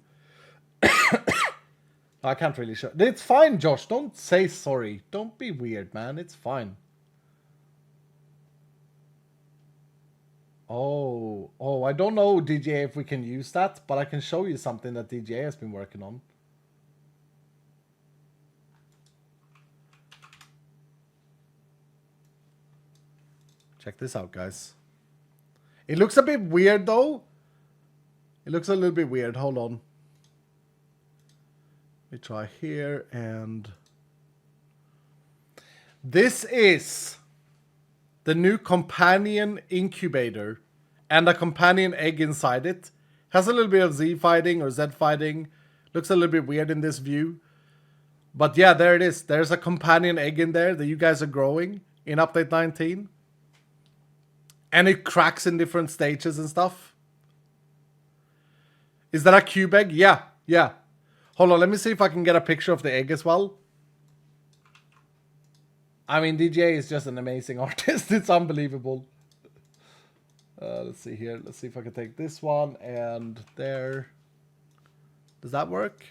I can't really show. It's fine, Josh. Don't say sorry. Don't be weird, man. It's fine. Oh, I don't know, DJ, if we can use that, but I can show you something that DJ has been working on. Check this out, guys. It looks a bit weird, though. It looks a little bit weird. Hold on. Let me try here, and... This is the new companion incubator and a companion egg inside it. Has a little bit of Z fighting or Z fighting. Looks a little bit weird in this view. But yeah, there it is. There's a companion egg in there that you guys are growing in update 19. And it cracks in different stages and stuff. Is that a cube egg? Yeah, yeah. Hold on, let me see if I can get a picture of the egg as well. I mean, DJ is just an amazing artist. It's unbelievable. Let's see here. Let's see if I can take this one and there. Does that work?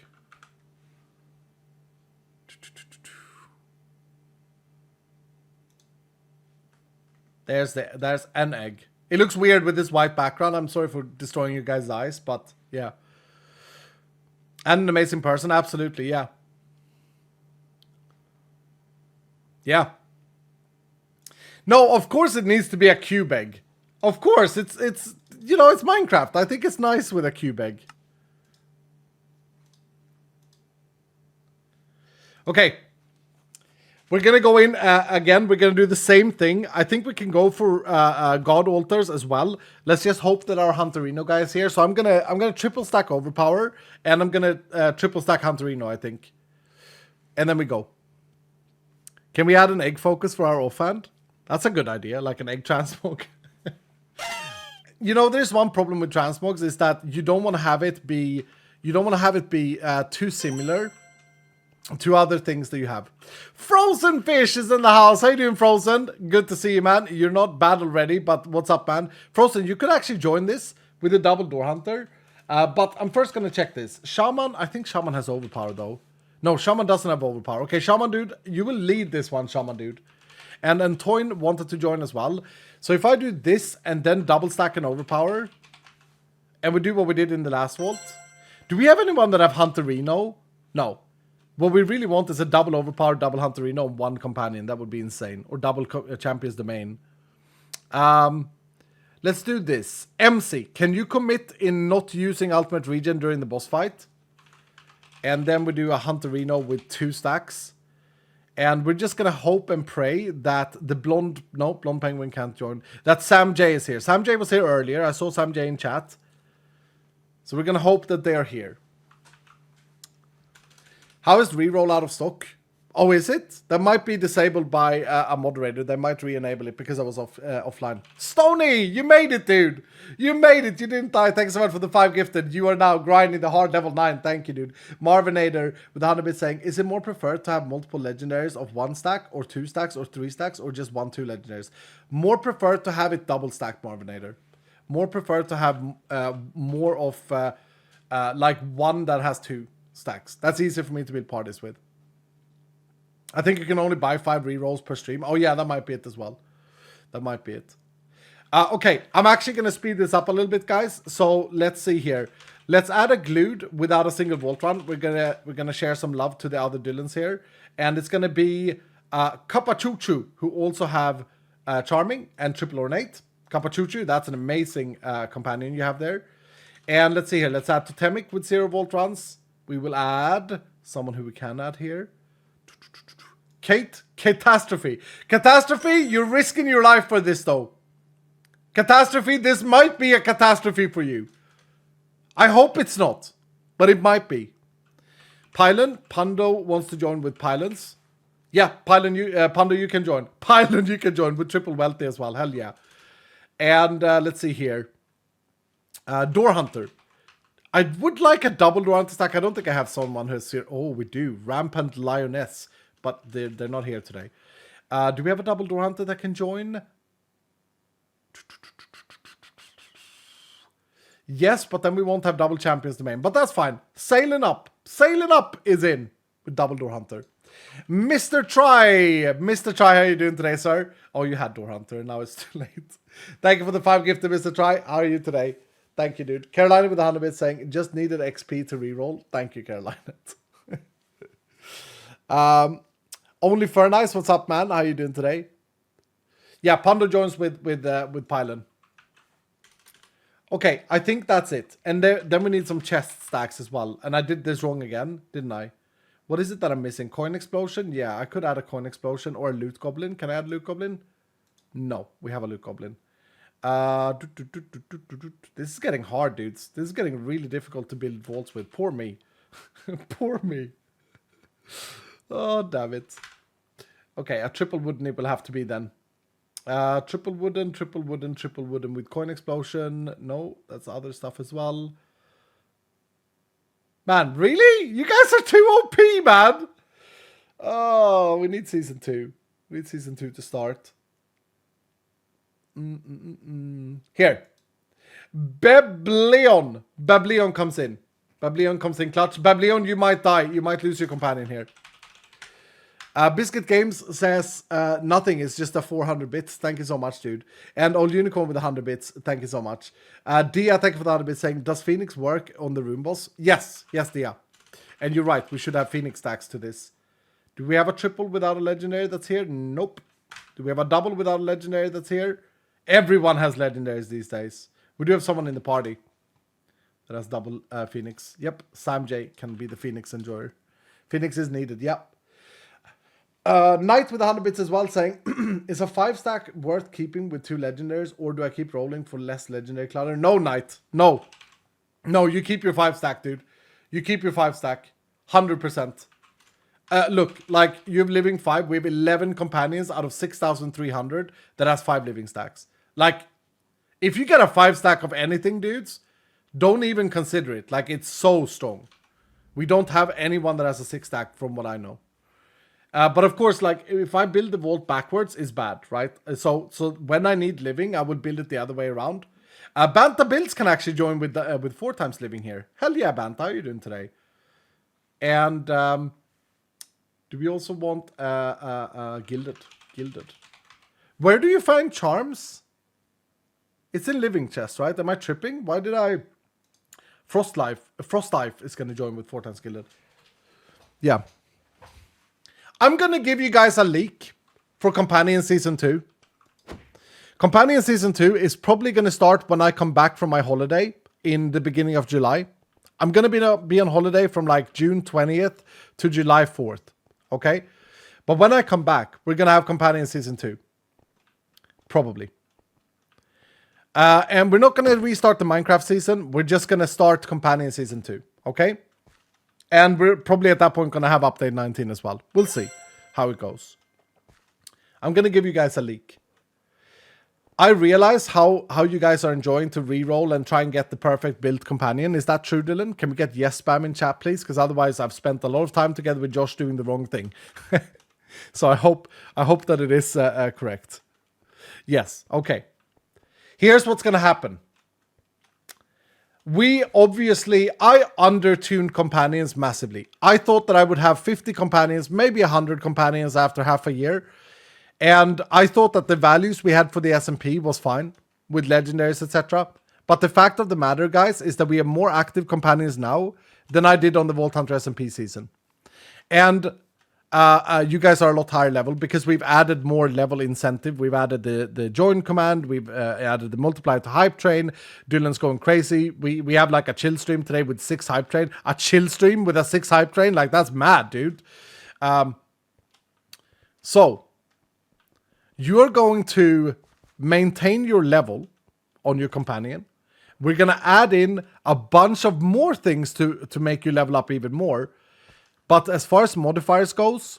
There's an egg. It looks weird with this white background. I'm sorry for destroying you guys' eyes, but yeah. And an amazing person, absolutely, yeah. Yeah. No, of course it needs to be a cube egg. Of course, it's you know, it's Minecraft. I think it's nice with a cube egg. Okay. We're going to go in again. We're going to do the same thing. I think we can go for God altars as well. Let's just hope that our Hunterino guy is here. So I'm gonna triple stack Overpower, and I'm going to triple stack Hunterino, I think. And then we go. Can we add an egg focus for our offhand? That's a good idea, like an egg transmog. You know, there's one problem with transmogs is that you don't want to have it be too similar to other things that you have. Frozen Fish is in the house. How you doing, Frozen? Good to see you, man. You're not battle ready, but what's up, man? Frozen, you could actually join this with a double door hunter. But I'm first going to check this. Shaman, I think Shaman has overpower, though. No, Shaman doesn't have overpower. Okay, Shaman dude, you will lead this one, Shaman dude. And then Toyn wanted to join as well. So if I do this and then double stack an overpower, and we do what we did in the last vault. Do we have anyone that have Hunterino? No. What we really want is a double overpower, double Hunterino, and one companion. That would be insane. Or double Champion's Domain. Let's do this. MC, can you commit in not using Ultimate Regen during the boss fight? And then we do a Hunterino with 2 stacks. And we're just going to hope and pray that the blonde penguin can't join. That Sam J is here. Sam J was here earlier. I saw Sam J in chat. So we're going to hope that they are here. How is reroll out of stock? Oh, is it? That might be disabled by a moderator. They might re-enable it because I was offline. Stony, you made it, dude. You made it. You didn't die. Thanks so much for the 5 gifted. You are now grinding the hard level 9. Thank you, dude. Marvinator with 100 bits saying, is it more preferred to have multiple legendaries of 1 stack or 2 stacks or 3 stacks or just 1, 2 legendaries? More preferred to have it double stacked, Marvinator. More preferred to have more of like one that has 2 stacks. That's easier for me to build parties with. I think you can only buy 5 rerolls per stream. Oh yeah, that might be it as well. That might be it. Okay, I'm actually going to speed this up a little bit, guys. So let's see here. Let's add a glued without a single vault run. We're gonna share some love to the other Dylans here, and it's gonna be Kapachuchu, who also have Charming and Triple Ornate. Kapachuchu, that's an amazing companion you have there. And let's see here. Let's add Totemic with 0 vault runs. We will add someone who we can add here. Catastrophe. Catastrophe, you're risking your life for this though. Catastrophe, this might be a catastrophe for you. I hope it's not, but it might be. Pylon, Pando wants to join with Pylons. Yeah, Pylon, Pando, you can join. Pylon, you can join with triple wealthy as well. Hell yeah. And let's see here. Door Hunter. I would like a double door hunter stack. I don't think I have someone who's here. Oh, we do. Rampant Lioness. But they're not here today. Do we have a double door hunter that can join? Yes, but then we won't have double champions domain. But that's fine. Sailing up. Sailing up is in with double door hunter. Mr. Try. Mr. Try, how are you doing today, sir? Oh, you had door hunter. Now it's too late. Thank you for the 5 gifted, Mr. Try. How are you today? Thank you, dude. Carolina with 100 bits saying, just needed XP to reroll. Thank you, Carolina. Only Furnice, what's up, man? How you doing today? Yeah, Pando joins with Pylon. Okay, I think that's it. And then we need some chest stacks as well. And I did this wrong again, didn't I? What is it that I'm missing? Coin explosion? Yeah, I could add a coin explosion or a loot goblin. Can I add loot goblin? No, we have a loot goblin. This is getting hard, dudes. This is getting really difficult to build vaults with. Poor me. Poor me. Oh, damn it. Okay, a triple wooden it will have to be then. Triple wooden with coin explosion. No, that's other stuff as well. Man, really? You guys are too OP, man. Oh, we need season 2. We need season 2 to start. Here. Bableon. Bableon comes in. Bableon comes in clutch. Bableon, you might die. You might lose your companion here. Biscuit Games says nothing. It's just a 400 bits. Thank you so much, dude. And Old Unicorn with 100 bits. Thank you so much. Dia, thank you for the 100 bits, saying, does Phoenix work on the room boss? Yes. Yes, Dia. And you're right. We should have Phoenix stacks to this. Do we have a triple without a legendary that's here? Nope. Do we have a double without a legendary that's here? Everyone has legendaries these days. We do have someone in the party that has double Phoenix. Yep. Sam J can be the Phoenix enjoyer. Phoenix is needed. Yep. Knight with 100 bits as well, saying, is a 5-stack worth keeping with 2 legendaries, or do I keep rolling for less legendary clutter? No, Knight. No. No, you keep your 5-stack, dude. You keep your 5-stack. 100%. Look, like, you have living 5. We have 11 companions out of 6,300 that has 5 living stacks. Like, if you get a 5-stack of anything, dudes, don't even consider it. Like, it's so strong. We don't have anyone that has a 6-stack from what I know. But of course, like, if I build the vault backwards, it's bad, right? So when I need living, I would build it the other way around. Banta builds can actually join with 4 times living here. Hell yeah, Banta, how are you doing today? And do we also want gilded? Gilded. Where do you find charms? It's in living chest, right? Am I tripping? Why did I? Frostlife is going to join with 4 times gilded. Yeah. I'm going to give you guys a leak for Companion Season 2. Companion Season 2 is probably going to start when I come back from my holiday in the beginning of July. I'm going to be on holiday from like June 20th to July 4th. Okay? But when I come back, we're going to have Companion Season 2. Probably. And we're not going to restart the Minecraft season. We're just going to start Companion Season 2. Okay? And we're probably at that point going to have update 19 as well. We'll see how it goes. I'm going to give you guys a leak. I realize how you guys are enjoying to reroll and try and get the perfect build companion. Is that true, Dylan? Can we get yes spam in chat, please? Because otherwise I've spent a lot of time together with Josh doing the wrong thing. So I hope that it is correct. Yes. Okay. Here's what's going to happen. I undertuned companions massively. I thought that I would have 50 companions, maybe 100 companions after half a year. And I thought that the values we had for the SMP was fine with legendaries, etc. But the fact of the matter, guys, is that we have more active companions now than I did on the Vault Hunter SMP season. And you guys are a lot higher level because we've added more level incentive. We've added the join command. We've added the multiplier to hype train. Dylan's going crazy. We have like a chill stream today with 6 hype train. A chill stream with a 6 hype train? Like, that's mad, dude. So, you're going to maintain your level on your companion. We're going to add in a bunch of more things to make you level up even more. But as far as modifiers goes,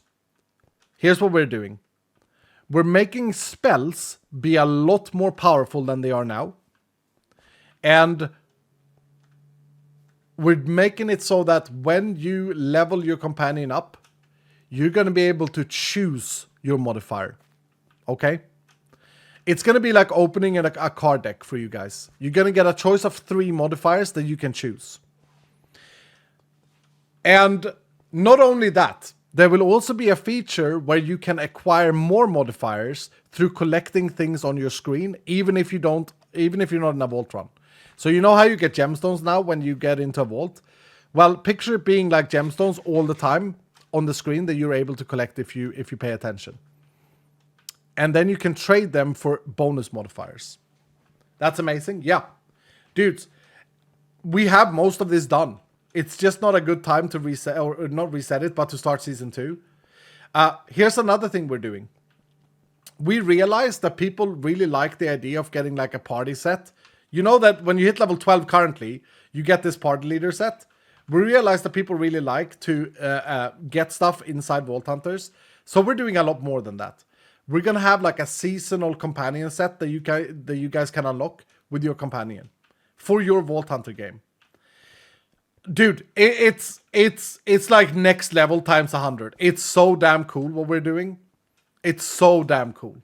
here's what we're doing. We're making spells be a lot more powerful than they are now. And we're making it so that when you level your companion up, you're going to be able to choose your modifier. Okay? It's going to be like opening a card deck for you guys. You're going to get a choice of 3 modifiers that you can choose. And not only that, there will also be a feature where you can acquire more modifiers through collecting things on your screen, even if you're not in a vault run. So you know how you get gemstones now when you get into a vault? Well, picture it being like gemstones all the time on the screen that you're able to collect if you pay attention. And then you can trade them for bonus modifiers. That's amazing. Yeah. Dudes, we have most of this done. It's just not a good time to reset, or not reset it, but to start season 2. Here's another thing we're doing. We realized that people really like the idea of getting like a party set. You know that when you hit level 12 currently, you get this party leader set. We realized that people really like to get stuff inside Vault Hunters. So we're doing a lot more than that. We're going to have like a seasonal companion set that you guys can unlock with your companion for your Vault Hunter game. Dude, it's like next level times 100. It's so damn cool what we're doing. It's so damn cool.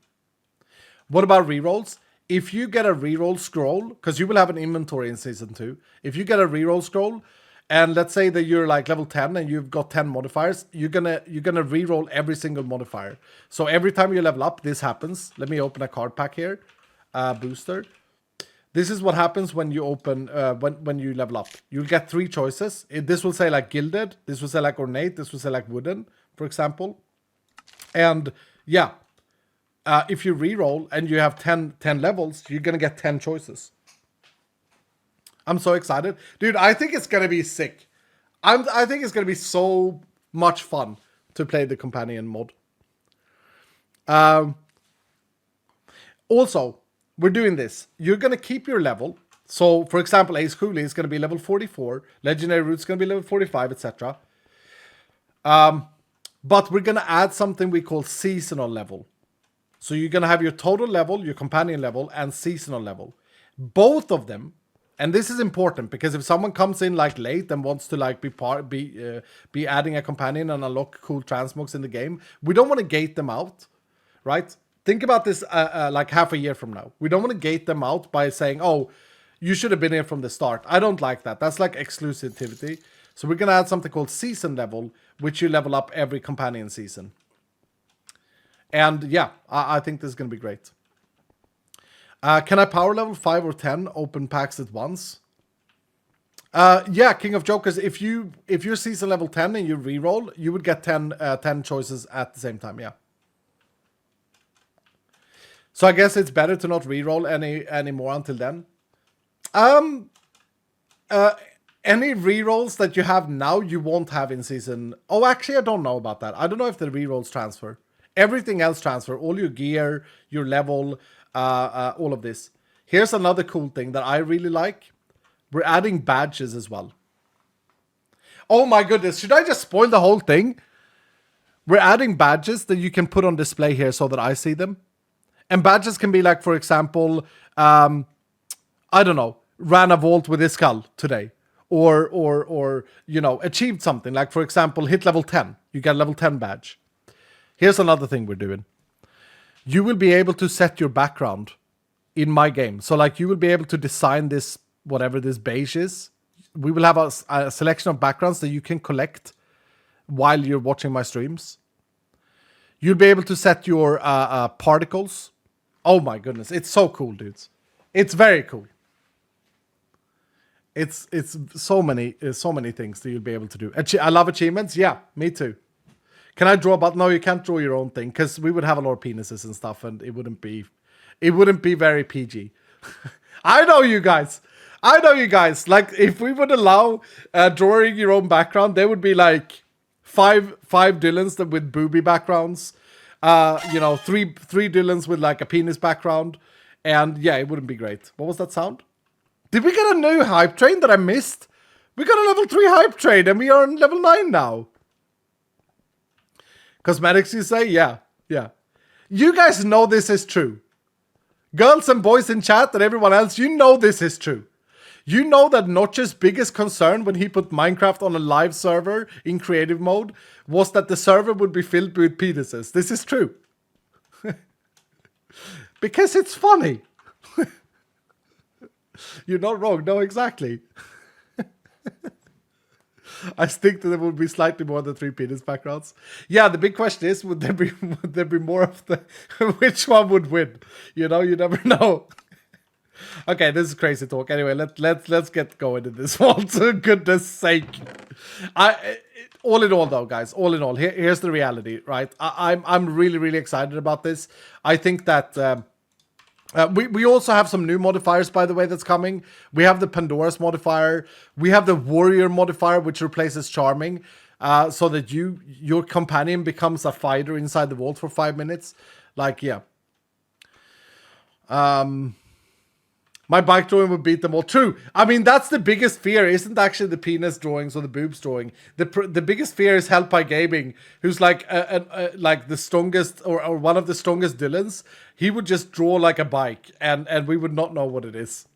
What about rerolls? If you get a reroll scroll, because you will have an inventory in season 2, if you get a reroll scroll, and let's say that you're like level 10 and you've got 10 modifiers, you're gonna reroll every single modifier. So every time you level up, this happens. Let me open a card pack here. Booster. This is what happens when you open when you level up. You'll get 3 choices. This will say like gilded, this will say like ornate, this will say like wooden, for example. And yeah, if you reroll and you have 10 levels, you're gonna get 10 choices. I'm so excited, dude. I think it's gonna be sick. I think it's gonna be so much fun to play the companion mod. Also, we're doing this. You're gonna keep your level. So, for example, Ace Cooley is gonna be level 44. Legendary Root's gonna be level 45, etc. But we're gonna add something we call seasonal level. So you're gonna have your total level, your companion level, and seasonal level. Both of them, and this is important because if someone comes in like late and wants to like be adding a companion and unlock cool transmogs in the game, we don't want to gate them out, right? Think about this like half a year from now. We don't want to gate them out by saying, oh, you should have been here from the start. I don't like that. That's like exclusivity. So we're going to add something called season level, which you level up every companion season. And yeah, I think this is going to be great. Can I power level 5 or 10 open packs at once? Yeah, King of Jokers, if you're season level 10 and you reroll, you would get 10 choices at the same time, yeah. So I guess it's better to not reroll any more until then. Any rerolls that you have now, you won't have in season. Oh, actually, I don't know about that. I don't know if the rerolls transfer. Everything else transfer. All your gear, your level, all of this. Here's another cool thing that I really like. We're adding badges as well. Oh my goodness, should I just spoil the whole thing? We're adding badges that you can put on display here so that I see them. And badges can be like, for example, I don't know, ran a vault with his skull today. Or you know, achieved something. Like, for example, hit level 10. You get a level 10 badge. Here's another thing we're doing. You will be able to set your background in my game. So, like, you will be able to design this, whatever this beige is. We will have a selection of backgrounds that you can collect while you're watching my streams. You'll be able to set your particles. Oh my goodness, it's so cool, dudes. It's very cool. It's so many things that you'll be able to do. I love achievements. Yeah, me too. Can I draw? But no, you can't draw your own thing because we would have a lot of penises and stuff, and it wouldn't be very PG. I know you guys. Like, if we would allow drawing your own background, there would be like five Dylans with booby backgrounds. You know, three Dylans with like a penis background, and yeah, it wouldn't be great. What was that sound? Did we get a new hype train that I missed? We got a level 3 hype train, and we are on level 9 now. Cosmetics, you say? Yeah. You guys know this is true. Girls and boys in chat and everyone else, you know this is true. You know that Notch's biggest concern when he put Minecraft on a live server in creative mode was that the server would be filled with penises. This is true. Because it's funny. You're not wrong. No, exactly. I think that there would be slightly more than 3 penis backgrounds. Yeah, the big question is, would there be more of the... Which one would win? You know, you never know. Okay, this is crazy talk. Anyway, let's get going in this one. For goodness sake. All in all, though, guys, here's the reality, right? I'm really excited about this. I think that we also have some new modifiers, by the way, that's coming. We have the Pandora's modifier. We have the Warrior modifier, which replaces Charming, so that your companion becomes a fighter inside the vault for 5 minutes. Like, yeah. My bike drawing would beat them all. True. I mean, that's the biggest fear. Isn't actually the penis drawings or the boobs drawing. The biggest fear is Help by Gaming, who's like like the strongest or one of the strongest Dylans. He would just draw like a bike, and we would not know what it is.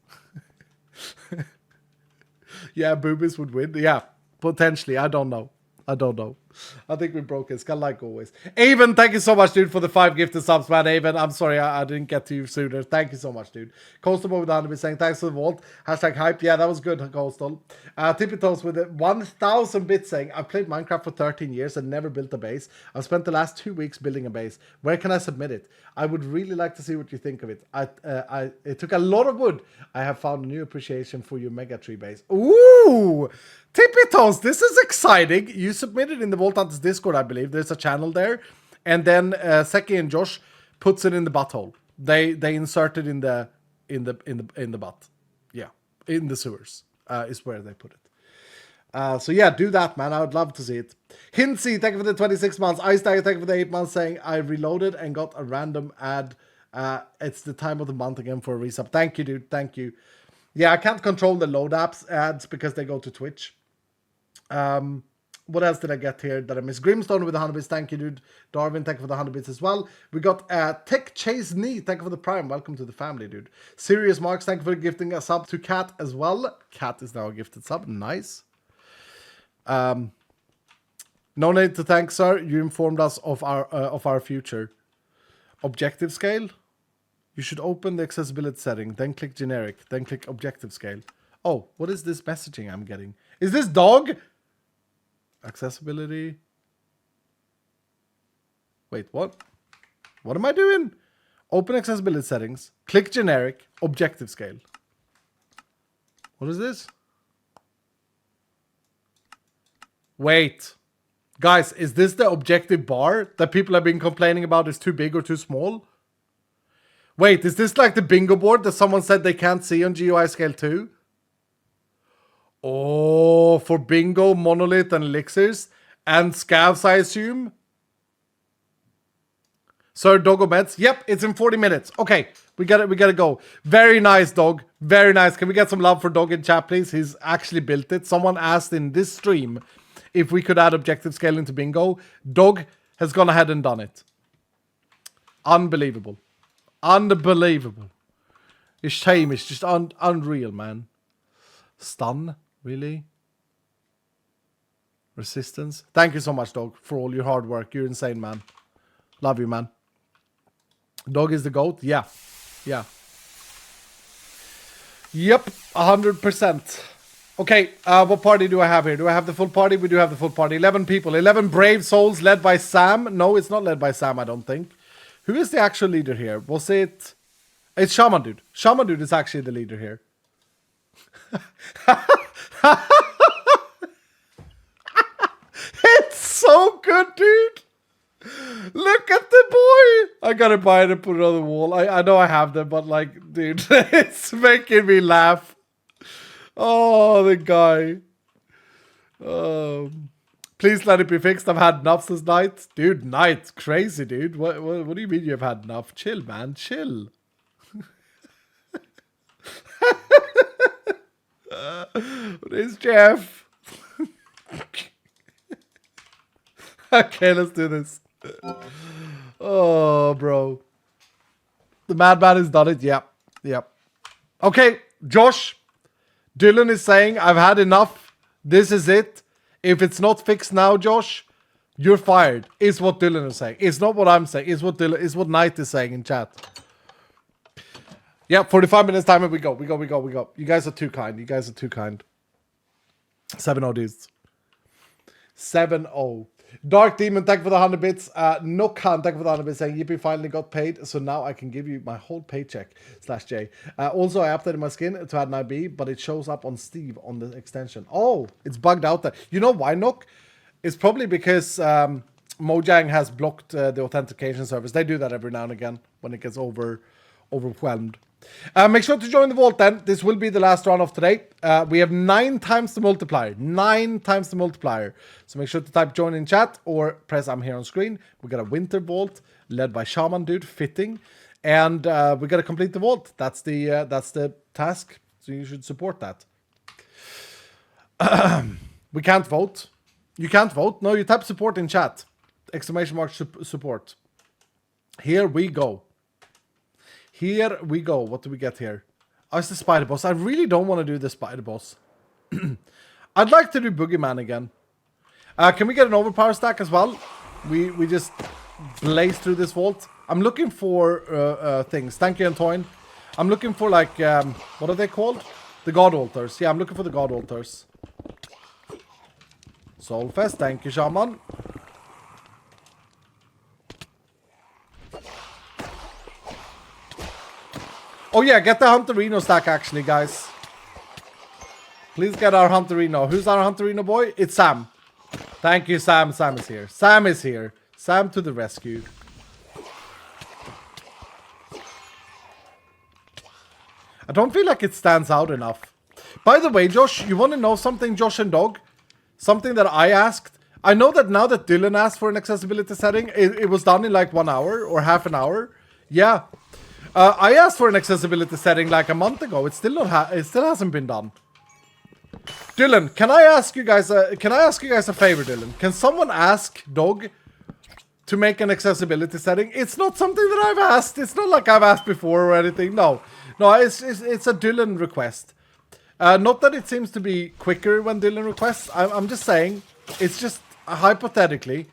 Yeah, boobies would win. Yeah, potentially. I don't know. I think we broke his skull like always. Avon, thank you so much, dude, for the 5 gifted subs, man. Avon, I'm sorry I didn't get to you sooner. Thank you so much, dude. Coastal with Anime saying thanks for the vault. Hashtag hype. Yeah, that was good, Coastal. Tippy Toast with it. 1,000 bits saying I've played Minecraft for 13 years and never built a base. I've spent the last 2 weeks building a base. Where can I submit it? I would really like to see what you think of it. It took a lot of wood. I have found a new appreciation for your Mega Tree base. Ooh! Tippy Toast, this is exciting. You submitted in the Vault Hunters Discord, I believe. There's a channel there. And then Seki and Josh puts it in the butthole. They insert it in the butt. Yeah. In the sewers is where they put it. So yeah, do that, man. I would love to see it. Hinsey, thank you for the 26 months. Ice Tiger, thank you for the 8 months, saying I reloaded and got a random ad. It's the time of the month again for a resub. Thank you, dude. Thank you. Yeah, I can't control the load apps ads because they go to Twitch. What else did I get here that I missed? Grimstone with the 100 bits. Thank you, dude. Darwin, thank you for the 100 bits as well. We got Tech Chase Knee. Thank you for the Prime. Welcome to the family, dude. Serious Marks, thank you for gifting a sub to Cat as well. Cat is now a gifted sub. Nice. No need to thank, sir. You informed us of our future. Objective scale. You should open the accessibility setting, then click generic, then click objective scale. Oh, what is this messaging I'm getting? Is this dog? Accessibility. Wait, what? What am I doing? Open accessibility settings, click generic, objective scale. What is this? Wait. Guys, is this the objective bar that people have been complaining about is too big or too small? Wait, is this like the bingo board that someone said they can't see on GUI scale 2? Oh, for bingo, monolith, and elixirs, and scavs, I assume. Sir Doggo Meds. Yep, it's in 40 minutes. Okay, we gotta go. Very nice, dog. Very nice. Can we get some love for Dog in chat, please? He's actually built it. Someone asked in this stream if we could add objective scaling to bingo. Dog has gone ahead and done it. Unbelievable. Unbelievable. It's shame. It's just unreal, man. Stun. Really? Resistance. Thank you so much, Dog, for all your hard work. You're insane, man. Love you, man. Dog is the GOAT? Yeah. Yeah. Yep, 100%. Okay, what party do I have here? Do I have the full party? We do have the full party. 11 people. 11 brave souls led by Sam. No, it's not led by Sam, I don't think. Who is the actual leader here? Was it... It's Shaman Dude. Shaman Dude is actually the leader here. It's so good, dude. Look at the boy. I gotta buy it and put it on the wall. I know I have them, but like, dude, it's making me laugh. Oh, the guy. Please let it be fixed. I've had enough since night. Dude, night. Crazy, dude. What do you mean you've had enough? Chill, man. Chill. What is Jeff? Okay, let's do this. Oh, bro. The madman has done it. Yep. Yep. Okay, Josh. Dylan is saying, I've had enough. This is it. If it's not fixed now, Josh, you're fired. Is what Dylan is saying. It's not what I'm saying. It's what Dylan, it's what Knight is saying in chat. Yeah, 45 minutes time and we go. You guys are too kind. 7-0 dudes. 7-0. Dark Demon, thank you for the 100 bits. Nokhan, thank you for the 100 bits, saying Yippee finally got paid, so now I can give you my whole paycheck. /J. Also, I updated my skin to add an IB, but it shows up on Steve on the extension. Oh, it's bugged out there. You know why, Nok? It's probably because Mojang has blocked the authentication service. They do that every now and again when it gets overwhelmed. Make sure to join the vault then. This will be the last round of today. We have 9 times the multiplier. 9 times the multiplier. So make sure to type join in chat or press I'm here on screen. We got a winter vault led by Shaman Dude, fitting. And we got to complete the vault. That's the task. So you should support that. We can't vote. You can't vote. No, you type support in chat. Exclamation mark support. Here we go. Here we go. What do we get here? Oh, it's the spider boss. I really don't want to do the spider boss. I'd like to do Boogeyman again. Can we get an overpower stack as well? We just blaze through this vault. I'm looking for things. Thank you, Antoine. I'm looking for like, what are they called? The God Altars. Yeah, I'm looking for the God Altars. Soulfest, thank you, Shaman. Oh yeah, get the Hunterino stack actually, guys. Please get our Hunterino. Who's our Hunterino boy? It's Sam. Thank you, Sam. Sam is here. Sam is here. Sam to the rescue. I don't feel like it stands out enough. By the way, Josh, you want to know something, Josh and Dog? Something that I asked. I know that now that Dylan asked for an accessibility setting, it was done in like 1 hour or half an hour. Yeah. I asked for an accessibility setting like a month ago. It still hasn't been done. Dylan, can I ask you guys a favor, Dylan? Can someone ask Dog to make an accessibility setting? It's not something that I've asked. It's not like I've asked before or anything. No, it's a Dylan request. Not that it seems to be quicker when Dylan requests. I'm just saying, it's just hypothetically,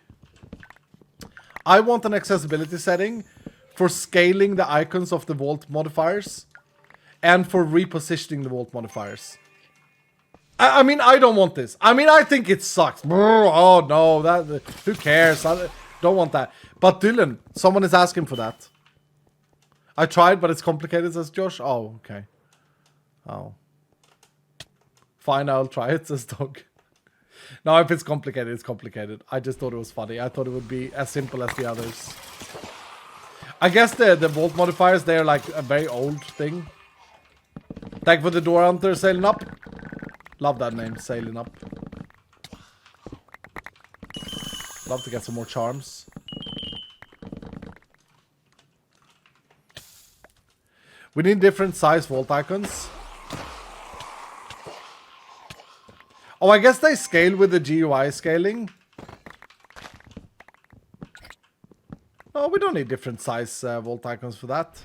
I want an accessibility setting for scaling the icons of the vault modifiers and for repositioning the vault modifiers. I mean, I don't want this. I mean, I think it sucks. Oh no, who cares? I don't want that. But Dylan, someone is asking for that. I tried, but it's complicated, says Josh. Oh, okay. Oh. Fine, I'll try it, says Dog. No, if it's complicated, it's complicated. I just thought it was funny. I thought it would be as simple as the others. I guess the vault modifiers, they're like a very old thing. Thank you for the Door Hunter sailing up. Love that name, sailing up. Love to get some more charms. We need different size vault icons. Oh, I guess they scale with the GUI scaling. No, we don't need different size vault icons for that.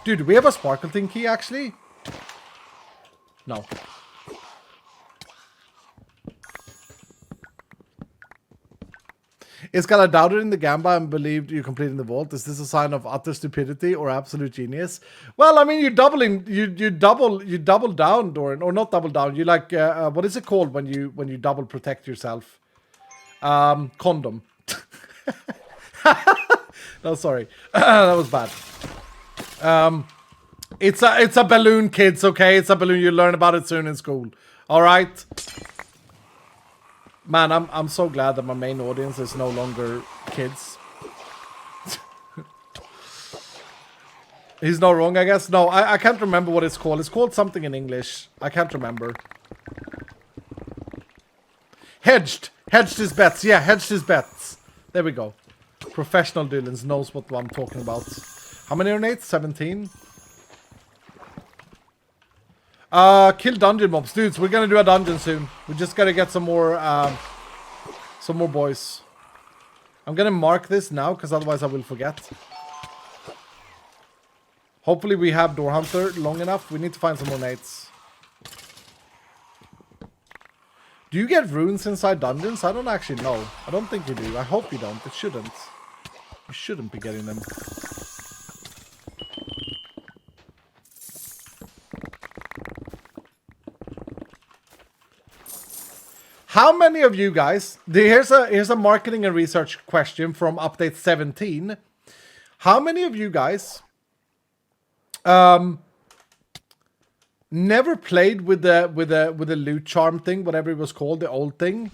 Dude, do we have a Sparkleton key actually? No. Iskala doubted in the Gamba and believed you completing the vault. Is this a sign of utter stupidity or absolute genius? Well, I mean, you double down, Doran, or not double down. You like what is it called when you double protect yourself? Condom. No, sorry, that was bad. It's a balloon, kids. Okay, it's a balloon. You learn about it soon in school. All right. Man, I'm so glad that my main audience is no longer kids. He's not wrong, I guess. No, I can't remember what it's called. It's called something in English. I can't remember. Hedged. Hedged his bets. Yeah, hedged his bets. There we go. Professional Dylans knows what I'm talking about. How many ornates? 17. Kill dungeon mobs. Dudes, we're gonna do a dungeon soon. We just gotta get some more boys. I'm gonna mark this now, because otherwise I will forget. Hopefully we have Door Hunter long enough. We need to find some more nates. Do you get runes inside dungeons? I don't actually know. I don't think you do. I hope you don't. It shouldn't. You shouldn't be getting them. How many of you guys, here's a marketing and research question from update 17. How many of you guys never played with the loot charm thing, whatever it was called, the old thing,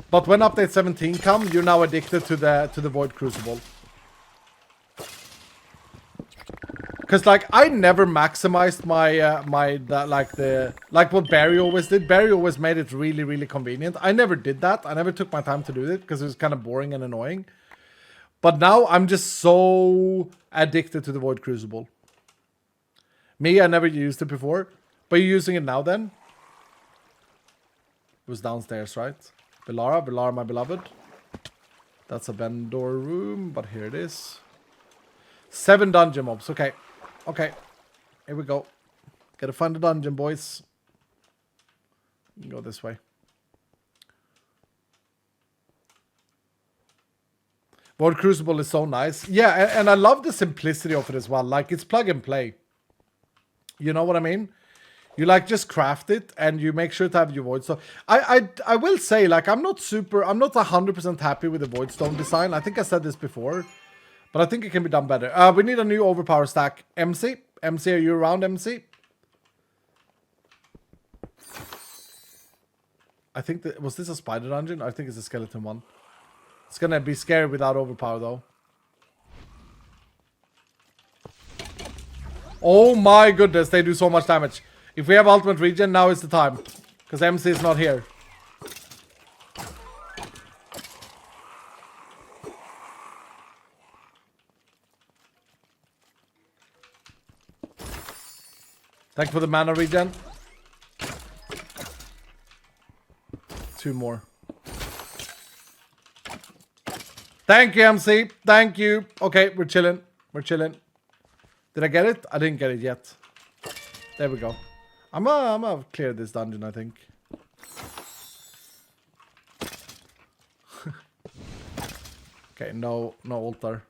but when update 17 comes, you're now addicted to the Void Crucible? Because like I never maximized my like what Barry always did. Barry always made it really, really convenient. I never did that. I never took my time to do it because it was kind of boring and annoying. But now I'm just so addicted to the Void Crucible. Me, I never used it before, but you're using it now then? It was downstairs, right? Belara, my beloved. That's a vendor room, but here it is. 7 dungeon mobs, okay. Okay, here we go. Gotta find the dungeon, boys. Go this way. VOD Crucible is so nice. Yeah, and I love the simplicity of it as well. Like, it's plug and play. You know what I mean? You like just craft it and you make sure to have your void. So I will say, like, I'm not 100% happy with the void stone design. I think I said this before, but I think it can be done better. We need a new overpower stack. MC, are you around, MC? I think that was this a spider dungeon? I think it's a skeleton one. It's gonna be scary without overpower though. Oh my goodness, they do so much damage. If we have ultimate regen, now is the time. Because MC is not here. Thank you for the mana regen. 2 more. Thank you, MC. Thank you. Okay, we're chilling. We're chilling. Did I get it? I didn't get it yet. There we go. I'm gonna clear this dungeon, I think. Okay, no altar.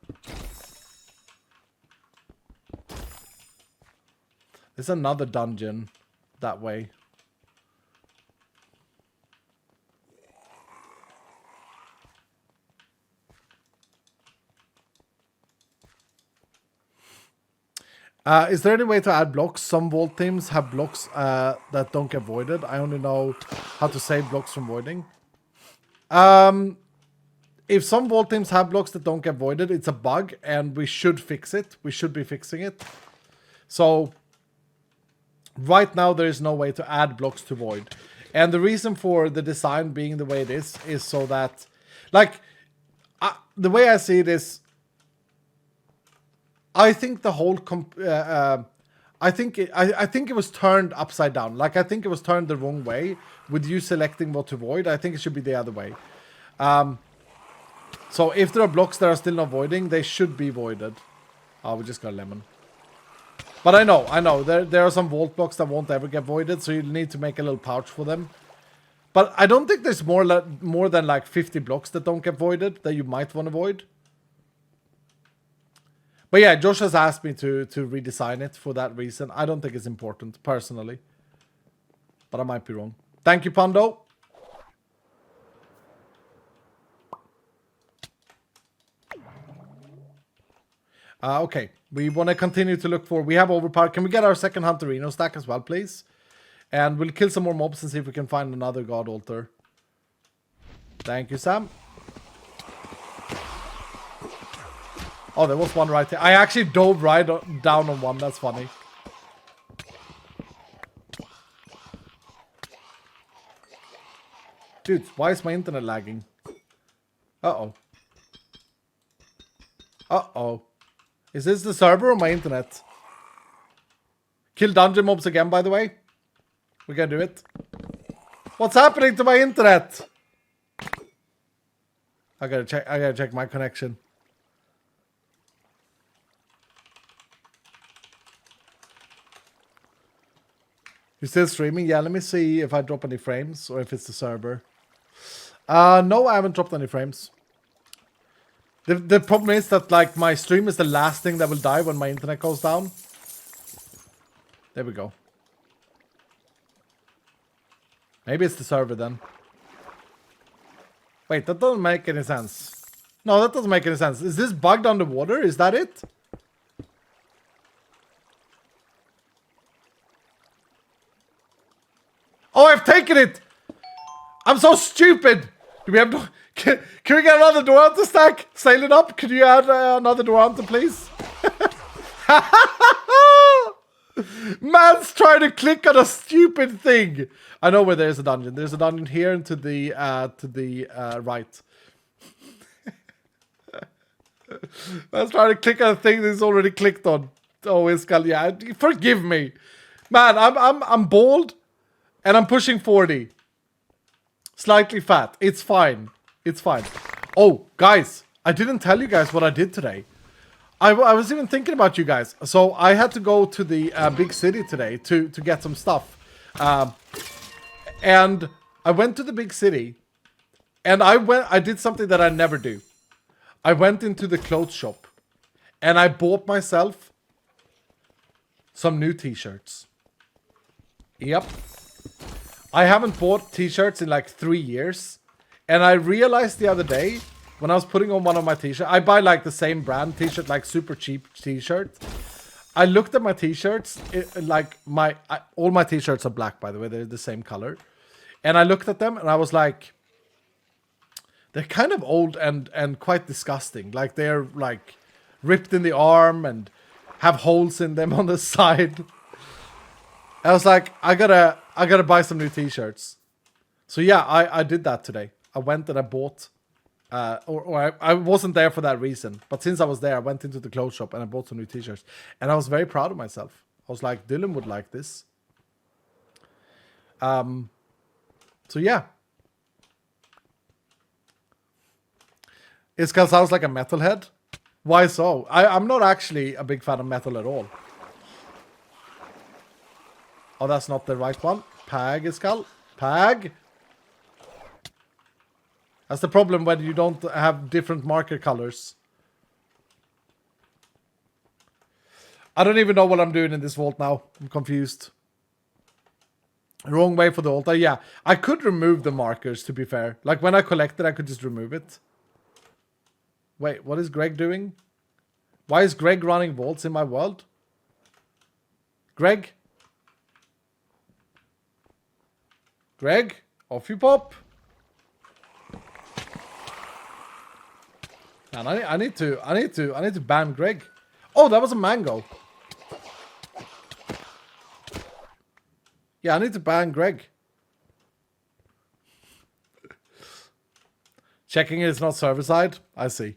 There's another dungeon that way. Is there any way to add blocks? Some vault teams have blocks that don't get voided. I only know how to save blocks from voiding. If some vault teams have blocks that don't get voided, it's a bug and we should fix it. We should be fixing it. So right now there is no way to add blocks to void. And the reason for the design being the way it is so that, like, the way I see it is, I think the whole I think it was turned upside down. Like, I think it was turned the wrong way with you selecting what to void. I think it should be the other way. So if there are blocks that are still not voiding, they should be voided. Oh, we just got lemon. But I know there are some vault blocks that won't ever get voided, so you need to make a little pouch for them. But I don't think there's more than like 50 blocks that don't get voided that you might want to void. But yeah, Josh has asked me to redesign it for that reason. I don't think it's important, personally. But I might be wrong. Thank you, Pando. Okay, we want to continue to look for... We have overpower. Can we get our second Hunterino stack as well, please? And we'll kill some more mobs and see if we can find another God Altar. Thank you, Sam. Oh, there was one right there. I actually dove right down on one. That's funny. Dude, why is my internet lagging? Uh-oh. Uh-oh. Is this the server or my internet? Kill dungeon mobs again, by the way. We can do it. What's happening to my internet? I gotta check my connection. You still streaming? Yeah, let me see if I drop any frames or if it's the server. No, I haven't dropped any frames. The problem is that, like, my stream is the last thing that will die when my internet goes down. There we go. Maybe it's the server then. Wait, that doesn't make any sense. No, that doesn't make any sense. Is this bugged underwater? Is that it? Oh, I've taken it! I'm so stupid! Do we have to... Can we get another Durante stack? Sail it up. Could you add another Durante, please? Man's trying to click on a stupid thing. I know where there's a dungeon. There's a dungeon here and to the right. Man's trying to click on a thing that's already clicked on. Oh, it's got... Yeah, forgive me. Man, I'm bald. And I'm pushing 40. Slightly fat. It's fine. It's fine. Oh, guys. I didn't tell you guys what I did today. I was even thinking about you guys. So I had to go to the big city today to get some stuff. And I went to the big city. And I did something that I never do. I went into the clothes shop. And I bought myself some new t-shirts. Yep. I haven't bought t-shirts in like 3 years. And I realized the other day, when I was putting on one of my t-shirts, I buy like the same brand t-shirt, like super cheap t-shirt. I looked at my t-shirts, all my t-shirts are black, by the way, they're the same color. And I looked at them and I was like, they're kind of old and quite disgusting. Like they're like ripped in the arm and have holes in them on the side. I was like, I gotta buy some new t-shirts. So yeah, I did that today. I went and I bought, I wasn't there for that reason. But since I was there, I went into the clothes shop and I bought some new t-shirts. And I was very proud of myself. I was like, Dylan would like this. So yeah. Iskal sounds like a metalhead. Why so? I'm not actually a big fan of metal at all. Oh, that's not the right one. Pag, Iskal. Pag. That's the problem when you don't have different marker colors. I don't even know what I'm doing in this vault now. I'm confused. Wrong way for the altar. Yeah, I could remove the markers, to be fair. Like when I collect it, I could just remove it. Wait, what is Greg doing? Why is Greg running vaults in my world? Greg? Greg? Off you pop. Man, I need to ban Greg. Oh, that was a mango. Yeah, I need to ban Greg. Checking it's not server side. I see.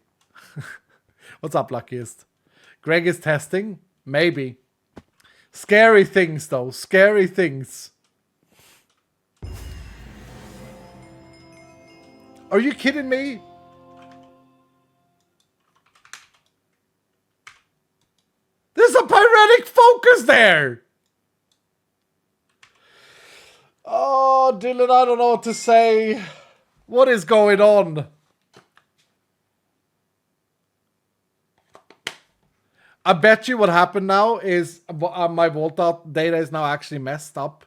What's up, luckiest? Greg is testing? Maybe. Scary things, though. Scary things. Are you kidding me? There's a pyretic focus there! Oh, Dylan, I don't know what to say. What is going on? I bet you what happened now is my vault data is now actually messed up.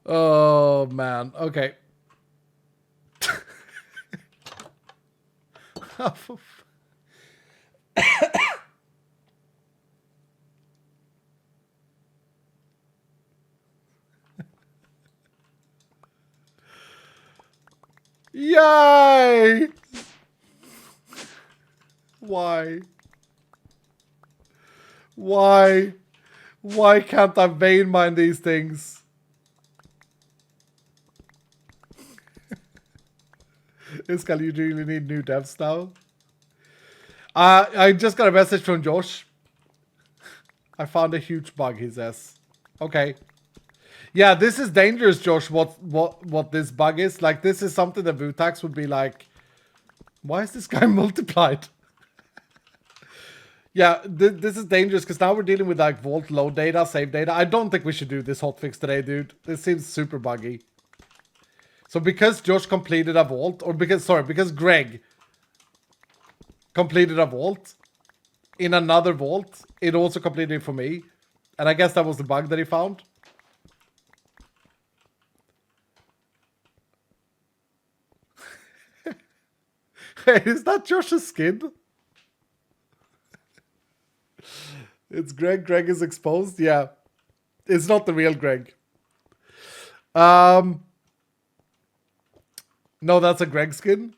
Oh, man. Okay. Yay! Why? Why? Why can't I vein mine these things? Iskal, you really need new devs now? I just got a message from Josh. I found a huge bug, he says. Okay. Yeah, this is dangerous, Josh, what this bug is. Like, this is something that Vutax would be like, why is this guy multiplied? Yeah, this is dangerous because now we're dealing with like vault load data, save data. I don't think we should do this hotfix today, dude. This seems super buggy. So because Josh completed a vault, or because Greg completed a vault in another vault, it also completed it for me. And I guess that was the bug that he found. Hey, is that Josh's skin? It's Greg. Greg is exposed. Yeah. It's not the real Greg. No, that's a Greg skin.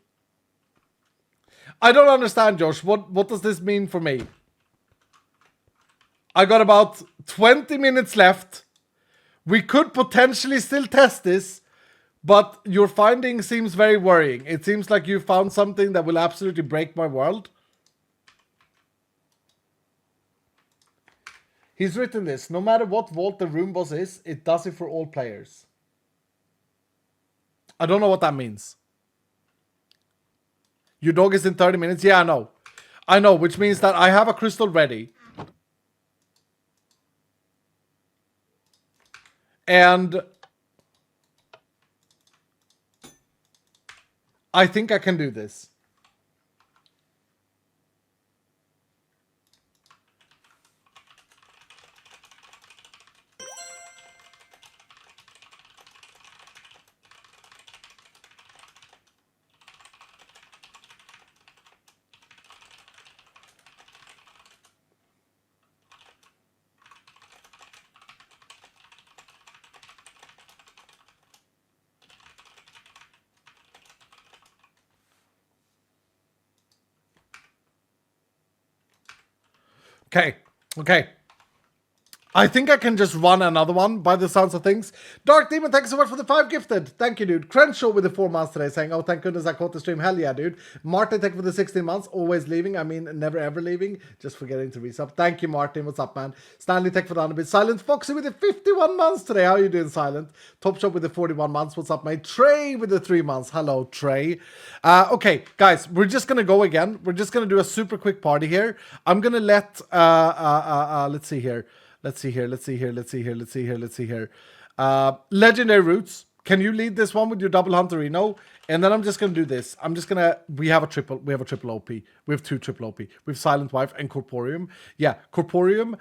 I don't understand, Josh. What does this mean for me? I got about 20 minutes left. We could potentially still test this, but your finding seems very worrying. It seems like you found something that will absolutely break my world. He's written this. No matter what vault the room boss is, it does it for all players. I don't know what that means. Your dog is in 30 minutes? Yeah, I know. I know, which means that I have a crystal ready. And I think I can do this. Okay. Okay. I think I can just run another one by the sounds of things. Dark Demon, thanks so much for the 5 gifted. Thank you, dude. Crenshaw with the 4 months today saying, oh, thank goodness I caught the stream. Hell yeah, dude. Martin, thank you for the 16 months. Always leaving. I mean, never ever leaving. Just forgetting to resub. Thank you, Martin. What's up, man? Stanley, thank you for the 100 bit. Silent Foxy with the 51 months today. How are you doing, Silent? Top Shop with the 41 months. What's up, mate? Trey with the 3 months. Hello, Trey. Okay, guys, we're just going to go again. We're just going to do a super quick party here. I'm going to let, let's see here. Let's see here. Legendary Roots. Can you lead this one with your double Hunterino? And then I'm just gonna do this. We have a triple OP. We have 2 triple OP. We have Silent Wife and Corporeum. Yeah, Corporeum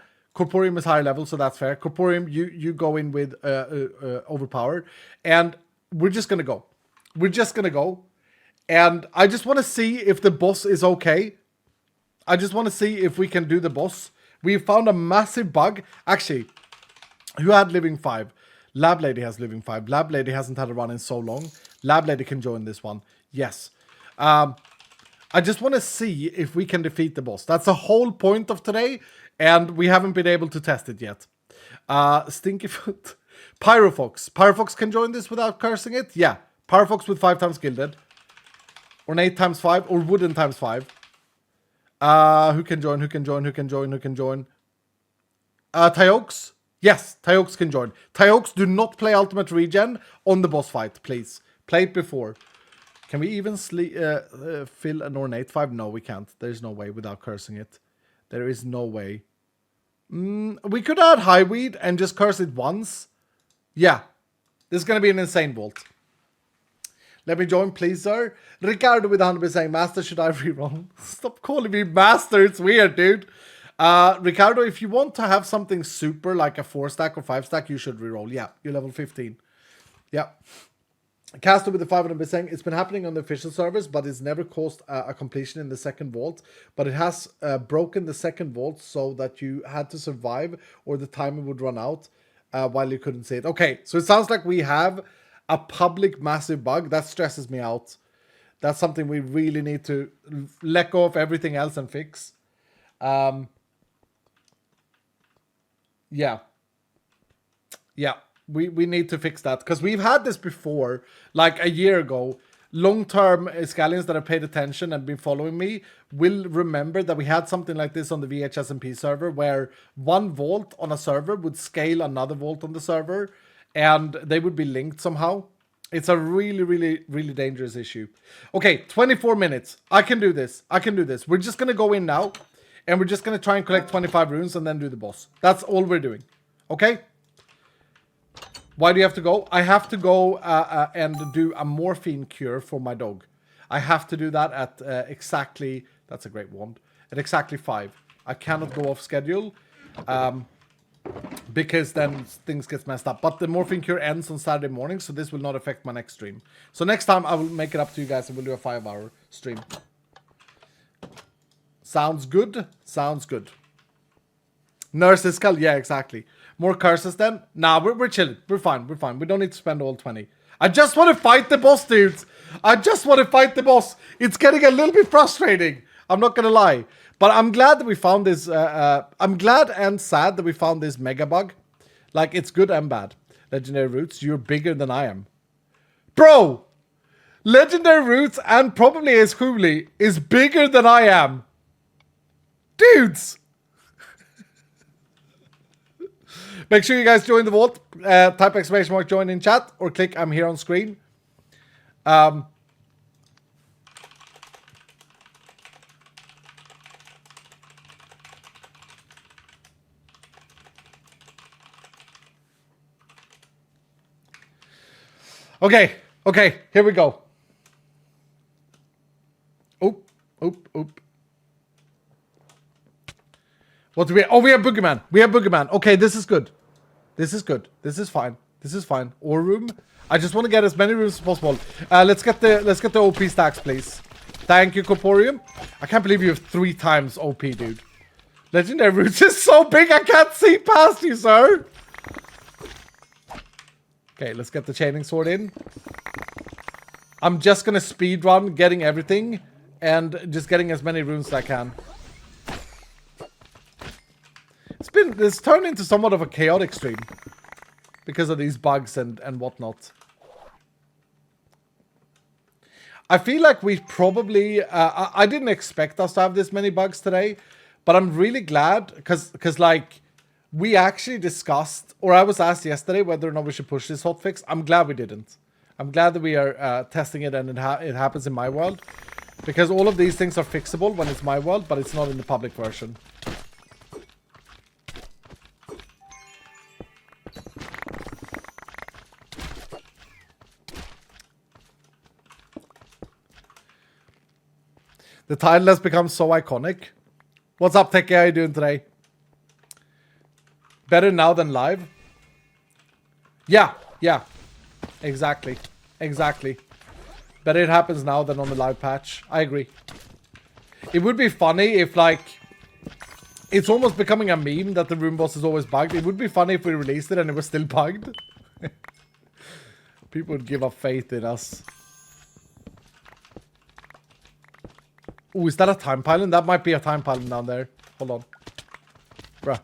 is higher level, so that's fair. Corporeum, you go in with Overpower. And we're just gonna go. And I just want to see if the boss is okay. I just want to see if we can do the boss. We found a massive bug. Actually, who had Living 5? Lab Lady has Living 5. Lab Lady hasn't had a run in so long. Lab Lady can join this one. Yes. I just want to see if we can defeat the boss. That's the whole point of today, and we haven't been able to test it yet. Stinkyfoot. Pyrofox. Pyrofox can join this without cursing it? Yeah. Pyrofox with 5 times gilded. Or an 8 times 5. Or wooden times 5. Who can join? Tyox? Yes, Tyox can join. Tyox, do not play Ultimate Regen on the boss fight, please. Play it before. Can we even fill an Ornate 5? No, we can't. There's no way without cursing it. There is no way. We could add Highweed and just curse it once. Yeah. This is going to be an insane vault. Let me join, please, sir. Ricardo with 100% saying, Master, should I reroll? Stop calling me Master. It's weird, dude. Ricardo, if you want to have something super like a 4-stack or 5-stack, you should reroll. Yeah, you're level 15. Yeah. Caster with the 500% saying, it's been happening on the official servers, but it's never caused a completion in the second vault. But it has broken the second vault so that you had to survive or the timer would run out while you couldn't see it. Okay, so it sounds like we have a public massive bug. That stresses me out. That's something we really need to let go of everything else and fix. Yeah. We need to fix that because we've had this before, like a year ago. Long-term Scallions that have paid attention and been following me will remember that we had something like this on the VHSMP server where one vault on a server would scale another vault on the server and they would be linked somehow. It's a really, really, really dangerous issue. Okay, 24 minutes. I can do this. We're just going to go in now and we're just going to try and collect 25 runes and then do the boss. That's all we're doing. Okay? Why do you have to go? I have to go and do a morphine cure for my dog. I have to do that at exactly... That's a great wand. At exactly 5. I cannot go off schedule. Because then things get messed up. But the morphine cure ends on Saturday morning, so this will not affect my next stream. So next time I will make it up to you guys and we'll do a 5-hour stream. Sounds good? Sounds good. Nurse's skull? Yeah, exactly. More curses then? Nah, we're chilling. We're fine. We don't need to spend all 20. I just want to fight the boss, dudes. It's getting a little bit frustrating. I'm not gonna lie. But I'm glad that we found this, I'm glad and sad that we found this mega bug. Like, it's good and bad. Legendary Roots, you're bigger than I am. Bro! Legendary Roots and probably Ace Cooley is bigger than I am. Dudes! Make sure you guys join the vault. Type exclamation mark join in chat or click I'm here on screen. Okay, okay, here we go. Oop, oop, oop. What do we... Oh, we have Boogeyman. We have Boogeyman. Okay, this is good. This is good. This is fine. This is fine. Or room. I just want to get as many rooms as possible. Let's get the OP stacks, please. Thank you, Corporium. I can't believe you have 3 times OP, dude. Legendary roots is so big I can't see past you, sir. Okay, let's get the chaining sword in. I'm just gonna speedrun getting everything and just getting as many runes as I can. It's turned into somewhat of a chaotic stream because of these bugs and whatnot. I feel like we probably... I didn't expect us to have this many bugs today, but I'm really glad because like we actually discussed, or I was asked yesterday whether or not we should push this hotfix. I'm glad we didn't. I'm glad that we are testing it and it happens in my world, because all of these things are fixable when it's my world, but it's not in the public version. The title has become so iconic. What's up, Techie? How are you doing today? Better now than live? Yeah, yeah. Exactly. Exactly. Better it happens now than on the live patch. I agree. It would be funny if, like... It's almost becoming a meme that the room boss is always bugged. It would be funny if we released it and it was still bugged. People would give up faith in us. Ooh, is that a time pylon? That might be a time pylon down there. Hold on. Bruh.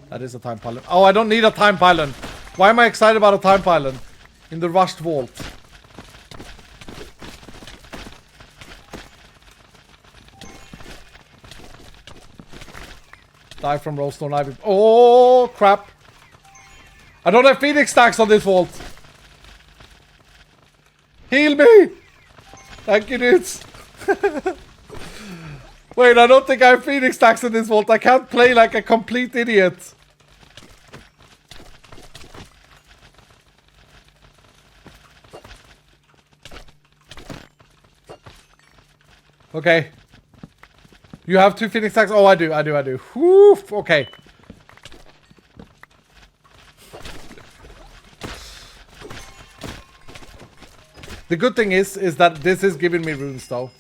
That is a time pylon. Oh, I don't need a time pylon. Why am I excited about a time pylon? In the rushed vault. Die from Rollstone Ivy. Oh, crap. I don't have Phoenix stacks on this vault. Heal me. Thank you, dudes. Wait, I don't think I have Phoenix stacks in this vault. I can't play like a complete idiot. Okay. You have 2 Phoenix stacks? Oh, I do. Whew, okay. The good thing is that this is giving me runes, though.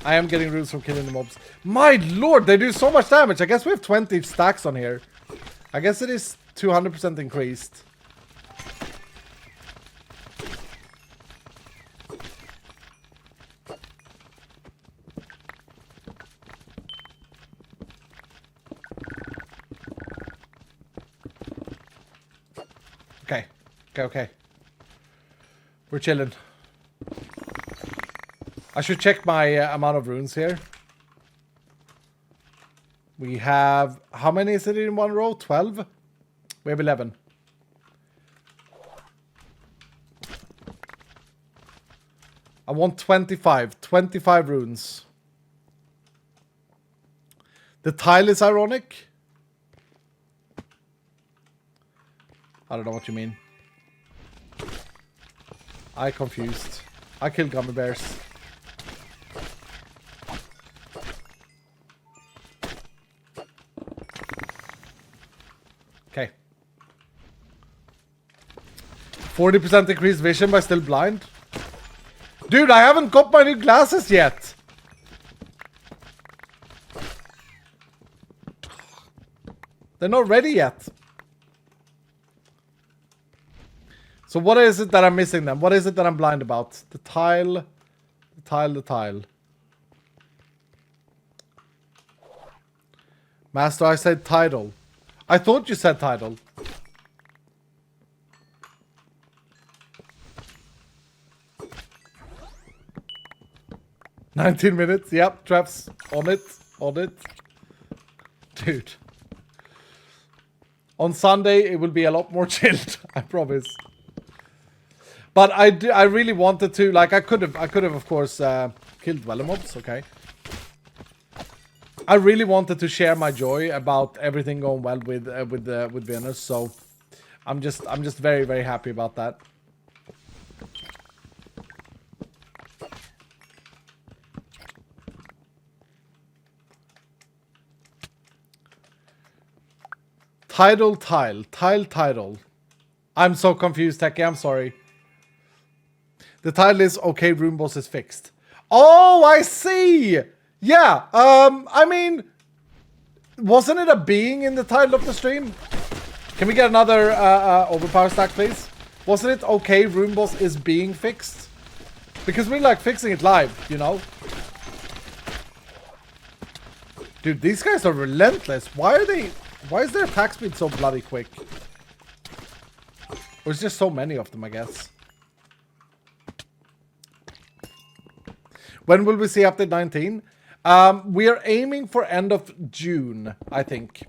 I am getting runes from killing the mobs. My lord, they do so much damage. I guess we have 20 stacks on here. I guess it is 200% increased. Okay. Okay. We're chilling. I should check my amount of runes here. We have... How many is it in one row? 12? We have 11. I want 25. 25 runes. The tile is ironic. I don't know what you mean. I confused. I killed gummy bears. Okay. 40% increased vision but still blind. Dude, I haven't got my new glasses yet. They're not ready yet. So what is it that I'm missing then? What is it that I'm blind about? The tile. The tile, the tile. Master, I said title. I thought you said title. "19 minutes. Yep, traps on it. On it. Dude. On Sunday, it will be a lot more chilled. I promise. But I really wanted to, like, I could have of course killed Velemobs, okay. I really wanted to share my joy about everything going well with Venus, so I'm just very, very happy about that. Title. I'm so confused, Techie, I'm sorry. The title is okay, Room Boss is fixed. Oh, I see! Yeah, I mean, wasn't it a being in the title of the stream? Can we get another overpower stack, please? Wasn't it okay, Room Boss is being fixed? Because we like fixing it live, you know? Dude, these guys are relentless. Why is their attack speed so bloody quick? Or it's just so many of them, I guess. When will we see update 19? We are aiming for end of June, I think.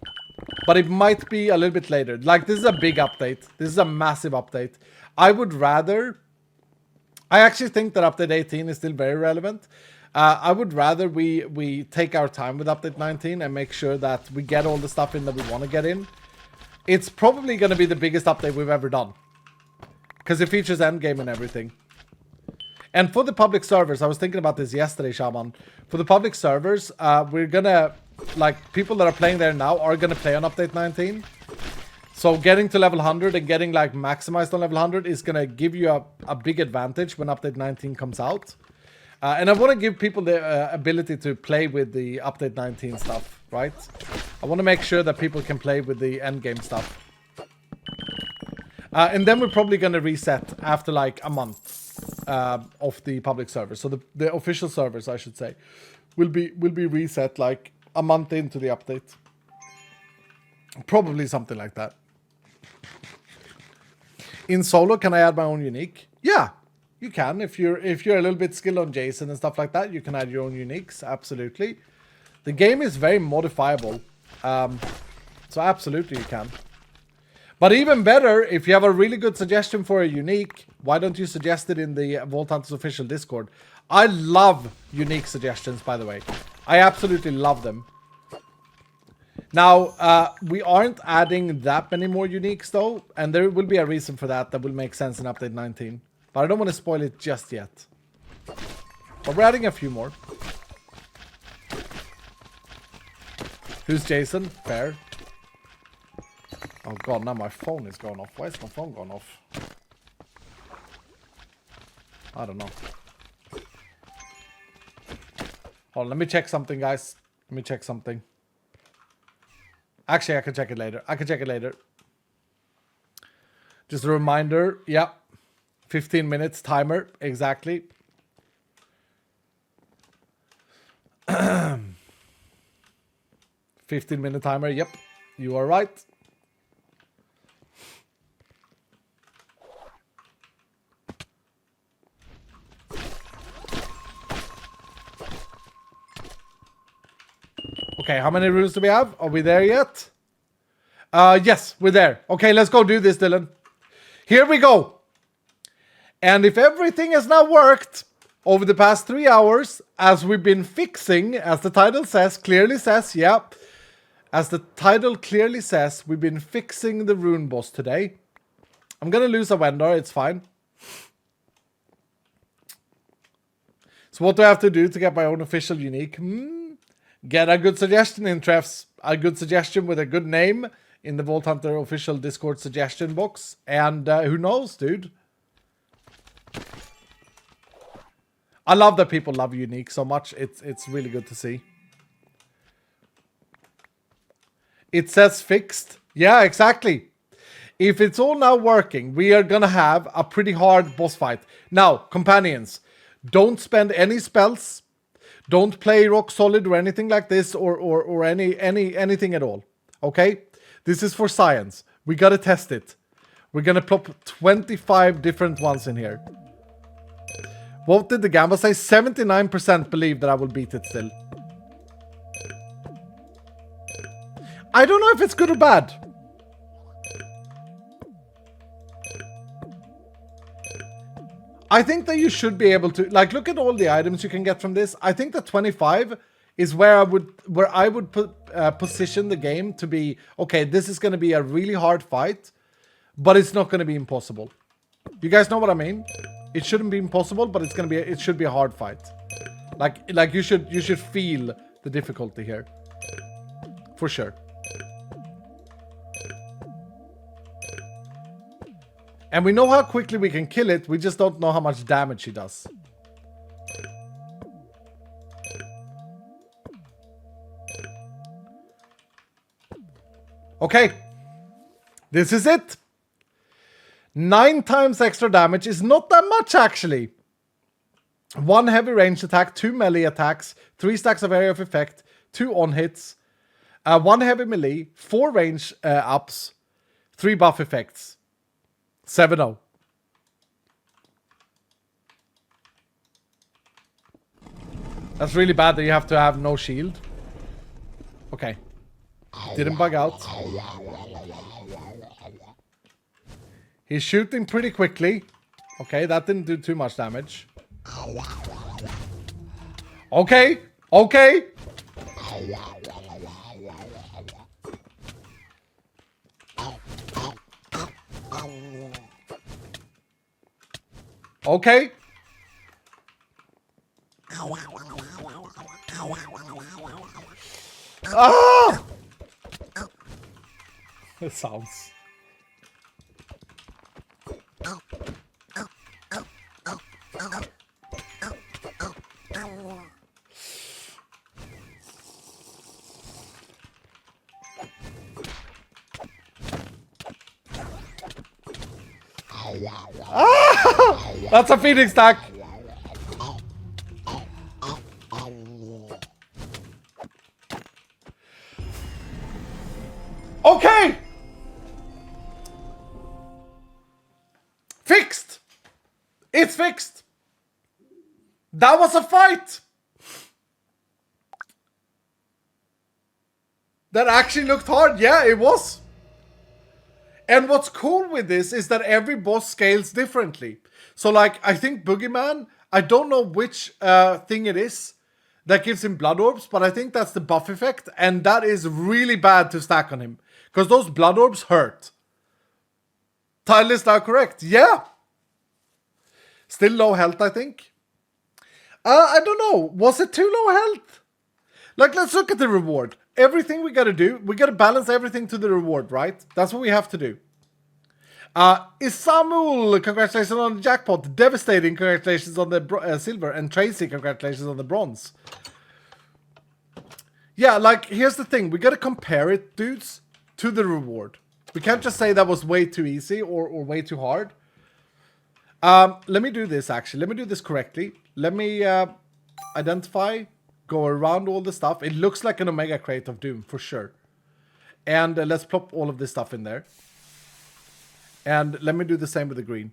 But it might be a little bit later. Like, this is a big update. This is a massive update. I actually think that update 18 is still very relevant. I would rather we take our time with update 19 and make sure that we get all the stuff in that we want to get in. It's probably going to be the biggest update we've ever done. Because it features endgame and everything. And for the public servers, I was thinking about this yesterday, Shaman. For the public servers, we're gonna, like, people that are playing there now are gonna play on update 19. So getting to level 100 and getting, like, maximized on level 100 is gonna give you a big advantage when update 19 comes out. And I want to give people the ability to play with the update 19 stuff, right? I want to make sure that people can play with the endgame stuff. And then we're probably gonna reset after, like, a month. Of the public servers, so the official servers, I should say, will be reset like a month into the update. Probably something like that. In solo, can I add my own unique? Yeah, you can. If you're a little bit skilled on Jason and stuff like that, you can add your own uniques. Absolutely. The game is very modifiable, so absolutely you can. But even better, if you have a really good suggestion for a unique, why don't you suggest it in the Vault Hunters official Discord? I love unique suggestions, by the way. I absolutely love them. Now, we aren't adding that many more uniques, though. And there will be a reason for that will make sense in update 19. But I don't want to spoil it just yet. But we're adding a few more. Who's Jason? Fair. Oh god, now my phone is going off. Why is my phone going off? I don't know. Hold on, let me check something, guys. Let me check something. Actually, I can check it later. Just a reminder. Yeah. 15 minutes timer. Exactly. 15-minute timer. Yep. You are right. Okay, how many runes do we have? Are we there yet? Yes, we're there. Okay, let's go do this, Dylan. Here we go. And if everything has now worked over the past 3 hours, as we've been fixing, as the title says, clearly says, yeah. As the title clearly says, we've been fixing the rune boss today. I'm gonna lose a vendor, it's fine. So what do I have to do to get my own official unique? Get a good suggestion in Treff's. A good suggestion with a good name in the Vault Hunter official Discord suggestion box. And who knows, dude? I love that people love unique so much. It's really good to see. It says fixed. Yeah, exactly. If it's all now working, we are gonna have a pretty hard boss fight. Now, companions, don't spend any spells. Don't play rock solid or anything like this, or anything at all. Okay? This is for science. We gotta test it. We're gonna plop 25 different ones in here. What did the Gamba say? 79% believe that I will beat it still. I don't know if it's good or bad. I think that you should be able to, like, look at all the items you can get from this. I think that 25 is where I would position the game to be, okay, this is going to be a really hard fight, but it's not going to be impossible. You guys know what I mean? It shouldn't be impossible, but it should be a hard fight. Like you should feel the difficulty here. For sure. And we know how quickly we can kill it, we just don't know how much damage he does. Okay. This is it. 9 times extra damage is not that much, actually. 1 heavy range attack, 2 melee attacks, 3 stacks of area of effect, 2 on hits, 1 heavy melee, 4 range ups, 3 buff effects. 7-0. That's really bad that you have to have no shield. Okay. Didn't bug out. He's shooting pretty quickly. Okay, that didn't do too much damage. Okay. Okay. Okay. Ah! It sounds. Ah! That's a Phoenix stack. Okay. Fixed. It's fixed. That was a fight. That actually looked hard. Yeah, it was. And what's cool with this is that every boss scales differently. So, like, I think Boogeyman, I don't know which thing it is that gives him blood orbs, but I think that's the buff effect, and that is really bad to stack on him. Because those blood orbs hurt. Tile is now correct. Yeah. Still low health, I think. I don't know. Was it too low health? Like, let's look at the reward. Everything we gotta do, we gotta balance everything to the reward, right? That's what we have to do. Isamul, congratulations on the jackpot. Devastating, congratulations on the silver. And Tracy, congratulations on the bronze. Yeah, like, here's the thing. We gotta compare it, dudes, to the reward. We can't just say that was way too easy or way too hard. Let me do this, actually. Let me do this correctly. Let me identify, go around all the stuff. It looks like an Omega crate of Doom, for sure. And let's plop all of this stuff in there. And let me do the same with the green.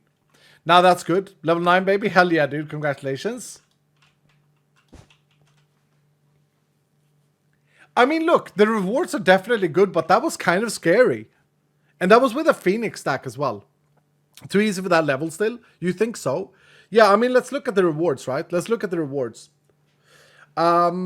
Now that's good. Level 9, baby. Hell yeah, dude. Congratulations. I mean, look, the rewards are definitely good, but that was kind of scary. And that was with a Phoenix stack as well. Too easy for that level still? You think so? Yeah, I mean, let's look at the rewards, right? Let's look at the rewards. Givey,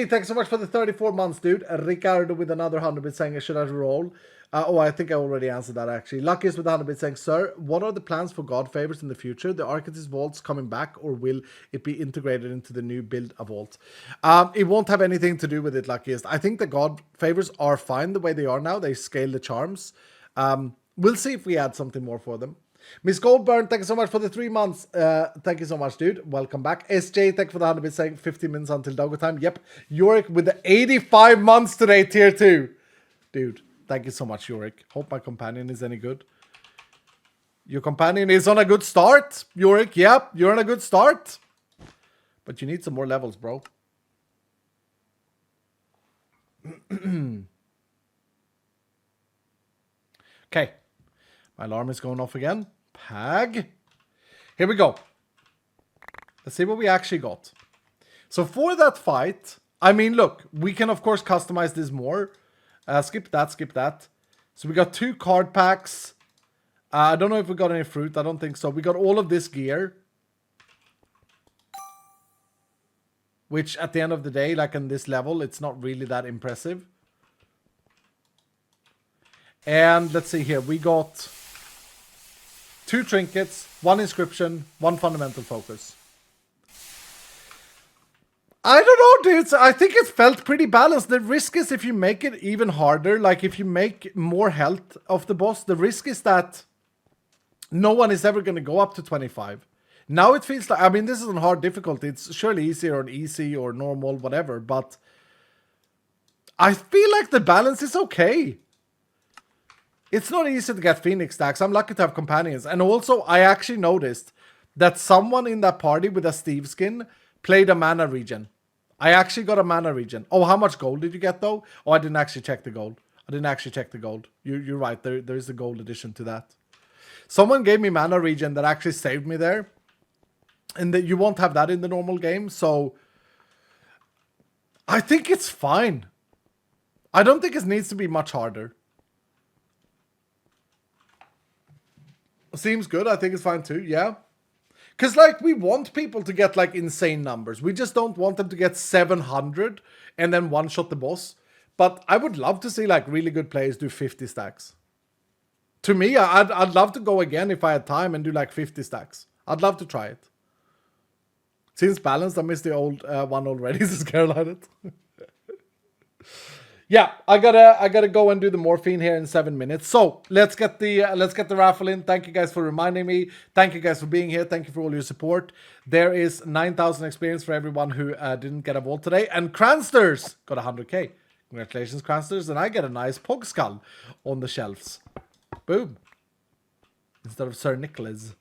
thanks so much for the 34 months, dude. Ricardo with another 100 bits saying, should I roll? Oh, I think I already answered that, actually. Luckiest with 100 bits saying, sir, what are the plans for God Favors in the future? The Architect's Vault's coming back, or will it be integrated into the new build of Vault? It won't have anything to do with it, Luckiest. I think the God Favors are fine the way they are now. They scale the charms. We'll see if we add something more for them. Miss Goldburn, thank you so much for the 3 months. Thank you so much, dude. Welcome back. SJ, thank you for the 100 bits saying 15 minutes until doggo time. Yep. Yorick with the 85 months today, tier 2. Dude, thank you so much, Yorick. Hope my companion is any good. Your companion is on a good start, Yorick. Yep, you're on a good start. But you need some more levels, bro. Okay. My alarm is going off again. Pag. Here we go. Let's see what we actually got. So for that fight, I mean, look, we can, of course, customize this more. Skip that, skip that. So we got 2 card packs. I don't know if we got any fruit. I don't think so. We got all of this gear. Which at the end of the day, like in this level, it's not really that impressive. And let's see here. We got 2 trinkets, 1 inscription, 1 fundamental focus. I don't know, dudes. I think it felt pretty balanced. The risk is if you make it even harder, like if you make more health of the boss, the risk is that no one is ever going to go up to 25. Now it feels like, I mean, this is on hard difficulty. It's surely easier on easy or normal, whatever. But I feel like the balance is okay. It's not easy to get Phoenix stacks. I'm lucky to have companions. And also, I actually noticed that someone in that party with a Steve skin played a mana regen. I actually got a mana regen. Oh, how much gold did you get, though? Oh, I didn't actually check the gold. You're right. There is a gold addition to that. Someone gave me mana regen that actually saved me there. And that you won't have that in the normal game. So, I think it's fine. I don't think it needs to be much harder. Seems good. I think it's fine too. Yeah. Because, like, we want people to get, like, insane numbers. We just don't want them to get 700 and then one-shot the boss. But I would love to see, like, really good players do 50 stacks. To me, I'd love to go again if I had time and do, like, 50 stacks. I'd love to try it. Seems balanced. I missed the old one already, says Caroline. Yeah, I gotta go and do the morphine here in 7 minutes. So let's get the raffle in. Thank you guys for reminding me. Thank you guys for being here. Thank you for all your support. There is 9,000 experience for everyone who didn't get a vault today. And Cransters got 100k. Congratulations, Cransters. And I get a nice Pog Skull on the shelves. Boom. Instead of Sir Nicholas.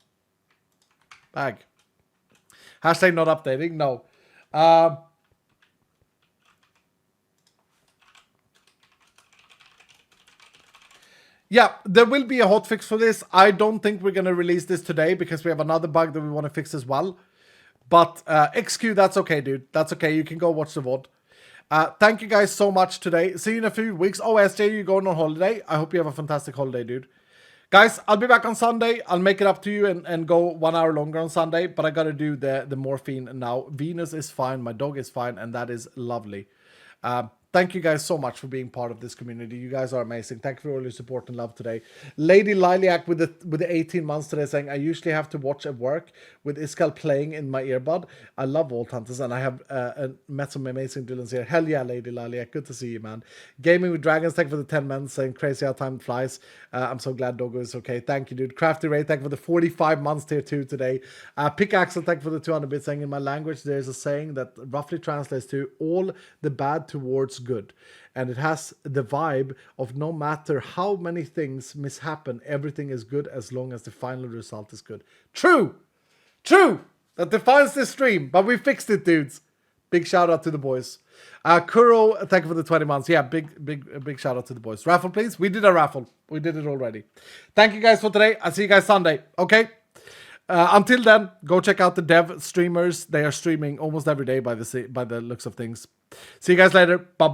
Bag. Hashtag not updating. No. Yeah, there will be a hotfix for this. I don't think we're going to release this today because we have another bug that we want to fix as well. But XQ, that's okay, dude. That's okay. You can go watch the VOD. Thank you guys so much today. See you in a few weeks. Oh, SJ, you're going on holiday. I hope you have a fantastic holiday, dude. Guys, I'll be back on Sunday. I'll make it up to you and go 1 hour longer on Sunday. But I got to do the morphine now. Venus is fine. My dog is fine. And that is lovely. Thank you guys so much for being part of this community. You guys are amazing. Thank you for all your support and love today. Lady Lilac with the 18 months today saying, I usually have to watch at work with Iskal playing in my earbud. I love Vault Hunters and I have met some amazing villains here. Hell yeah, Lady Lilac. Good to see you, man. Gaming with Dragons, thank you for the 10 months saying crazy how time flies. I'm so glad Dogo is okay. Thank you, dude. Crafty Ray, thank you for the 45 months tier 2 today. Pickaxel, thank you for the 200 bits saying in my language there's a saying that roughly translates to all the bad towards good, and it has the vibe of no matter how many things mishappen, everything is good as long as the final result is good. True that defines this stream, but we fixed it, dudes. Big shout out to the boys. Kuro, thank you for the 20 months. Yeah, big shout out to the boys. Raffle, please. We did a raffle. We did it already. Thank you guys for today. I'll see you guys Sunday. Okay. Until then, go check out the dev streamers. They are streaming almost every day by the looks of things. See you guys later. Bye.